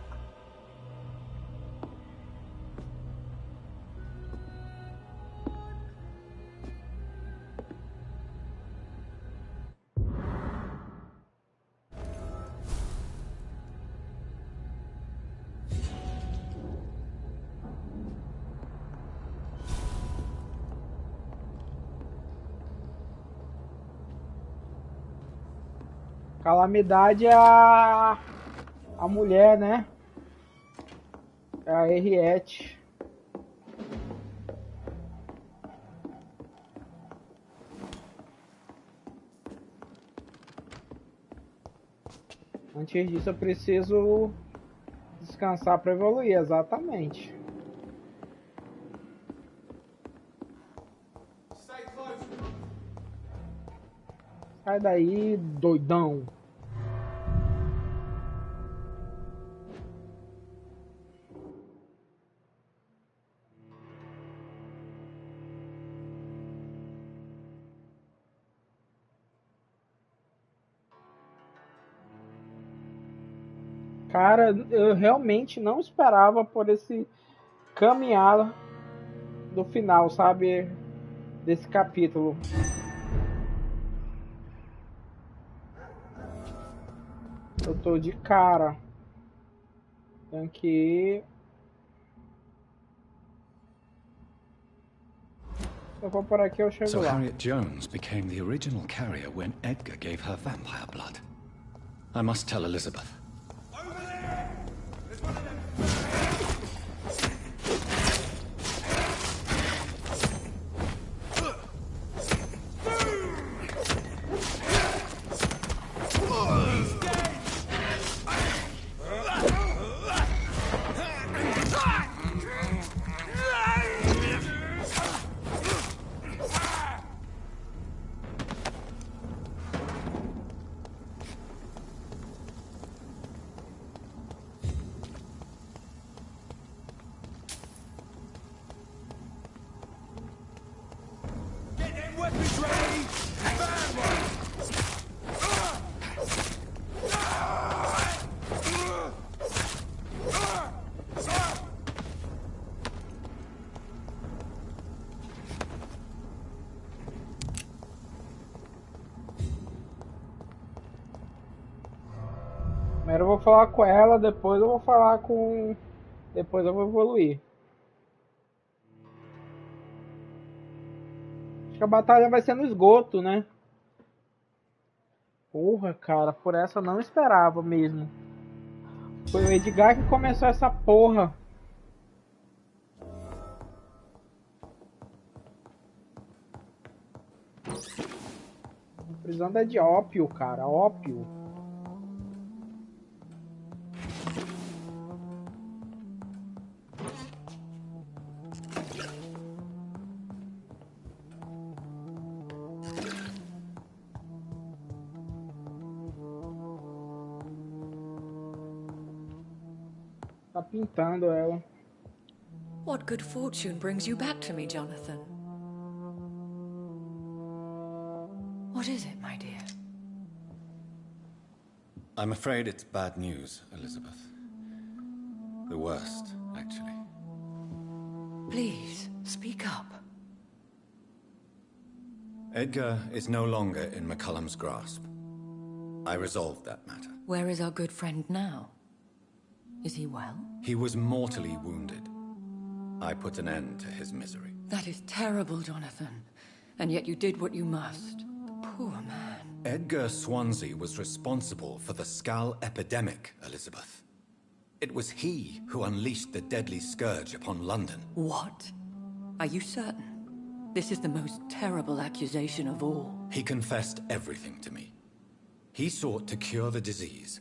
Calamidade é a mulher, né? É a Henriette. Antes disso eu preciso descansar para evoluir, exatamente. Sai daí, doidão. Cara, eu realmente não esperava por esse caminhar do final, sabe? Desse capítulo. Eu tô de cara. Tenho que ir. Se eu for por aqui, eu chego lá. Harriet Jones became the original carrier when Edgar gave her vampire blood. I must tell Elizabeth. Primeiro eu vou falar com ela, depois eu vou falar com... Depois eu vou evoluir. Acho que a batalha vai ser no esgoto, né? Porra, cara, por essa eu não esperava mesmo. Foi o Edgar que começou essa porra. Precisando é de ópio, cara, ópio. Tá pintando ela. What good fortune brings you back to me, Jonathan? What is it, my dear? I'm afraid it's bad news, Elizabeth. The worst, actually. Please, speak up. Edgar is no longer in McCullum's grasp. I resolved that matter. Where is our good friend now? Is he well? He was mortally wounded. I put an end to his misery. That is terrible, Jonathan. And yet you did what you must. Poor man. Edgar Swansea was responsible for the Skull epidemic, Elizabeth. It was he who unleashed the deadly scourge upon London. What? Are you certain? This is the most terrible accusation of all. He confessed everything to me. He sought to cure the disease,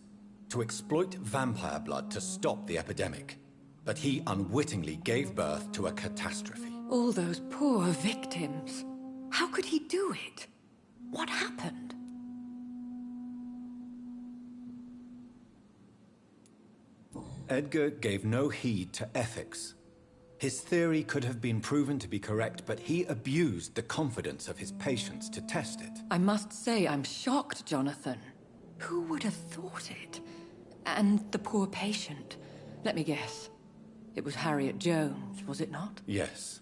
to exploit vampire blood to stop the epidemic. But he unwittingly gave birth to a catastrophe. All those poor victims. How could he do it? What happened? Edgar gave no heed to ethics. His theory could have been proven to be correct, but he abused the confidence of his patients to test it. I must say I'm shocked, Jonathan. Who would have thought it? And the poor patient. Let me guess. It was Harriet Jones, was it not? Yes.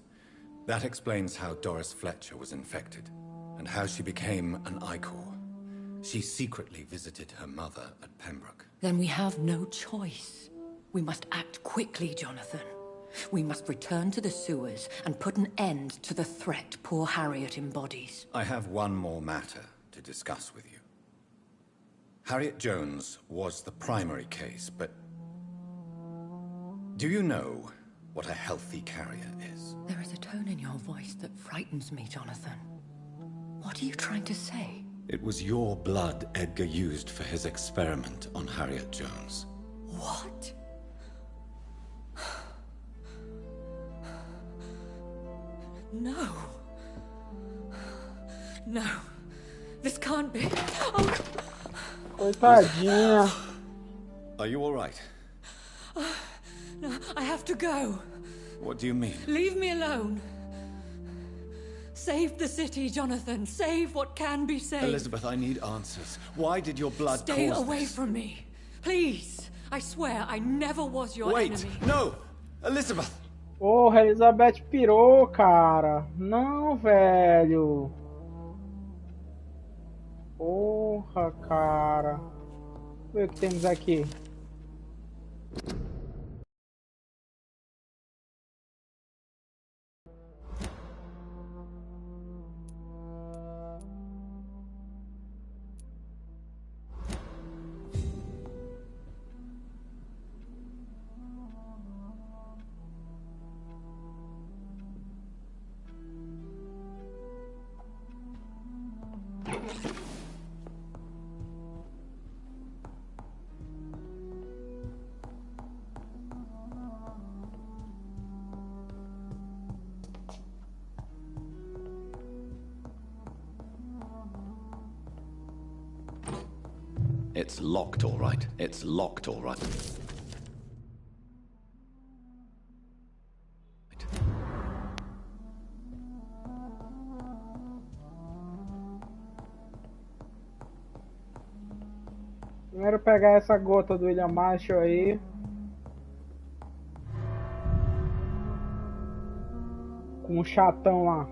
That explains how Doris Fletcher was infected, and how she became an Icor. She secretly visited her mother at Pembroke. Then we have no choice. We must act quickly, Jonathan. We must return to the sewers and put an end to the threat poor Harriet embodies. I have one more matter to discuss with you. Harriet Jones was the primary case, but do you know what a healthy carrier is? There is a tone in your voice that frightens me, Jonathan. What are you trying to say? It was your blood Edgar used for his experiment on Harriet Jones. What? No. No. This can't be. Oh. Coitadinha. Are you all right? No, I have to go. What do you mean? Leave me alone. Save the city, Jonathan. Save what can be saved. Elizabeth, I need answers. Why did your blood Stay cause away this? from me. Please. I swear I never was your enemy. Wait! No! Elizabeth! Porra, Elizabeth pirou, cara. Não, velho. Porra, cara. Vamos ver o que temos aqui. It's locked, all right. It's locked, all right. Primeiro pegar essa gota do William Marshall aí. Com o chatão lá.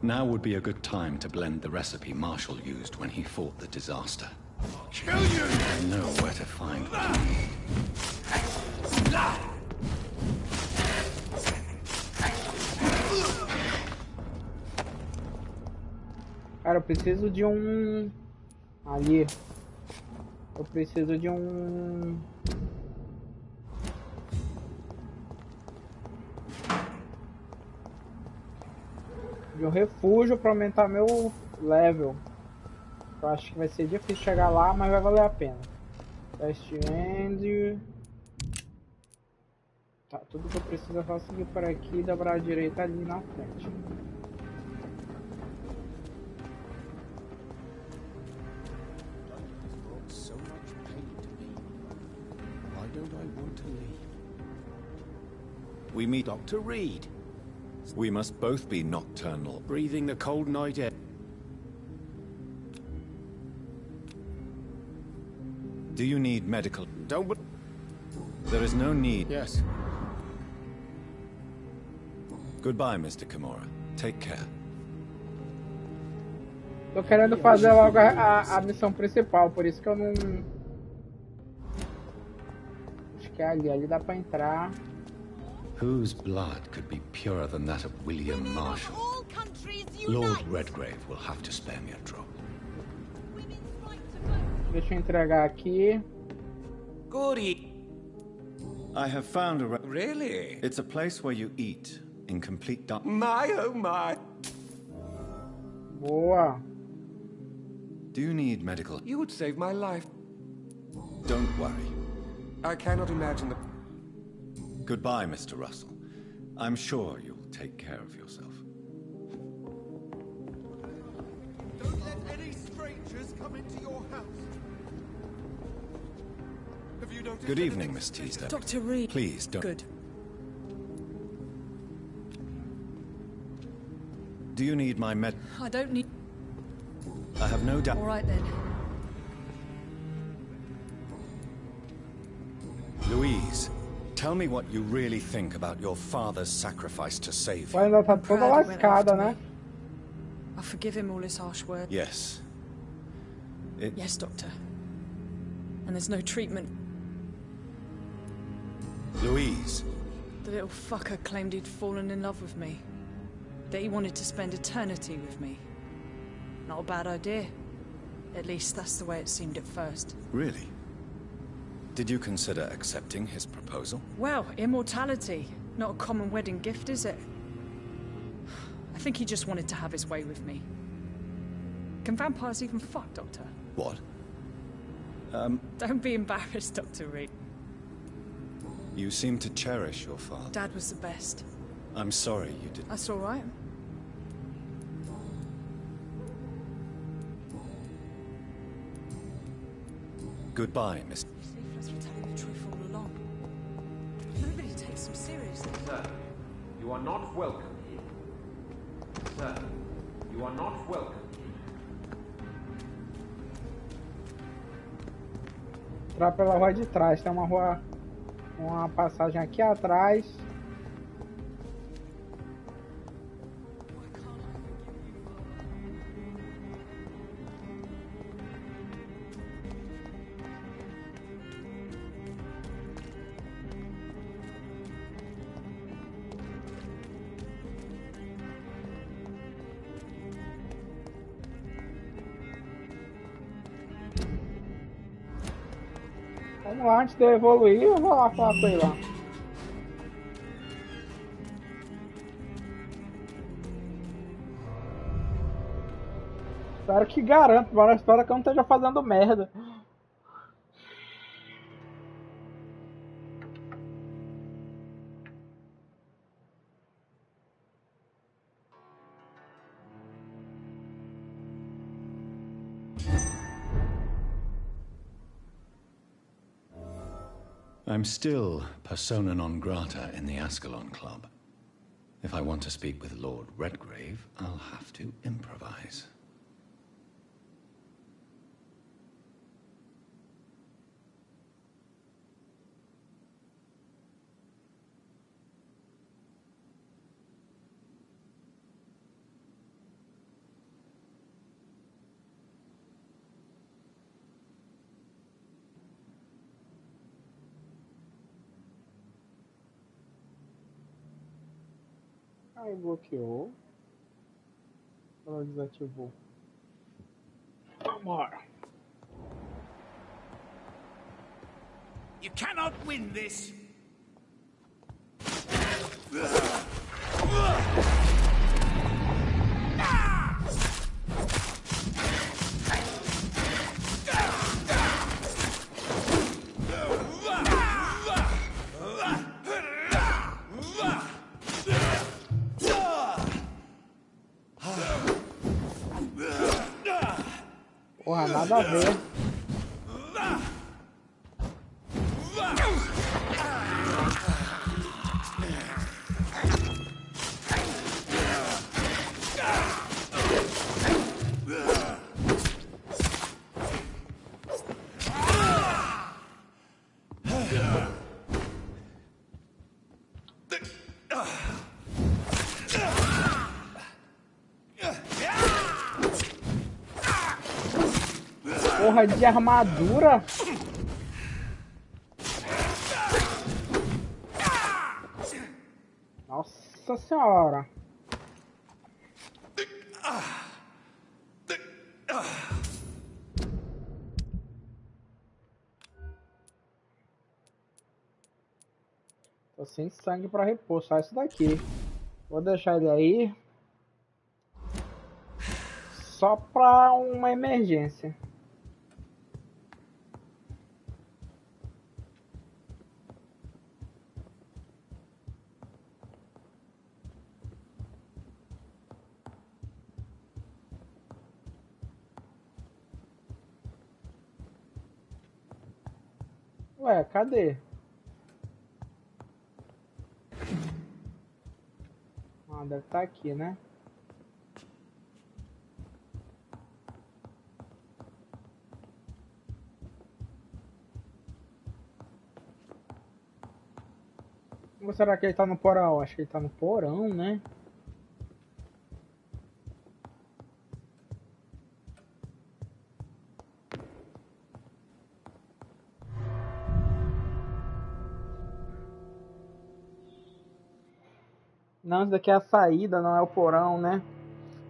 Now would be a good time to blend the recipe Marshall used when he fought the disaster. Kill you! I know where to find them. Cara, eu preciso de um... Ali. Eu preciso de um... de um refúgio para aumentar meu level. Eu acho que vai ser difícil chegar lá, mas vai valer a pena. Test end. Tá, tudo que eu preciso é só seguir por aqui e dobrar a direita ali na frente. We meet Dr. Reid. We must both be nocturnal. Breathing the cold night air. Do you need medical? Don't... There is no need. Yes. Goodbye, Mr. Kimura. Take care. Tô querendo fazer logo a missão principal, por isso que eu não... Acho que é ali, ali dá pra entrar. Whose blood could be purer than that of William Marshall? Lord Redgrave will have to spare me a drop. Deixa eu entregar aqui. Goody. I have found a... Really? It's a place where you eat in complete dark... My, oh my. Boa. Do you need medical? You would save my life. Don't worry. I cannot imagine the... Goodbye, Mr. Russell. I'm sure you'll take care of yourself. Don't let any strangers come into your house. Have you noticed... Good evening, Miss Teasdale. Dr. Reid. Please don't... Good. Do you need my med... I don't need... I have no doubt... All right, then. Louise, tell me what you really think about your father's sacrifice to save you. Ainda tá toda Proud he went lascada, after né? me. I forgive him all his harsh words. Yes. Yes, Doctor. And there's no treatment. Louise. The little fucker claimed he'd fallen in love with me. That he wanted to spend eternity with me. Not a bad idea. At least that's the way it seemed at first. Really? Did you consider accepting his proposal? Well, immortality. Not a common wedding gift, is it? I think he just wanted to have his way with me. Can vampires even fuck, Doctor? What? Don't be embarrassed, Dr. Reid. You seem to cherish your father. Dad was the best. I'm sorry you didn't. That's all right. Goodbye, Miss... Leaflets were telling the truth all along. Nobody takes them seriously. Sir, you are not welcome here. Sir, you are not welcome here. Entrar pela rua de trás. Tem uma rua... Uma passagem aqui atrás. Vamos lá, antes de eu evoluir, eu vou lá falar com ele lá. Espero que garanto para a história que eu não esteja fazendo merda. I'm still persona non grata in the Ascalon Club. If I want to speak with Lord Redgrave, I'll have to improvise. Aí bloqueou. Ela desativou. Vamos. You cannot win this. Porra, nada a ver. Porra de armadura. Nossa senhora. Tô sem sangue pra repor, só isso daqui. Vou deixar ele aí. Só pra uma emergência. Ué, cadê? Ah, deve estar aqui, né? Ou será que ele tá no porão? Acho que ele tá no porão, né? Não, isso daqui é a saída, não é o porão, né?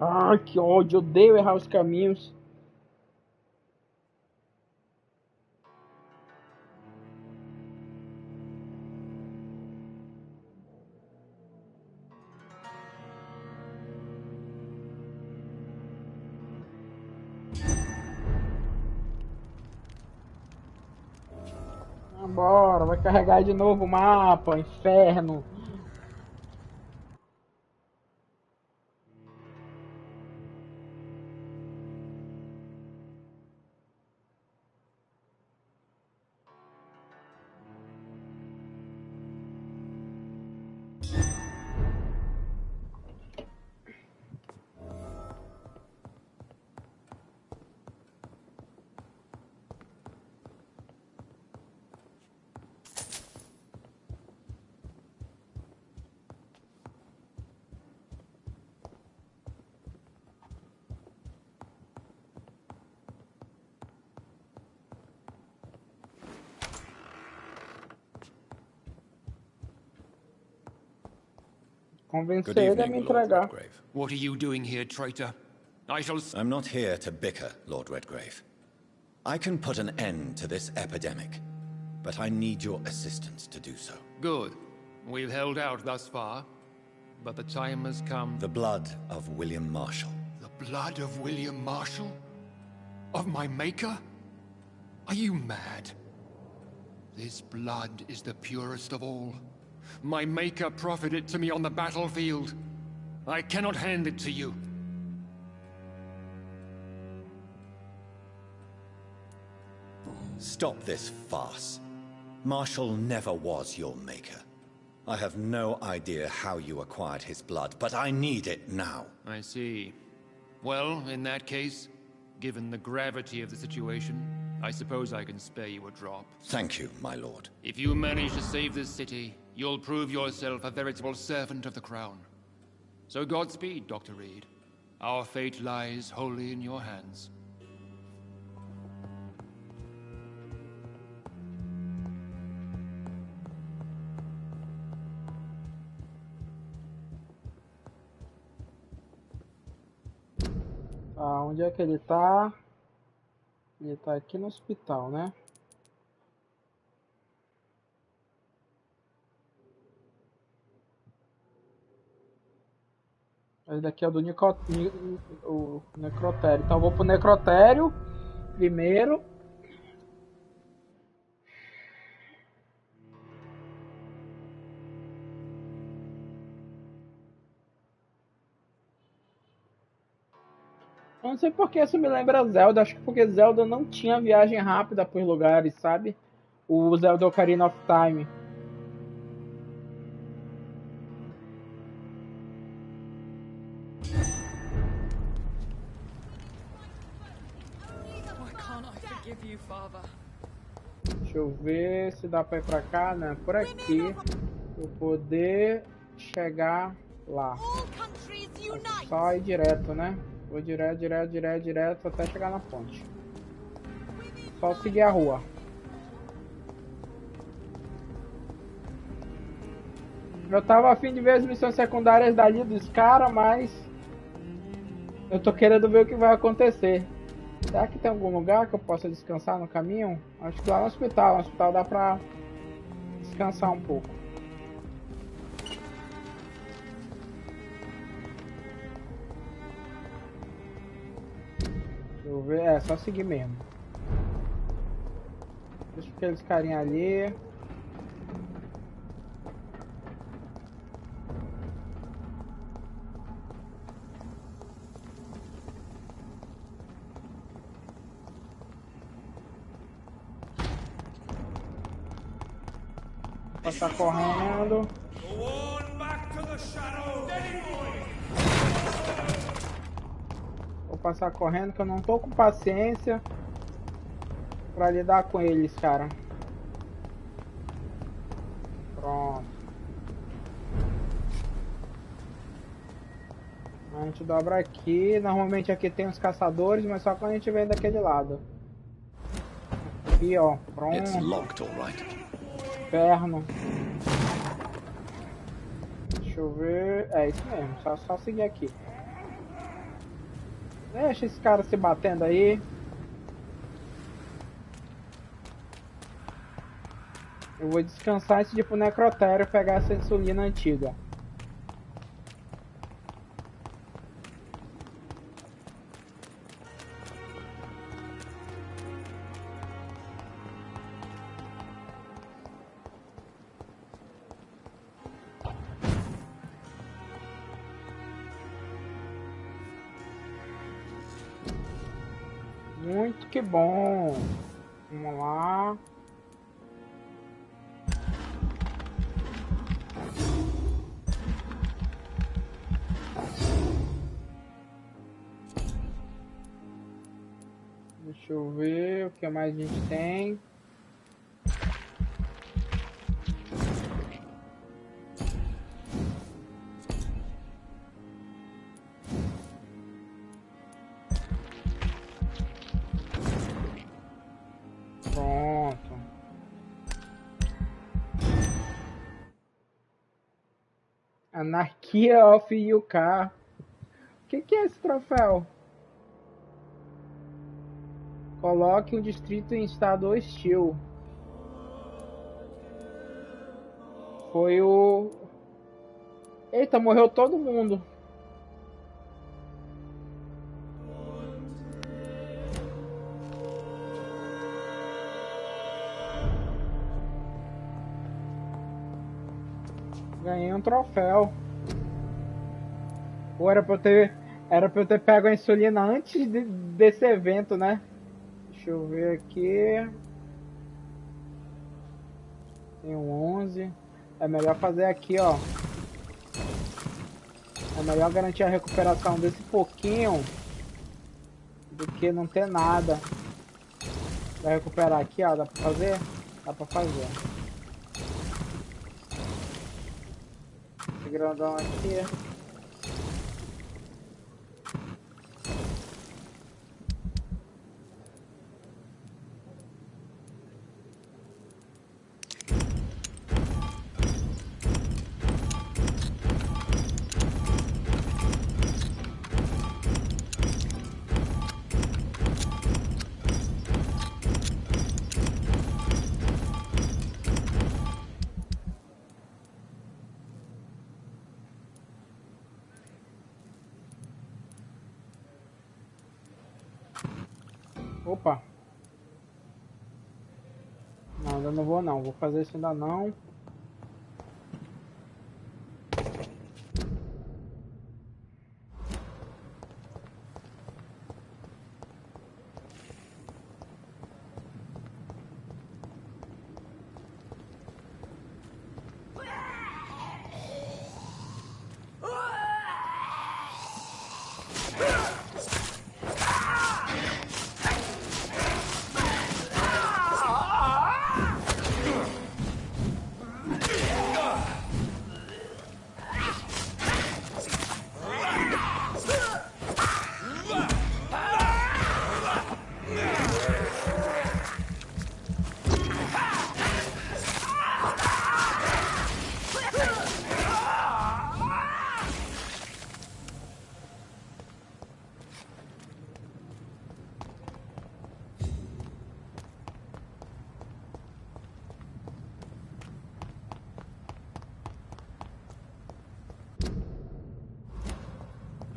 Ai, que ódio, odeio errar os caminhos. Bora, vai carregar de novo o mapa, inferno. Convencer ele a me entregar. What are you doing here, traitor? I'm not here to bicker, Lord Redgrave. I can put an end to this epidemic, but I need your assistance to do so. Good. We've held out thus far, but the time has come. The blood of William Marshall. The blood of William Marshall? Of my maker? Are you mad? This blood is the purest of all. My maker proffered it to me on the battlefield. I cannot hand it to you. Stop this farce. Marshall never was your maker. I have no idea how you acquired his blood, but I need it now. I see. Well, in that case, given the gravity of the situation, I suppose I can spare you a drop. Thank you, my lord. If you manage to save this city, you'll prove yourself a veritable servant of the crown. So Godspeed, Dr. Reid. Our fate lies wholly in your hands. Ah, onde é que ele tá? Ele tá aqui no hospital, né? Esse daqui é o do o necrotério. Então eu vou pro necrotério primeiro. Eu não sei porque isso me lembra Zelda. Acho que porque Zelda não tinha viagem rápida por lugares, sabe? O Zelda Ocarina of Time. Deixa eu ver se dá pra ir pra cá, né? Por aqui. Pra eu poder chegar lá. É só ir direto, né? Vou direto até chegar na ponte. Só seguir a rua. Eu tava a fim de ver as missões secundárias dali dos caras, mas eu tô querendo ver o que vai acontecer. Será que tem algum lugar que eu possa descansar no caminho? Acho que lá no hospital dá pra descansar um pouco. Deixa eu ver, é só seguir mesmo. Deixa aqueles carinha ali. Passar correndo. Vou passar correndo que eu não tô com paciência pra lidar com eles, cara. Pronto. A gente dobra aqui. Normalmente aqui tem os caçadores, mas só quando a gente vem daquele lado. Aqui, ó. Pronto. Inferno. Deixa eu ver. É isso mesmo, só seguir aqui. Deixa esse cara se batendo aí. Eu vou descansar antes de ir pro necrotério pegar essa insulina antiga. Muito que bom. Vamos lá. Deixa eu ver o que mais a gente tem. Pronto. Anarquia of Yuka. O que é esse troféu? Coloque um distrito em estado hostil. Foi o... Eita, morreu todo mundo. Ganhei um troféu. Pô, era pra eu ter pego a insulina antes desse evento, né? Deixa eu ver aqui. Tem um 11. É melhor fazer aqui, ó. É melhor garantir a recuperação desse pouquinho do que não ter nada. Vai recuperar aqui, ó. Dá pra fazer? Dá pra fazer. Esse grandão aqui. Opa. Não, ainda não vou não. Vou fazer isso ainda não.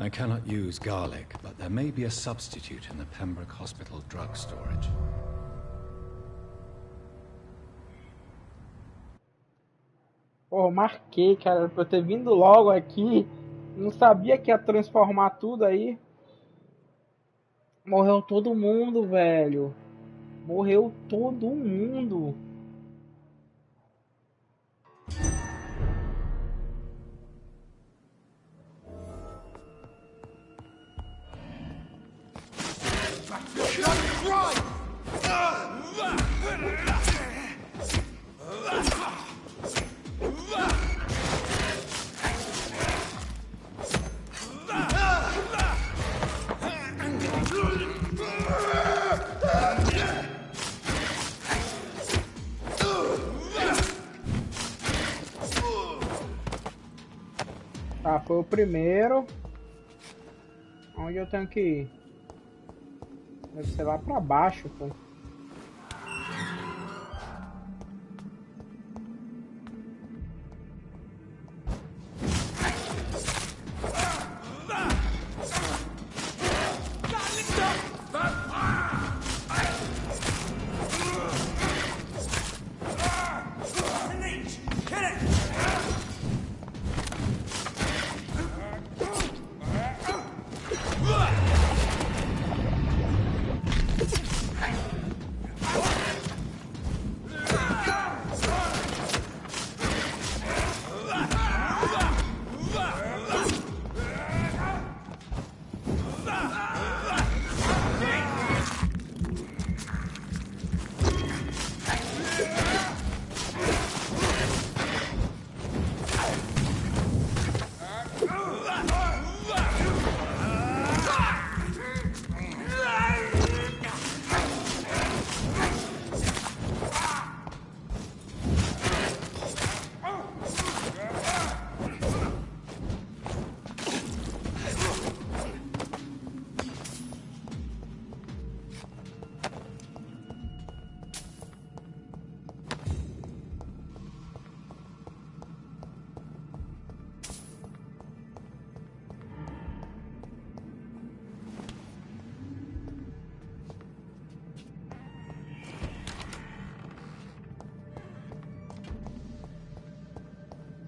I cannot use garlic, but there may be a substitute in the Pembroke Hospital drug storage. Pô, marquei, cara, pra eu ter vindo logo aqui. Não sabia que ia transformar tudo aí. Morreu todo mundo, velho. Morreu todo mundo. Tá, foi o primeiro. Onde eu tenho que ir? Deve ser lá pra baixo, pô.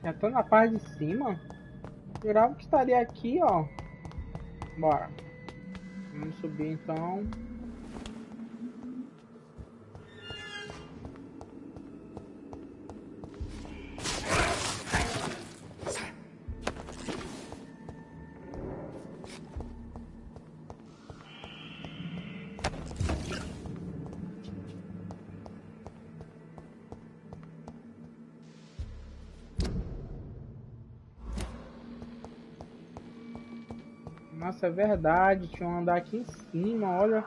Já tô na parte de cima. Jurava que estaria aqui, ó. Bora. Vamos subir então. Nossa, é verdade, tinha um andar aqui em cima, olha.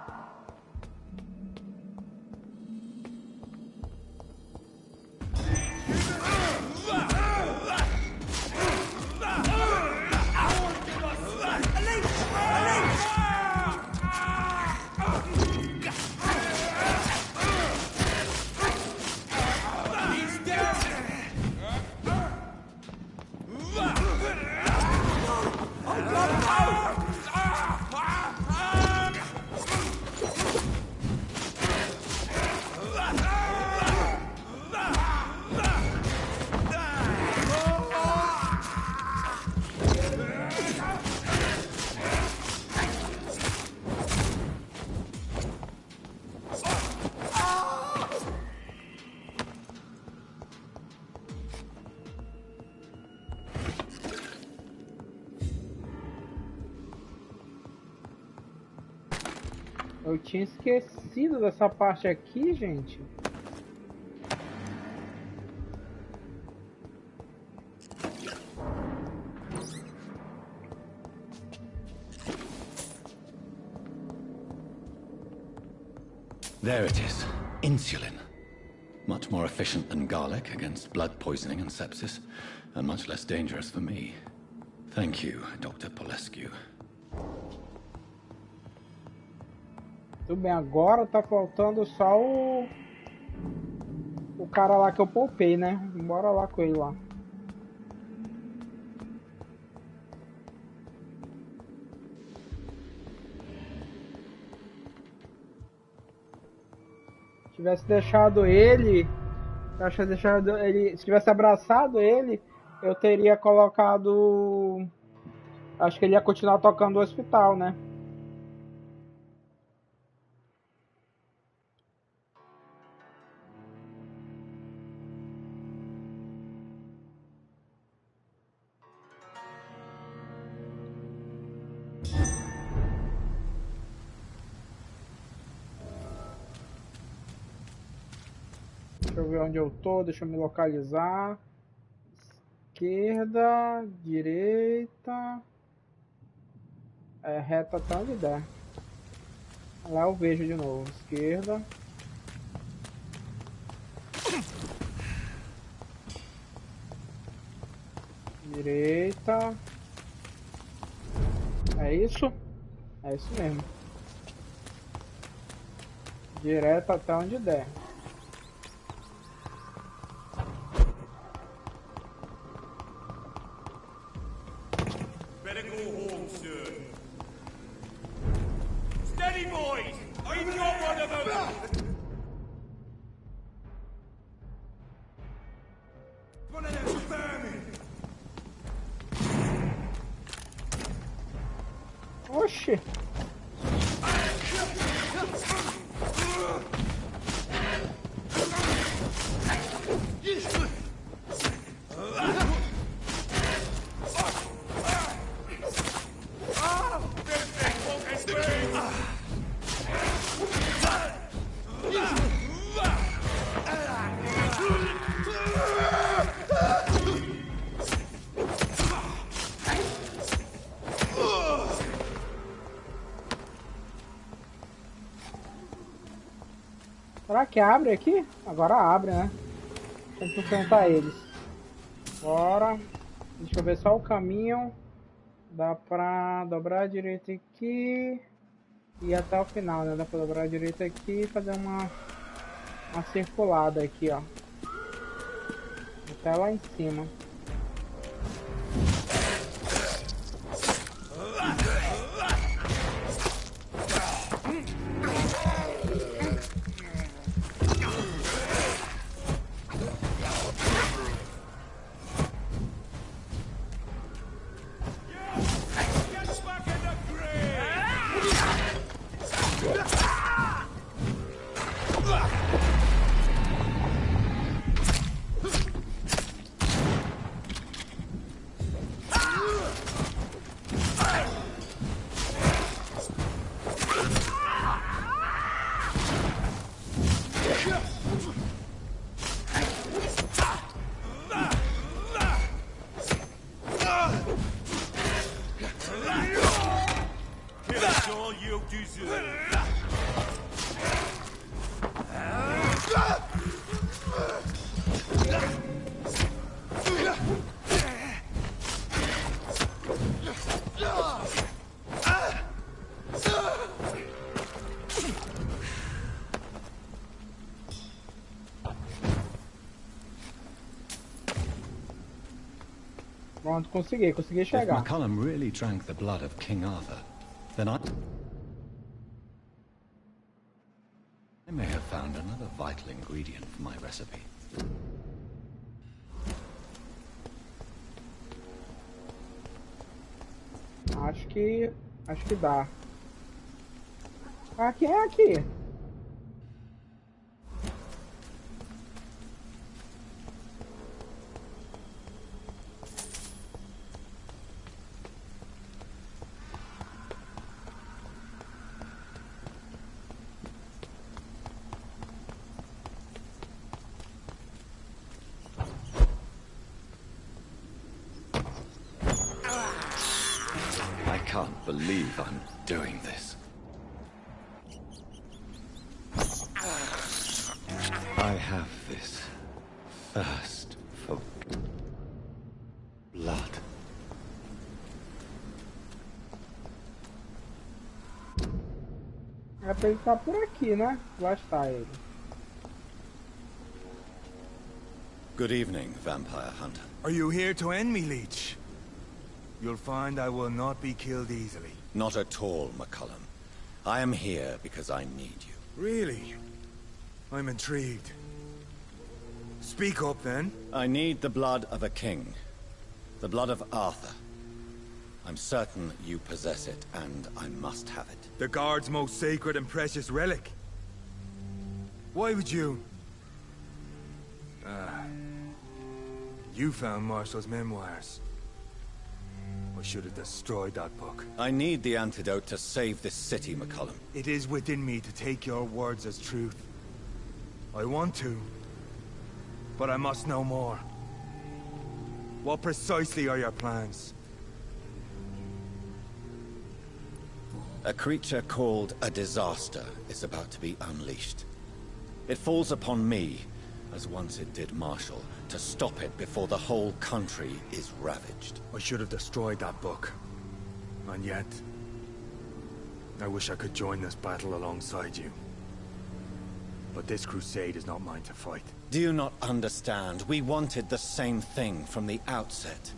Eu tinha esquecido dessa parte aqui, gente. There it is. Insulin. Much more efficient than garlic against blood poisoning and sepsis, and much less dangerous for me. Thank you, Dr. Polescu. Tudo bem, agora tá faltando só o cara lá que eu poupei, né? Bora lá com ele lá. tivesse deixado ele, se tivesse abraçado ele, eu teria colocado, acho que ele ia continuar tocando o hospital, né? Deixa eu ver onde eu tô, deixa eu me localizar. Esquerda, direita. Reta até onde der. Lá eu vejo de novo. Esquerda. Direita. É isso? É isso mesmo. Direto até onde der. Oxi! Será que abre aqui? Agora abre, né? Tem que enfrentar eles. Bora. Deixa eu ver só o caminho. Dá pra dobrar a direita aqui. E até o final, né? Dá pra dobrar a direita aqui e fazer uma circulada aqui, ó. Até lá em cima. Pronto, consegui chegar. If McCullum really drank the blood of King Arthur, then I may have found another vital ingredient for my recipe. Acho que dá. Aqui é aqui. I can't believe I'm doing this. I have this thirst for blood. É pra ele estar por aqui, né? Lá está ele. Good evening, vampire hunter. Are you here to end me, Leech? You'll find I will not be killed easily. Not at all, McCullum. I am here because I need you. Really? I'm intrigued. Speak up, then. I need the blood of a king. The blood of Arthur. I'm certain you possess it, and I must have it. The Guard's most sacred and precious relic. Why would you... You found Marshall's memoirs. I should have destroyed that book. I need the antidote to save this city, McCollum. It is within me to take your words as truth. I want to, but I must know more. What precisely are your plans? A creature called a disaster is about to be unleashed. It falls upon me, as once it did Marshall, to stop it before the whole country is ravaged. I should have destroyed that book. And yet... I wish I could join this battle alongside you. But this crusade is not mine to fight. Do you not understand? We wanted the same thing from the outset.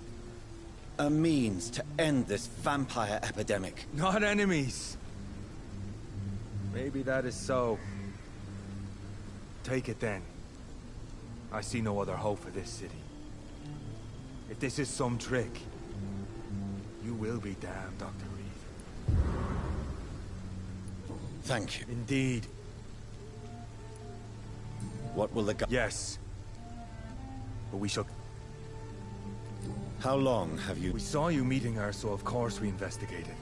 A means to end this vampire epidemic. Not enemies. Maybe that is so. Take it then. I see no other hope for this city. If this is some trick, you will be damned, Dr. Reid. Thank you. Indeed. What will the Yes. But we shall... How long have you... We saw you meeting her, so of course we investigated.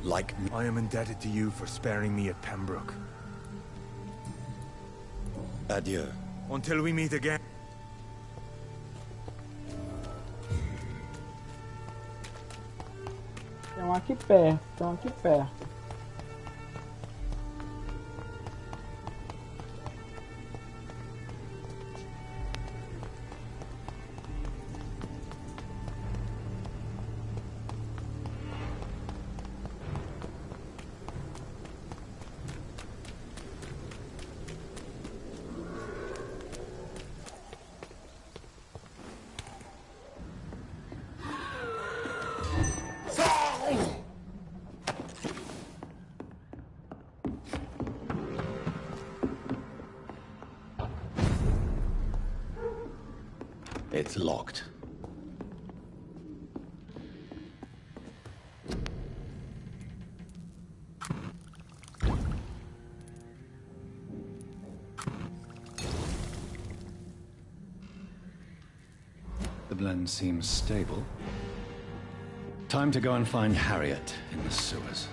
Like... I am indebted to you for sparing me at Pembroke. Adieu. Until we meet again. Tem aqui perto, tem aqui perto. It's locked. The blend seems stable. Time to go and find Harriet in the sewers.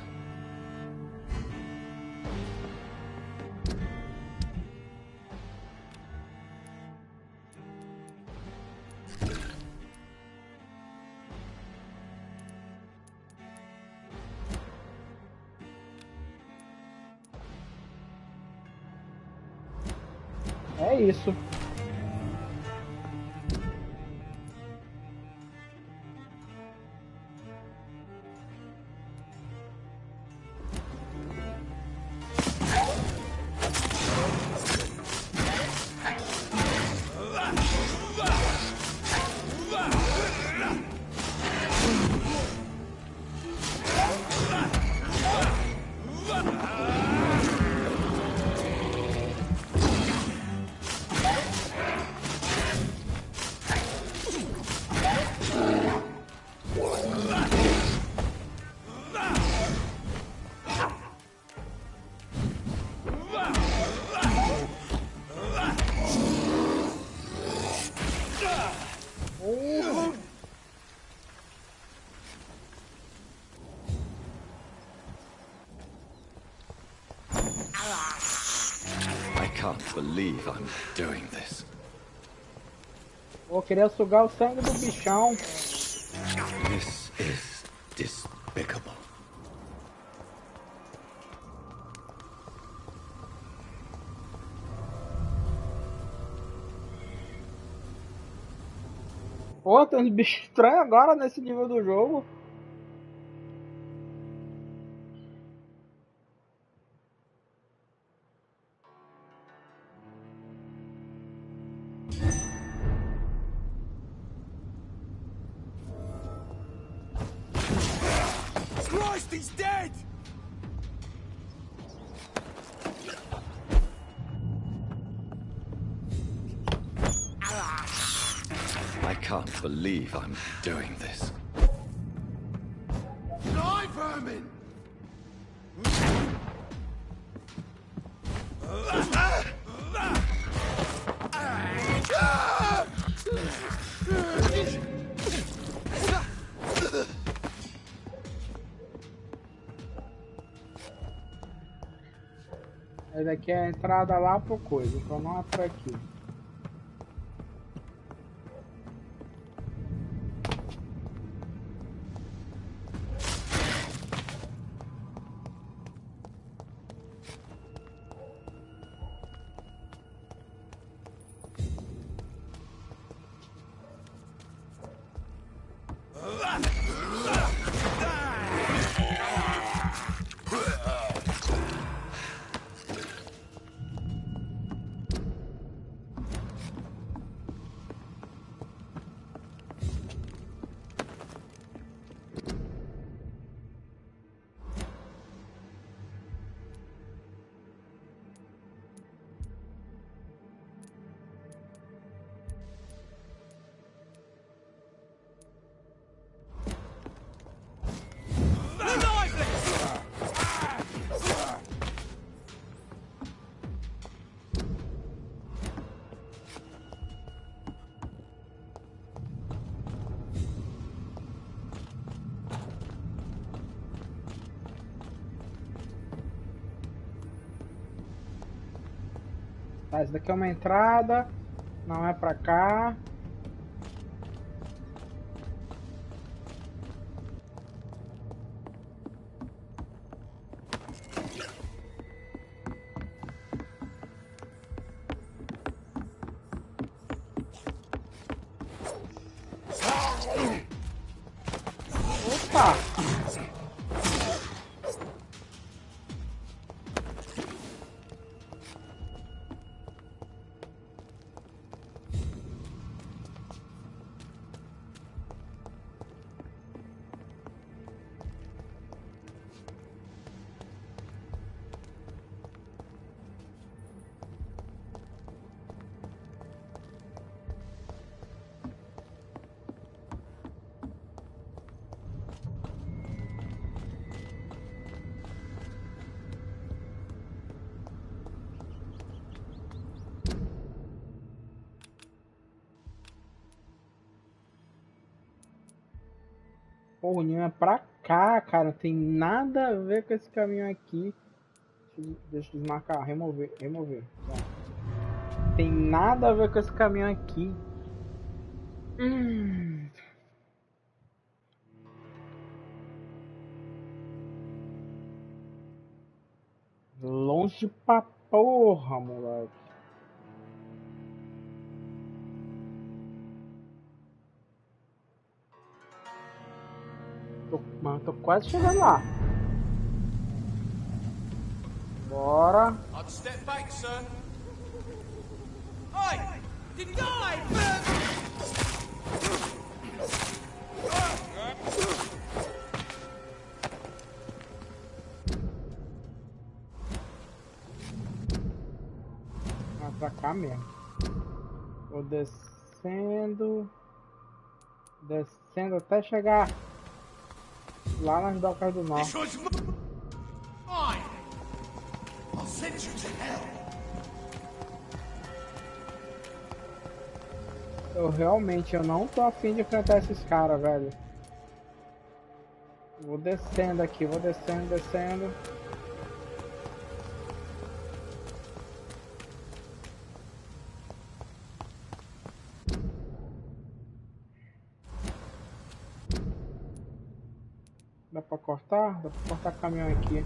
É isso. I can't believe I'm doing this. Vou querer sugar o sangue do bichão. This is despicable. Pô, tem uns bichos estranhos agora nesse nível do jogo. Christ, he's dead! can't believe I'm doing this. Die, vermin! Essa daqui é a entrada lá pro coisa, então não é por aqui. Tá, essa daqui é uma entrada, não é pra cá. Opa! Pô, o ninho é pra cá, cara. Não tem nada a ver com esse caminho aqui. Deixa eu desmarcar. Remover. Tá. Tem nada a ver com esse caminho aqui. Longe pra porra, moleque. Mano, tô quase chegando lá. Bora. I'd step back, sir. Oi! Deny! Ah, pra cá mesmo. Vou descendo. Descendo até chegar lá nas docas do norte. I'll send you to hell. Eu não tô afim de enfrentar esses caras, velho. Vou descendo aqui, vou descendo. Dá pra cortar? Dá pra cortar caminhão aqui.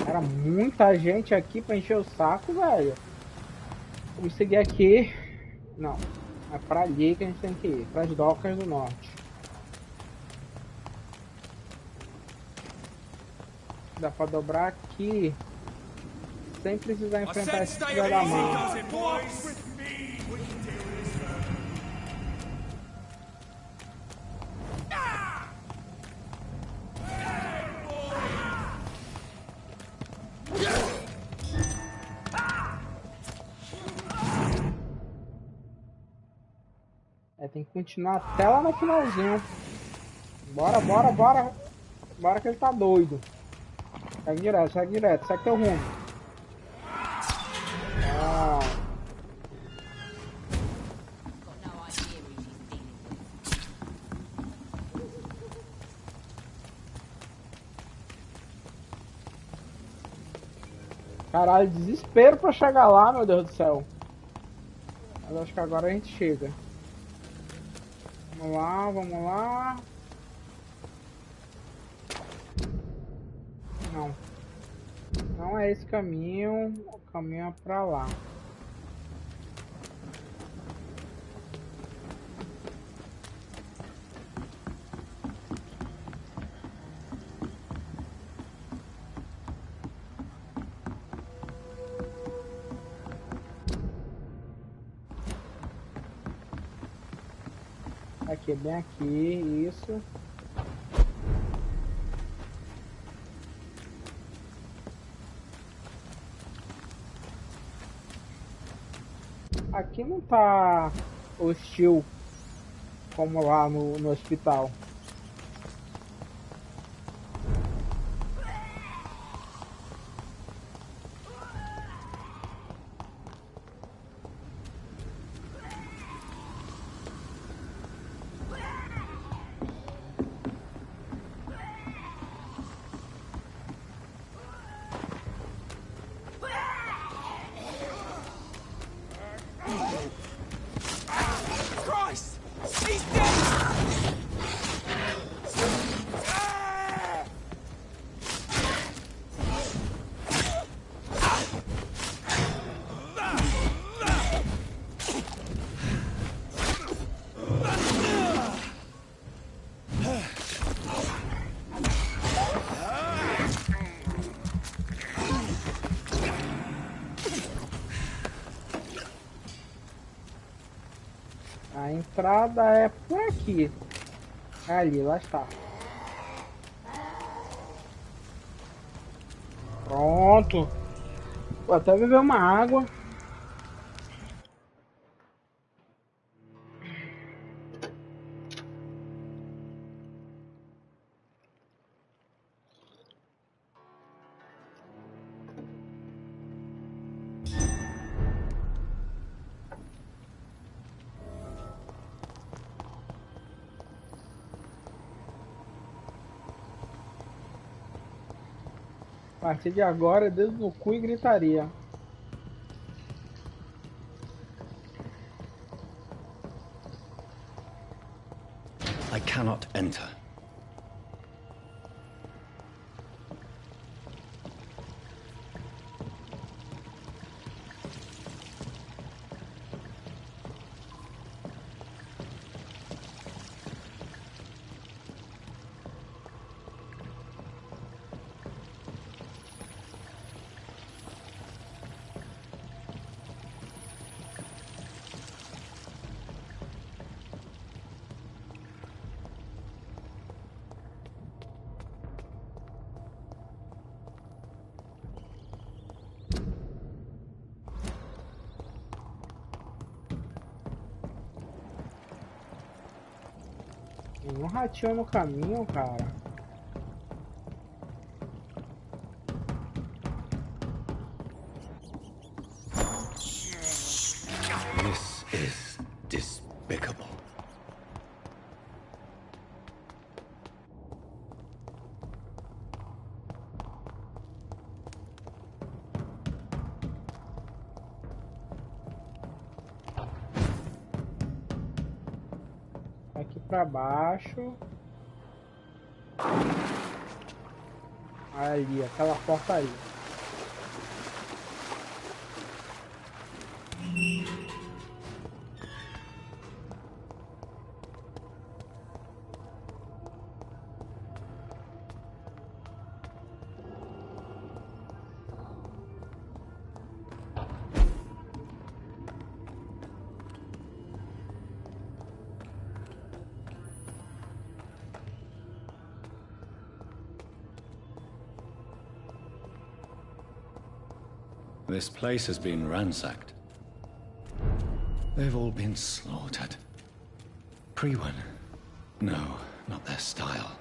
Cara, muita gente aqui pra encher o saco, velho. Vamos seguir aqui. Não, é pra ali que a gente tem que ir, pras docas do norte. Dá pra dobrar aqui sem precisar enfrentar esse filho da mão. Tem que continuar até lá no finalzinho. Bora, bora, bora. Bora que ele tá doido. Segue direto, segue teu rumo. Ah. Caralho, desespero pra chegar lá, meu Deus do céu. Mas acho que agora a gente chega. Vamos lá, vamos lá. Não. Não é esse caminho. O caminho é pra lá. Aqui, bem aqui, isso. Aqui não tá hostil como lá no hospital. A entrada é por aqui. É ali, lá está. Pronto. Vou até beber uma água. A partir de agora, dedo no cu e gritaria. I cannot enter. Tem um ratinho no caminho, cara. is despicable. Aqui pra baixo. Ali, aquela porta ali. This place has been ransacked. They've all been slaughtered. Pre-one? No, not their style.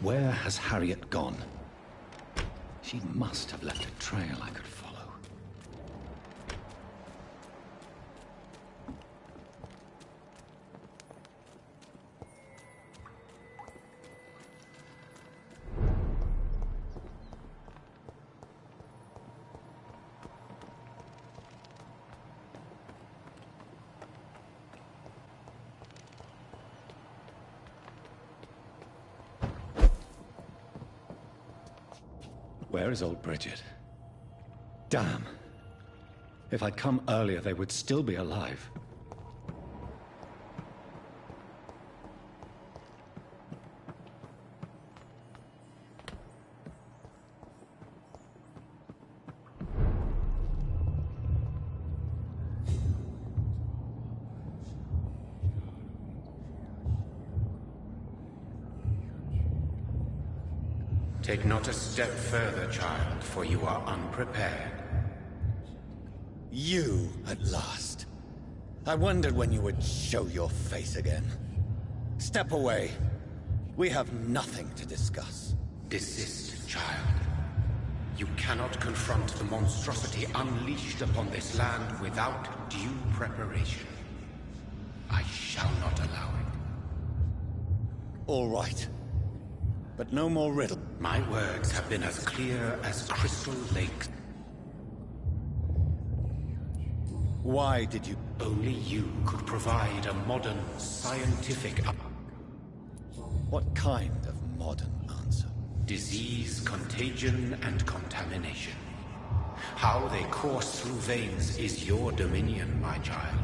Where has Harriet gone? She must have left a trail I could follow. Where is old Bridget? Damn. If I'd come earlier, they would still be alive. Take not a step further, child, for you are unprepared. You, at last. I wondered when you would show your face again. Step away. We have nothing to discuss. Desist, child. You cannot confront the monstrosity unleashed upon this land without due preparation. I shall not allow it. All right. But no more riddle. My words have been as clear as crystal lakes. Why did you... Only you could provide a modern, scientific... What kind of modern answer? Disease, contagion, and contamination. How they course through veins is your dominion, my child.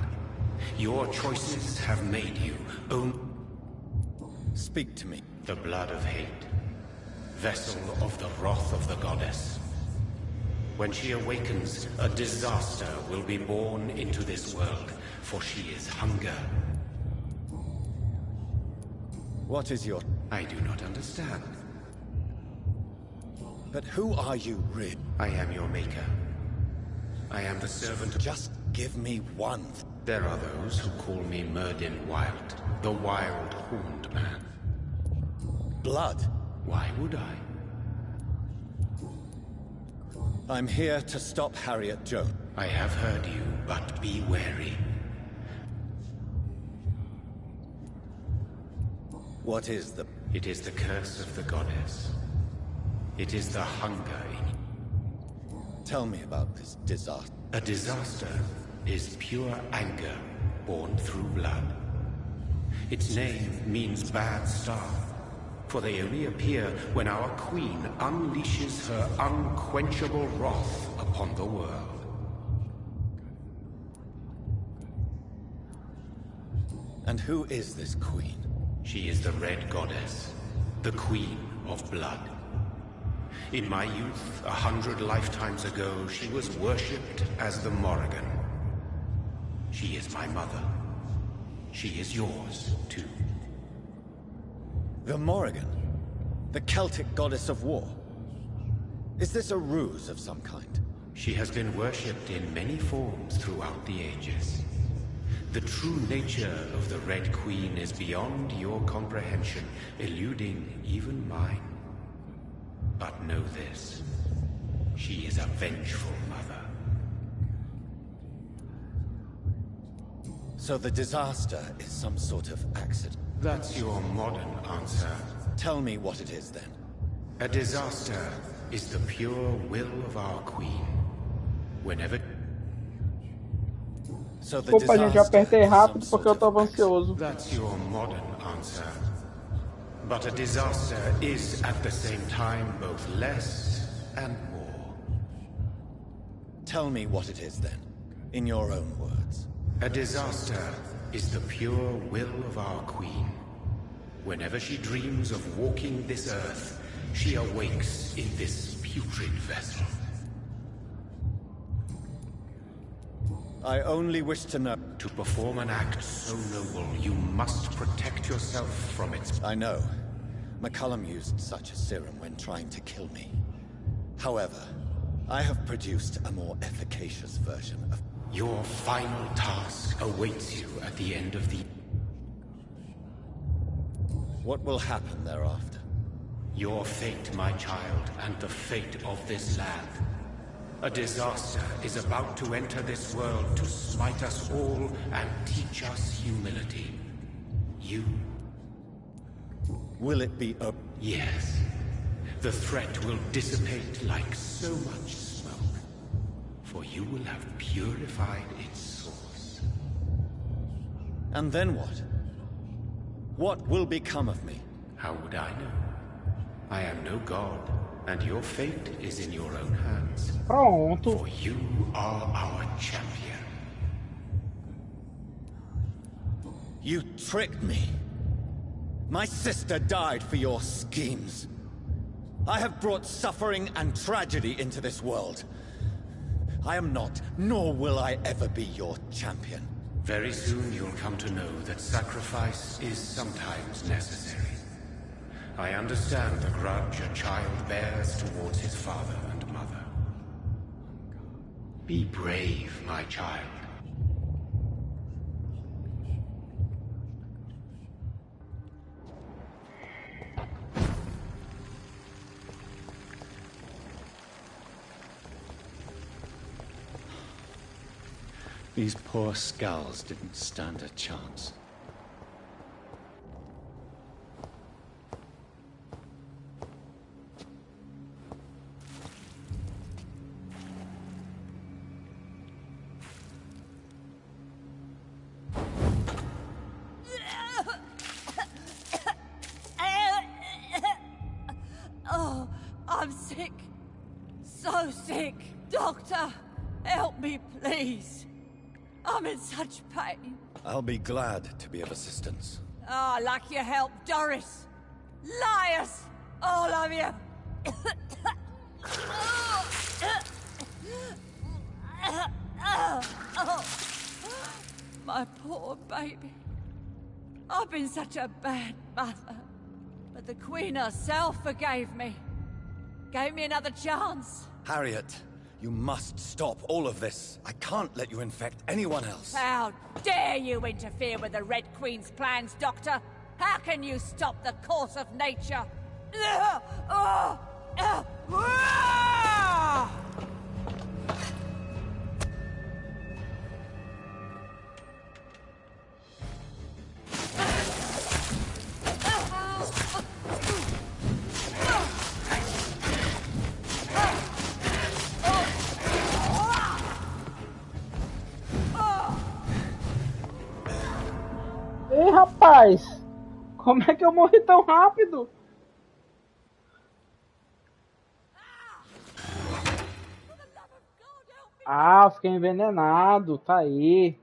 Your choices have made you Speak to me. The blood of hate. Vessel of the wrath of the goddess. When she awakens, a disaster will be born into this world, for she is hunger. What is your... I do not understand. But who are you, Reid? I am your maker. I am the servant of... Just give me one. There are those who call me Myrddin Wild, the Wild Horned Man. Blood? Why would I? I'm here to stop Harriet Jones. I have heard you, but be wary. What is the... It is the curse of the goddess. It is the hunger in you. Tell me about this disaster. A disaster is pure anger born through blood. Its name means bad star, for they only appear when our queen unleashes her unquenchable wrath upon the world. And who is this queen? She is the Red Goddess, the Queen of Blood. In my youth, 100 lifetimes ago, she was worshipped as the Morrigan. She is my mother. She is yours, too. The Morrigan? The Celtic goddess of war? Is this a ruse of some kind? She has been worshipped in many forms throughout the ages. The true nature of the Red Queen is beyond your comprehension, eluding even mine. But know this. She is a vengeful mother. So the disaster is some sort of accident? That's your modern answer. Tell me what it is then. A disaster is the pure will of our queen. Whenever... So the Desculpa, gente, eu apertei rápido porque eu tô ansioso. That's your modern answer. But a disaster is at the same time both less and more. Tell me what it is then, in your own words. A disaster is the pure will of our queen. Whenever she dreams of walking this earth, she awakes in this putrid vessel. I only wish to know... To perform an act so noble, you must protect yourself from its... I know. McCullum used such a serum when trying to kill me. However, I have produced a more efficacious version of... Your final task awaits you at the end of the... What will happen thereafter? Your fate, my child, and the fate of this land. A disaster is about to enter this world to smite us all and teach us humility. You... Will it be a... Yes. The threat will dissipate like so much smoke. For you will have purified its source. And then what? What will become of me? How would I know? I am no god, and your fate is in your own hands. Pronto. For you are our champion. You tricked me. My sister died for your schemes. I have brought suffering and tragedy into this world. I am not, nor will I ever be your champion. Very soon you'll come to know that sacrifice is sometimes necessary. I understand the grudge a child bears towards his father and mother. Be brave, my child. These poor skulls didn't stand a chance. Oh, I'm sick. So sick. Doctor, help me, please. I'm in such pain. I'll be glad to be of assistance. Ah, like your help, Doris. Liars! All of you! My poor baby. I've been such a bad mother. But the Queen herself forgave me. Gave me another chance. Harriet, you must stop all of this. I can't let you infect anyone else. How dare you interfere with the Red Queen's plans, Doctor? How can you stop the course of nature? Ei, rapaz! Como é que eu morri tão rápido? Ah, fiquei envenenado, tá aí.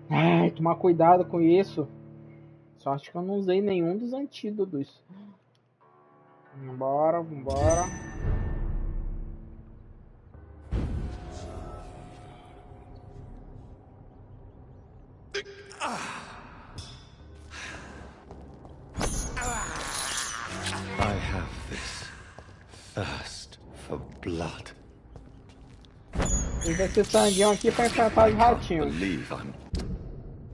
Ai, tomar cuidado com isso. Só acho que eu não usei nenhum dos antídotos. Vambora, vambora. I have this thirst for blood. Usa esse sanguinho aqui pra enfrentar os ratinhos. Believe I'm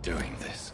doing this.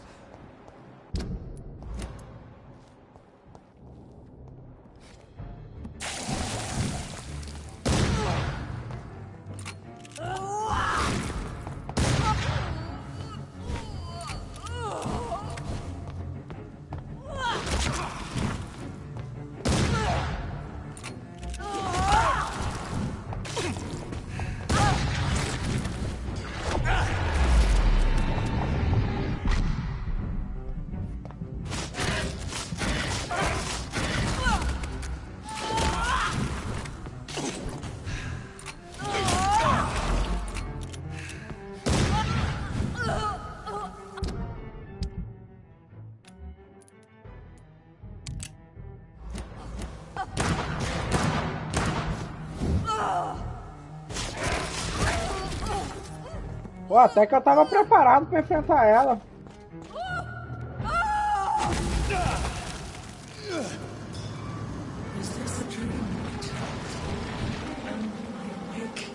Pô, até que eu tava preparado pra enfrentar ela. Is this a dream? Am I awake?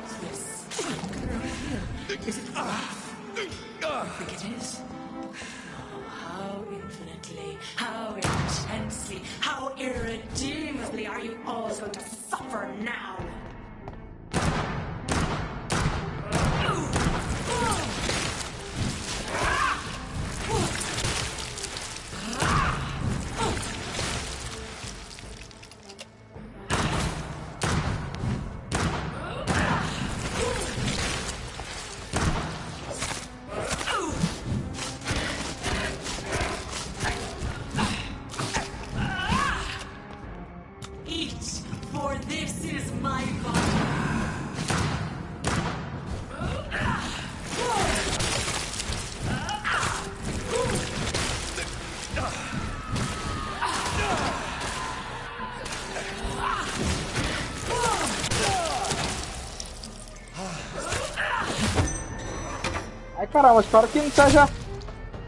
Is this anger I feel? Is it wrath? I think it is. Oh, how infinitely, how intensely, how irredeemably are you all going to suffer now? Ai caramba, espero que não seja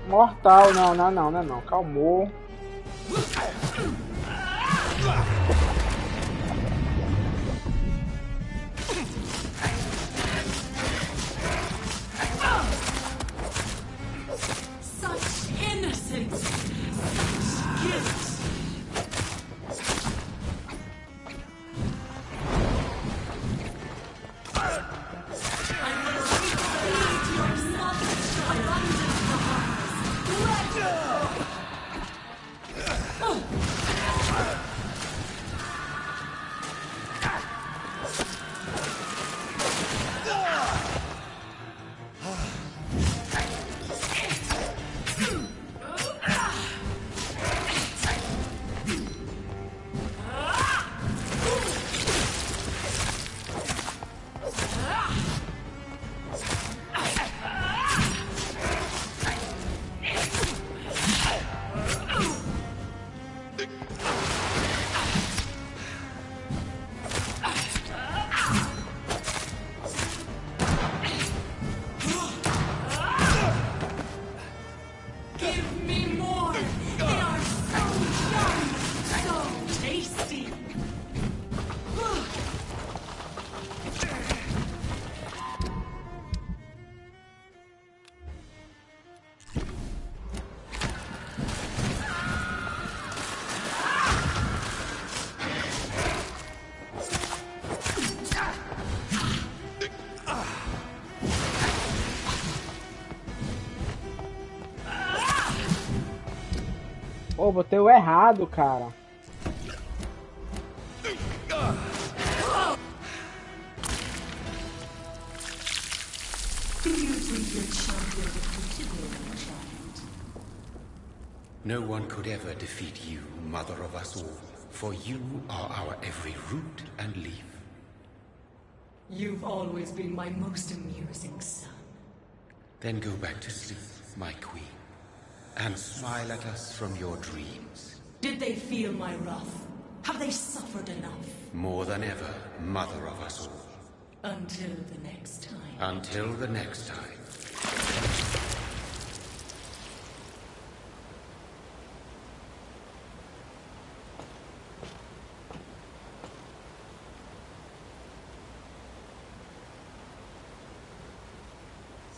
mortal. Não. Calmou. Such innocence! Such guilt! Pô, botei o errado, cara. No one could ever defeat you, mother of us all, for you are our every root and leaf. You've always been my most amusing son. Then go back to sleep, my queen, and smile at us from your dreams. Did they feel my wrath? Have they suffered enough? More than ever, mother of us all. Until the next time. Until the next time.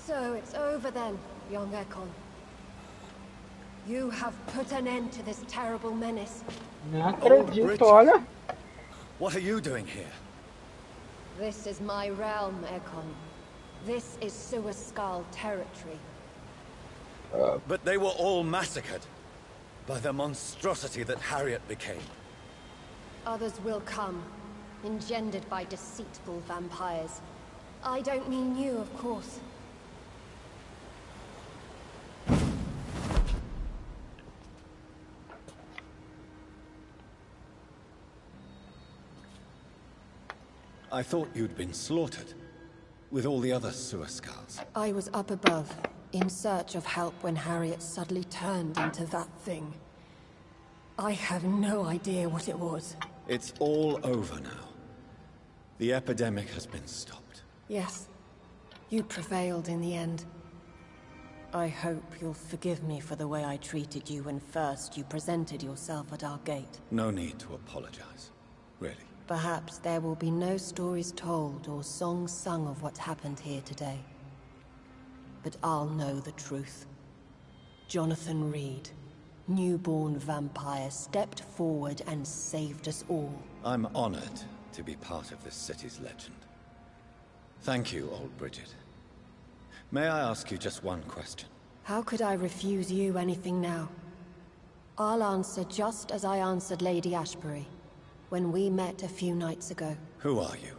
So it's over then, young Ekon. You have put an end to this terrible menace. Não acredito, olha. What are you doing here? This is my realm, Ekon. This is Suascal territory. But they were all massacred by the monstrosity that Harriet became. Others will come, engendered by deceitful vampires. I don't mean you, of course. I thought you'd been slaughtered, with all the other Suascals. I was up above, in search of help when Harriet suddenly turned into that thing. I have no idea what it was. It's all over now. The epidemic has been stopped. Yes, You prevailed in the end. I hope you'll forgive me for the way I treated you when first you presented yourself at our gate. No need to apologize, really. Perhaps there will be no stories told or songs sung of what happened here today. But I'll know the truth. Jonathan Reid, newborn vampire, stepped forward and saved us all. I'm honored to be part of this city's legend. Thank you, old Bridget. May I ask you just one question? How could I refuse you anything now? I'll answer just as I answered Lady Ashbury when we met a few nights ago. Who are you?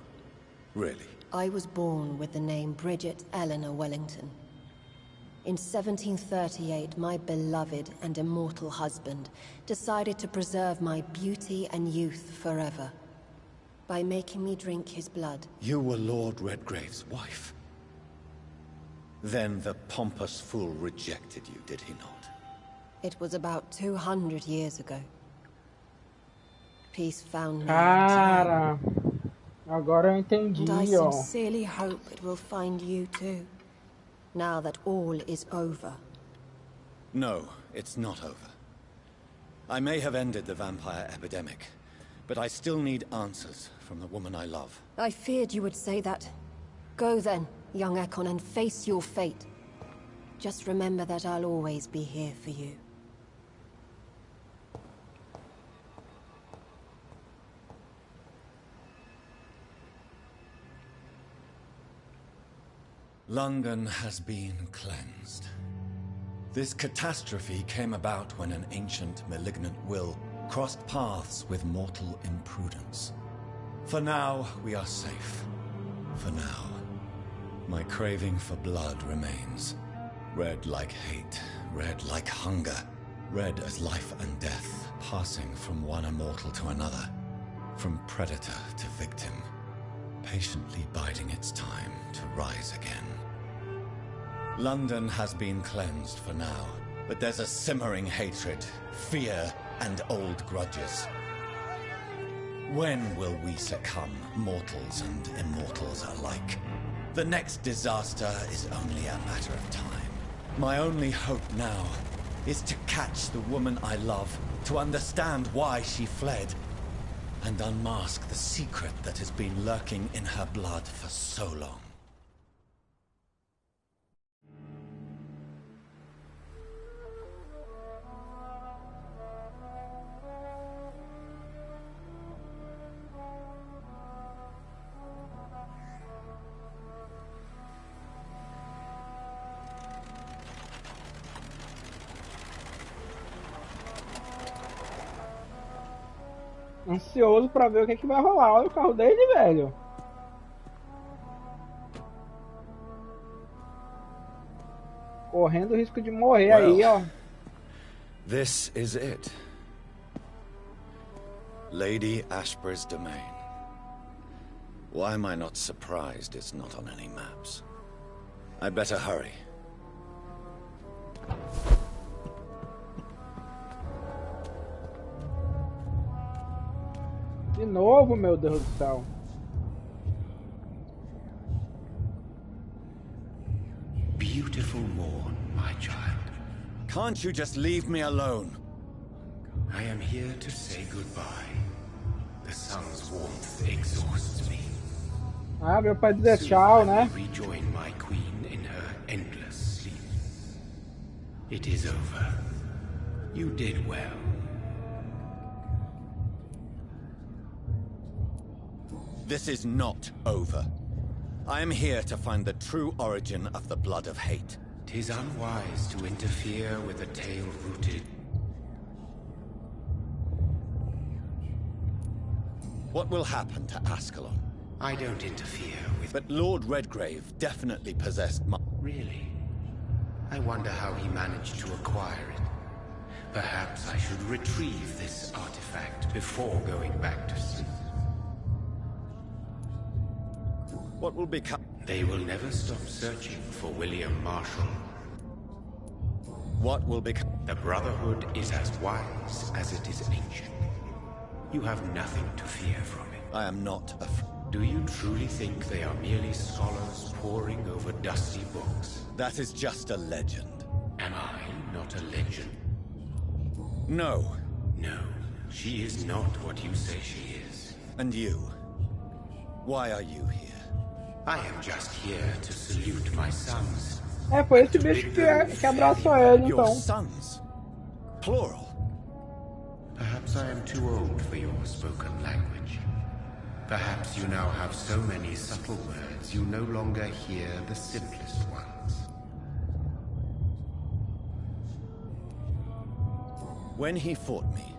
Really? I was born with the name Bridget Eleanor Wellington. In 1738, my beloved and immortal husband decided to preserve my beauty and youth forever by making me drink his blood. You were Lord Redgrave's wife. Then the pompous fool rejected you, did he not? It was about 200 years ago. Peace found me. Cara, agora eu entendi, And I ó. sincerely hope it will find you too, now that all is over. No, it's not over. I may have ended the vampire epidemic, but I still need answers from the woman I love. I feared you would say that. Go then, young Ekon, and face your fate. Just remember that I'll always be here for you. London has been cleansed. This catastrophe came about when an ancient, malignant will crossed paths with mortal imprudence. For now, we are safe. For now. My craving for blood remains. Red like hate, red like hunger. Red as life and death, passing from one immortal to another. From predator to victim. Patiently biding its time to rise again. London has been cleansed for now, but there's a simmering hatred, fear, and old grudges. When will we succumb, mortals and immortals alike? The next disaster is only a matter of time. My only hope now is to catch the woman I love, to understand why she fled, and unmask the secret that has been lurking in her blood for so long. Ansioso pra ver o que vai rolar. Olha o carro dele, velho. Correndo o risco de morrer aí, ó. This is it. Lady Ashbury's domain. Why am I not surprised it's not on any maps? I'd better hurry. De novo, meu Deus do céu. Beautiful morn, my child. Can't you just leave me alone? I am here to say goodbye. The sun's warmth exhausts me. Ah, meu pai dizer tchau, né? Rejoin my queen in her endless sleep. It is over. You did well. This is not over. I am here to find the true origin of the blood of hate. 'Tis unwise to interfere with a tale rooted. What will happen to Ascalon? I don't interfere with... But Lord Redgrave definitely possessed my... Really? I wonder how he managed to acquire it. Perhaps I should retrieve this artifact before going back to sleep. What will become... They will never stop searching for William Marshall. What will become... The Brotherhood is as wise as it is ancient. You have nothing to fear from it. I am not afraid. Do you truly think they are merely scholars poring over dusty books? That is just a legend. Am I not a legend? No. No, she is not what you say she is. And you? Why are you here? I am just here to salute my sons. Foi esse bicho que abraçou ele, então. Your sons? Plural. Perhaps I am too old for your spoken language. Perhaps you now have so many subtle words you no longer hear the simplest ones. When he fought me,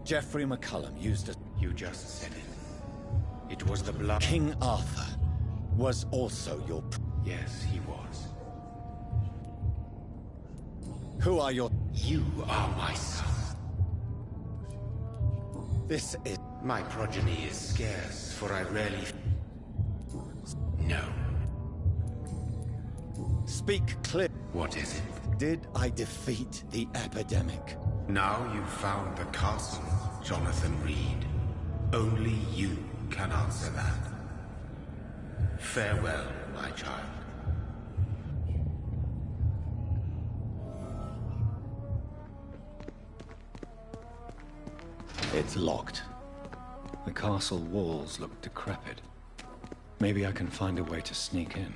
Geoffrey McCullum used a... You just said it. It was the blood... King Arthur was also your... Yes, he was. Who are your... You are my son. This is... My progeny is scarce, for I rarely... No. Speak clear. What is it? Did I defeat the epidemic? Now you've found the castle, Jonathan Reid. Only you can answer that. Farewell, my child. It's locked. The castle walls look decrepit. Maybe I can find a way to sneak in.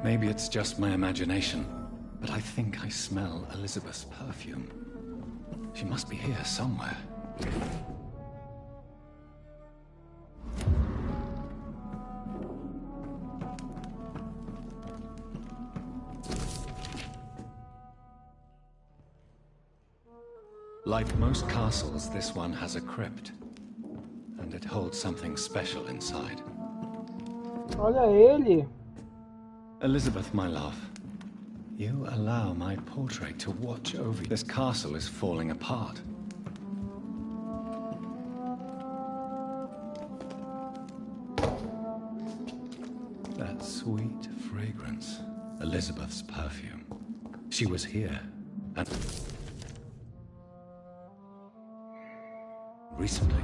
Maybe it's just my imagination, but I think I smell Elizabeth's perfume. She must be here somewhere. Like most castles, this one has a crypt, and it holds something special inside. Olha ele. Elizabeth, my love, you allow my portrait to watch over you. This castle is falling apart. That sweet fragrance, Elizabeth's perfume. She was here, and recently.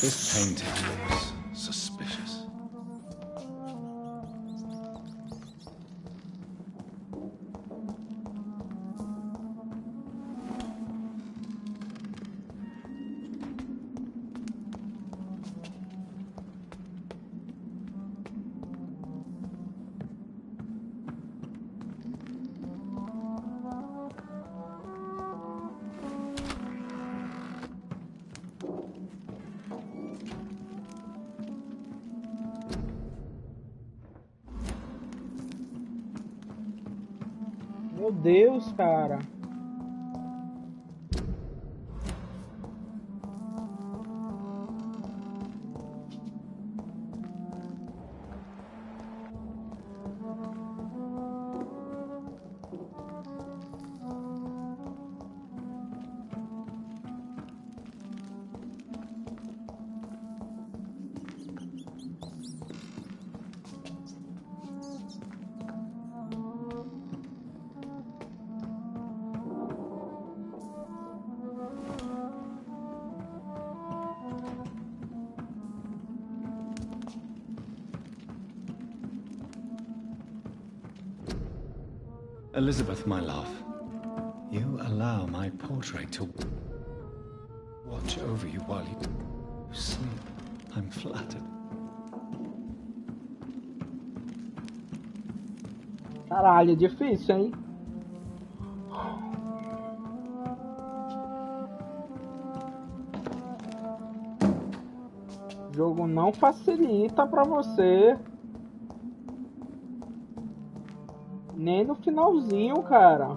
This painting looks suspicious. Meu Deus, cara. Elizabeth, my love, you allow my portrait to watch over you while you sleep. I'm flattered. Caralho, é difícil, hein? O jogo não facilita pra você. Nem no finalzinho, cara.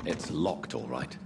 It's locked, all right.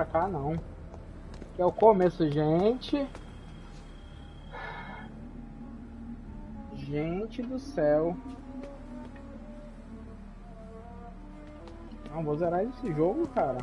pra cá não. Que é o começo, gente. Gente do céu. Não, vou zerar esse jogo, cara.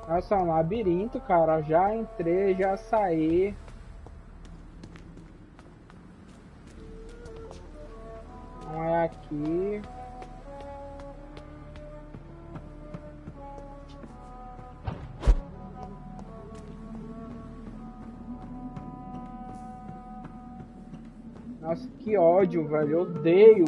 Nossa, é um labirinto, cara. Já entrei, já saí. Não é aqui. Nossa, que ódio, velho. Eu odeio.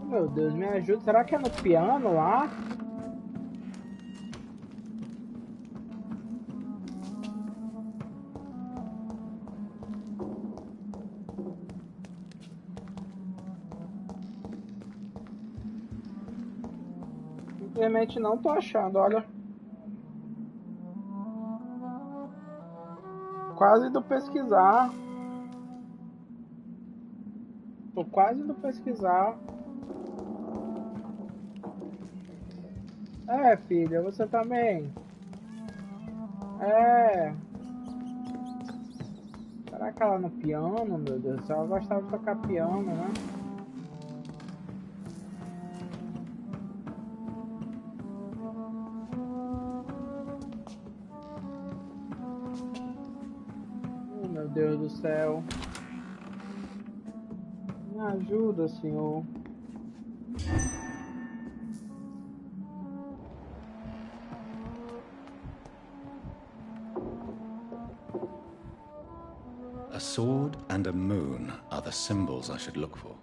Meu Deus, me ajuda. Será que é no piano lá? Simplesmente não tô achando, olha. Quase indo pesquisar. Tô quase indo pesquisar. É, filha, você também. É. Será que ela no piano, meu Deus do céu? Ela gostava de tocar piano, né? Oh, meu Deus do céu. Me ajuda, Senhor. A sword and a moon are the symbols I should look for.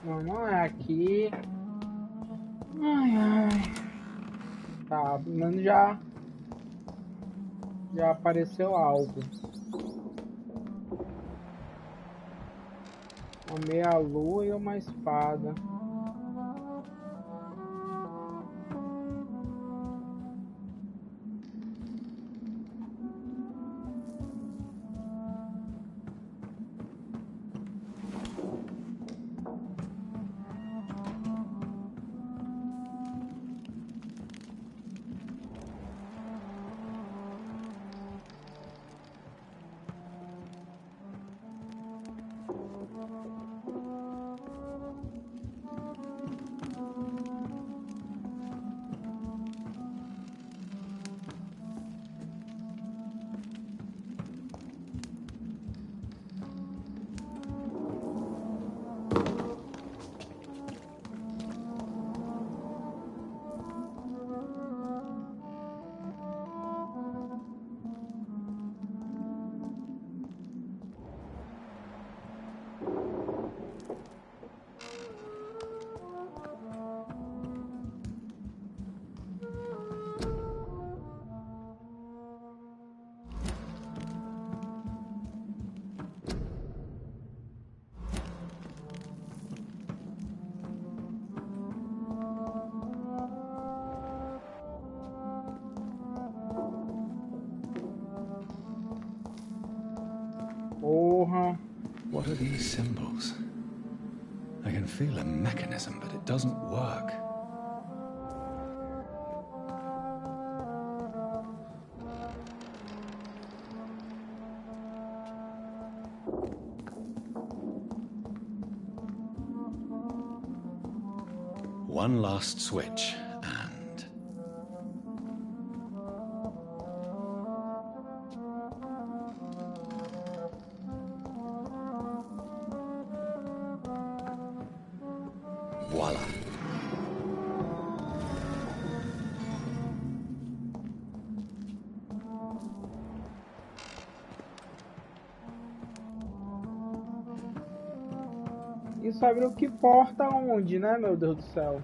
Vamos aqui. Ai, ai. Tá, pelo menos já apareceu algo. Uma meia-lua e uma espada. What are these symbols? I can feel a mechanism, but it doesn't work. One last switch, and... voila. Isso abriu que porta onde, né, meu Deus do céu?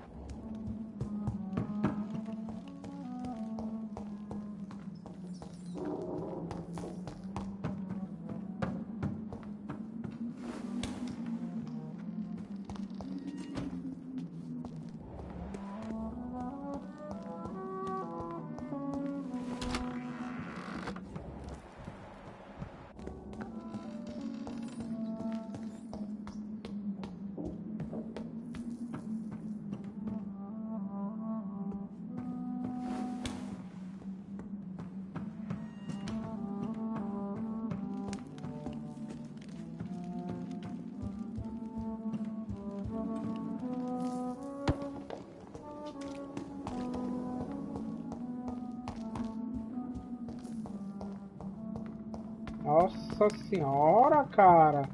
Nossa senhora, cara.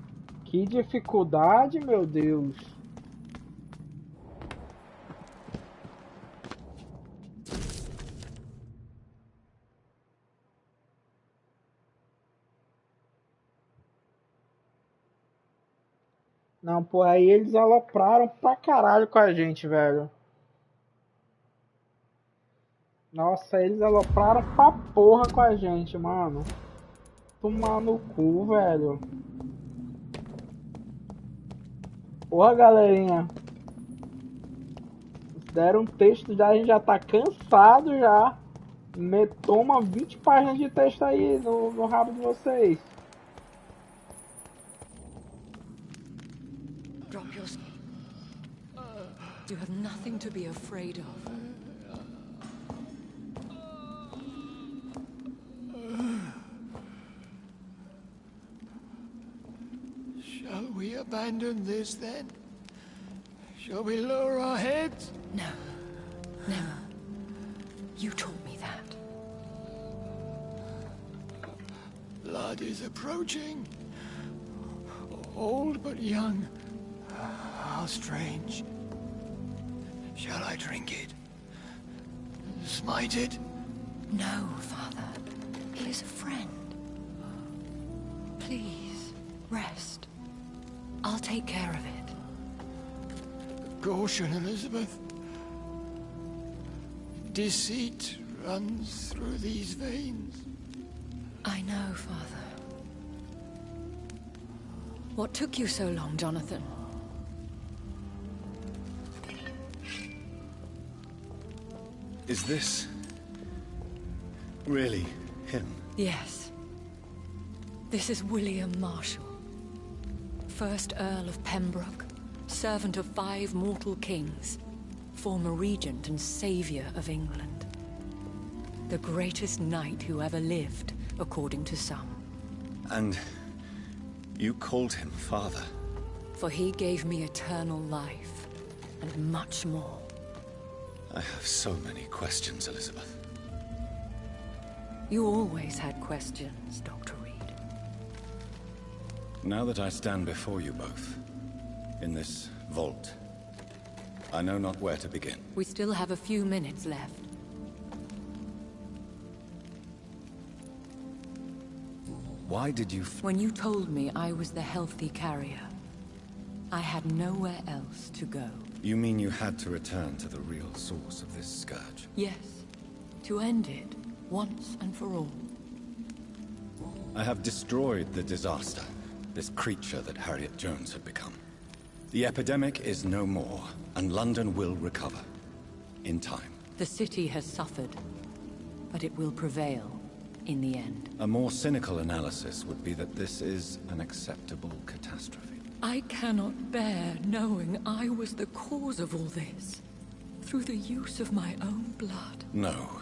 Que dificuldade, meu Deus. Não, pô, aí eles alopraram pra caralho com a gente, velho. Nossa, eles alopraram pra porra com a gente, mano. Tomar no cu, velho. Porra, galerinha. Deram um texto já, a gente já tá cansado já. Toma 20 páginas de texto aí no rabo de vocês. Drop your... You have nothing to be afraid of. Shall we abandon this then? Shall we lower our heads? No. Never. You taught me that. Blood is approaching. Old but young. How strange. Shall I drink it? Smite it? No, Father. He is a friend. Please, rest. I'll take care of it. caution, Elizabeth. Deceit runs through these veins. I know, Father. What took you so long, Jonathan? Is this really him? Yes. This is William Marshall, 1st Earl of Pembroke, servant of 5 mortal kings, former regent and savior of England. The greatest knight who ever lived, according to some. And you called him father? For he gave me eternal life, and much more. I have so many questions, Elizabeth. You always had questions, Dr. Reid. Now that I stand before you both, in this vault, I know not where to begin. We still have a few minutes left. Why did you... When you told me I was the healthy carrier, I had nowhere else to go. You mean you had to return to the real source of this scourge? Yes, to end it, once and for all. I have destroyed the disaster, this creature that Harriet Jones had become. The epidemic is no more, and London will recover. In time. The city has suffered, but it will prevail in the end. A more cynical analysis would be that this is an acceptable catastrophe. I cannot bear knowing I was the cause of all this, through the use of my own blood. No.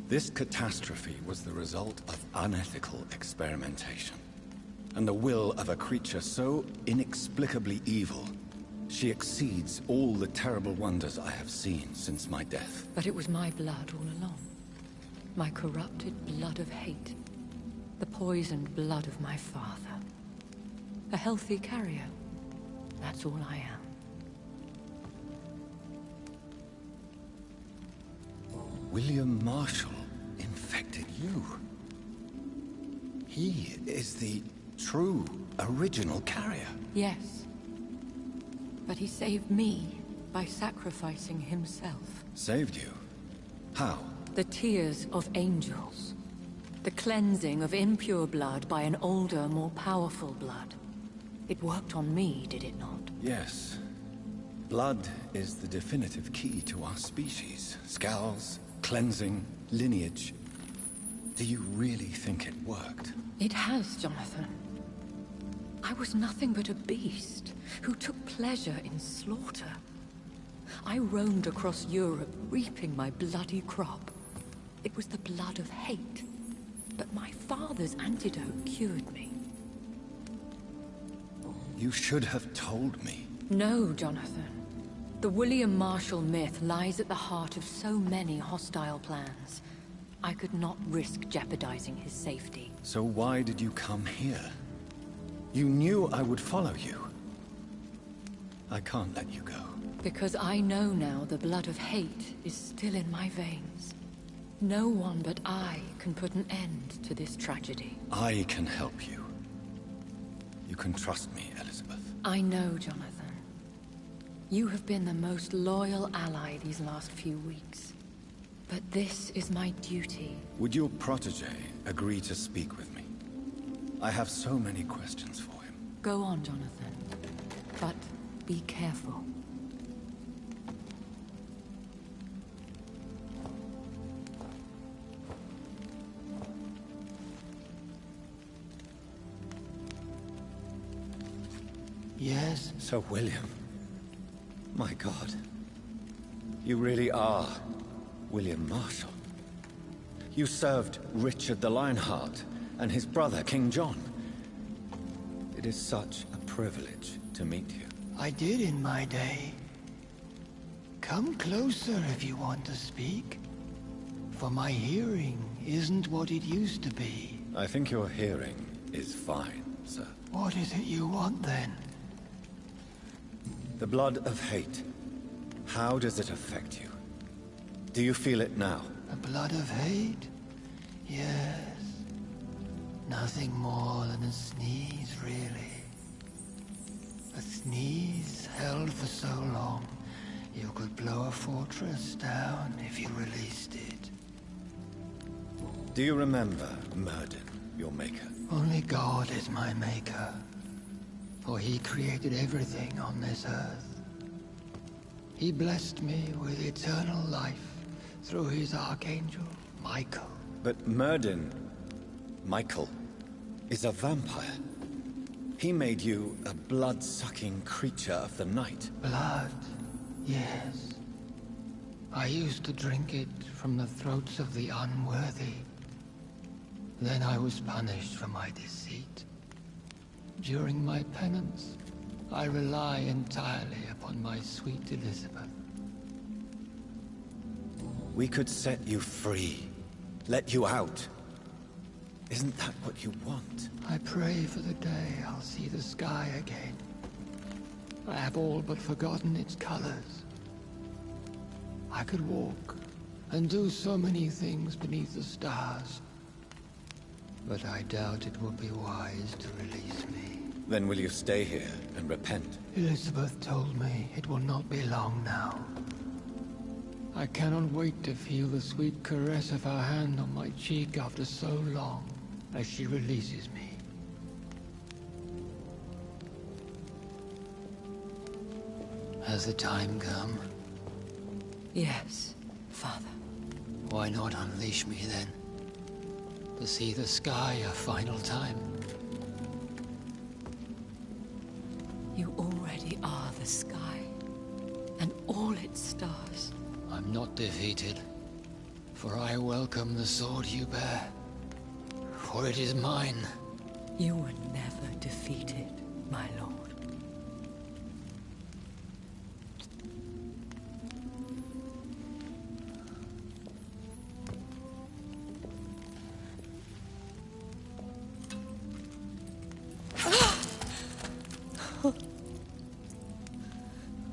This catastrophe was the result of unethical experimentation, and the will of a creature so inexplicably evil, she exceeds all the terrible wonders I have seen since my death. But it was my blood all along. My corrupted blood of hate. The poisoned blood of my father. A healthy carrier. That's all I am. William Marshall infected you. He is the true, original carrier. Yes. But he saved me by sacrificing himself. Saved you? How? The tears of angels. The cleansing of impure blood by an older, more powerful blood. It worked on me, did it not? Yes. Blood is the definitive key to our species. Scowls, cleansing, lineage. Do you really think it worked? It has, Jonathan. I was nothing but a beast who took pleasure in slaughter. I roamed across Europe, reaping my bloody crop. It was the blood of hate. But my father's antidote cured me. You should have told me. No, Jonathan. The William Marshall myth lies at the heart of so many hostile plans. I could not risk jeopardizing his safety. So why did you come here? You knew I would follow you. I can't let you go. Because I know now the blood of hate is still in my veins. No one but I can put an end to this tragedy. I can help you. You can trust me, Elizabeth. I know, Jonathan. You have been the most loyal ally these last few weeks. But this is my duty. Would your protege agree to speak with me? I have so many questions for him. Go on, Jonathan. But be careful. Yes? Sir William. My God. You really are William Marshall. You served Richard the Lionheart and his brother, King John. It is such a privilege to meet you. I did in my day. Come closer if you want to speak. For my hearing isn't what it used to be. I think your hearing is fine, sir. What is it you want then? The blood of hate. How does it affect you? Do you feel it now? The blood of hate? Yes. Nothing more than a sneeze, really. A sneeze held for so long, you could blow a fortress down if you released it. Do you remember Murden, your maker? Only God is my maker, for he created everything on this earth. He blessed me with eternal life through his archangel, Michael. But Murden, Michael, is a vampire. He made you a blood-sucking creature of the night. Blood, yes. I used to drink it from the throats of the unworthy. Then I was punished for my deceit. During my penance, I rely entirely upon my sweet Elizabeth. We could set you free, let you out. Isn't that what you want? I pray for the day I'll see the sky again. I have all but forgotten its colors. I could walk and do so many things beneath the stars. But I doubt it would be wise to release me. Then will you stay here and repent? Elizabeth told me it will not be long now. I cannot wait to feel the sweet caress of her hand on my cheek after so long, as she releases me. Has the time come? Yes, Father. Why not unleash me then? To see the sky a final time. You already are the sky, and all its stars. I'm not defeated, for I welcome the sword you bear, for it is mine. You were never defeated, my lord.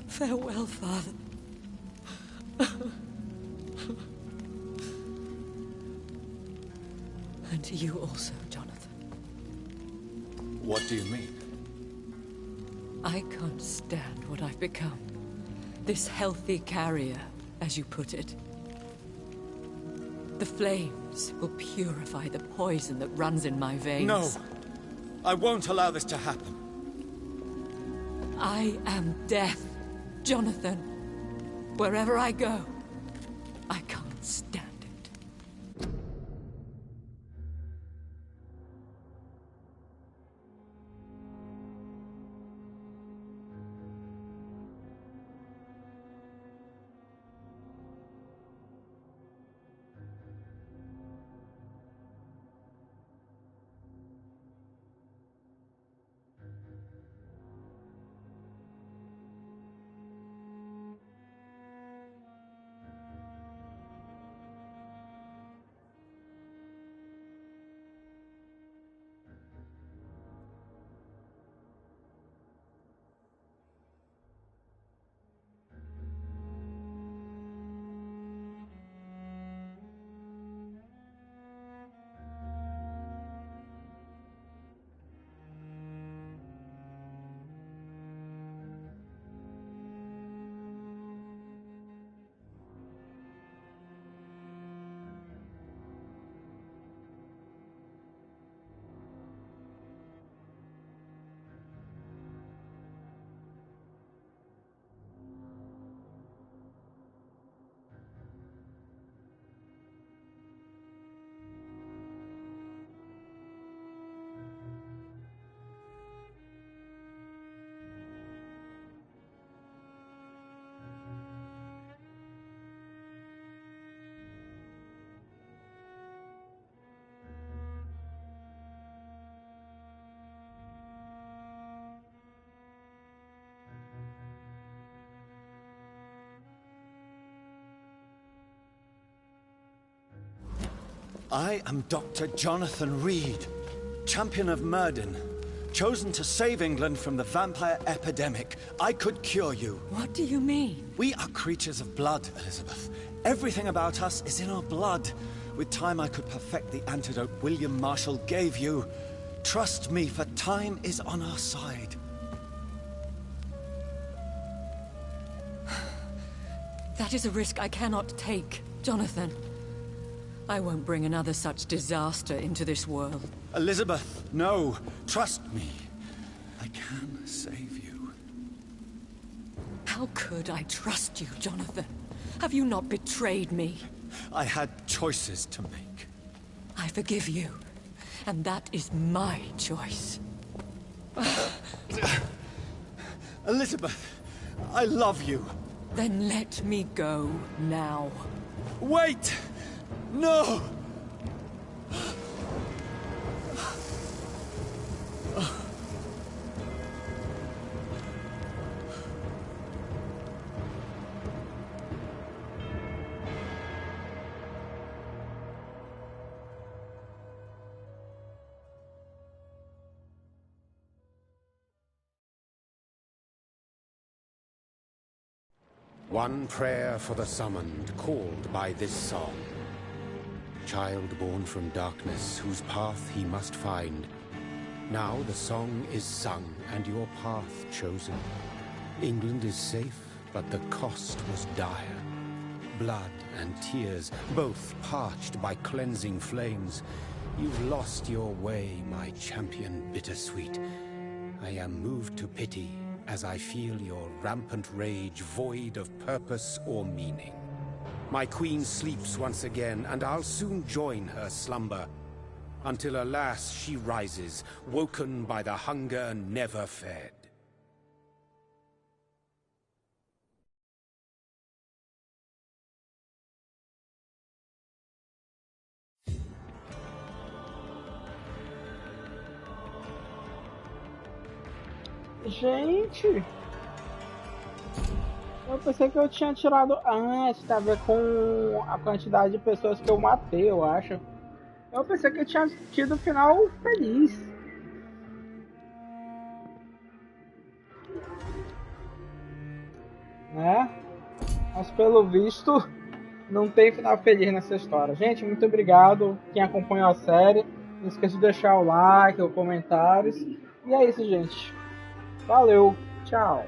Farewell, Father. And to you also, Jonathan. What do you mean? I can't stand what I've become. This healthy carrier, as you put it. The flames will purify the poison that runs in my veins. No! I won't allow this to happen. I am death, Jonathan. Wherever I go, I can't stand it. I am Dr. Jonathan Reid, champion of Murden, chosen to save England from the vampire epidemic. I could cure you. What do you mean? We are creatures of blood, Elizabeth. Everything about us is in our blood. With time, I could perfect the antidote William Marshall gave you. Trust me, for time is on our side. That is a risk I cannot take, Jonathan. I won't bring another such disaster into this world. Elizabeth, no. Trust me. I can save you. How could I trust you, Jonathan? Have you not betrayed me? I had choices to make. I forgive you, and that is my choice. Elizabeth, I love you. Then let me go now. Wait! No! One prayer for the summoned, called by this song. Child born from darkness, whose path he must find. Now the song is sung, and your path chosen. England is safe, but the cost was dire. Blood and tears, both parched by cleansing flames. You've lost your way, my champion bittersweet. I am moved to pity, as I feel your rampant rage void of purpose or meaning. My queen sleeps once again, and I'll soon join her slumber, until alas she rises, woken by the hunger never fed. Gente, eu pensei que eu tinha tirado antes, tá a ver com a quantidade de pessoas que eu matei, eu acho. Eu pensei que eu tinha tido um final feliz. Né? Mas pelo visto, não tem final feliz nessa história. Gente, muito obrigado quem acompanhou a série. Não esqueça de deixar o like, os comentários. E é isso, gente. Valeu, tchau.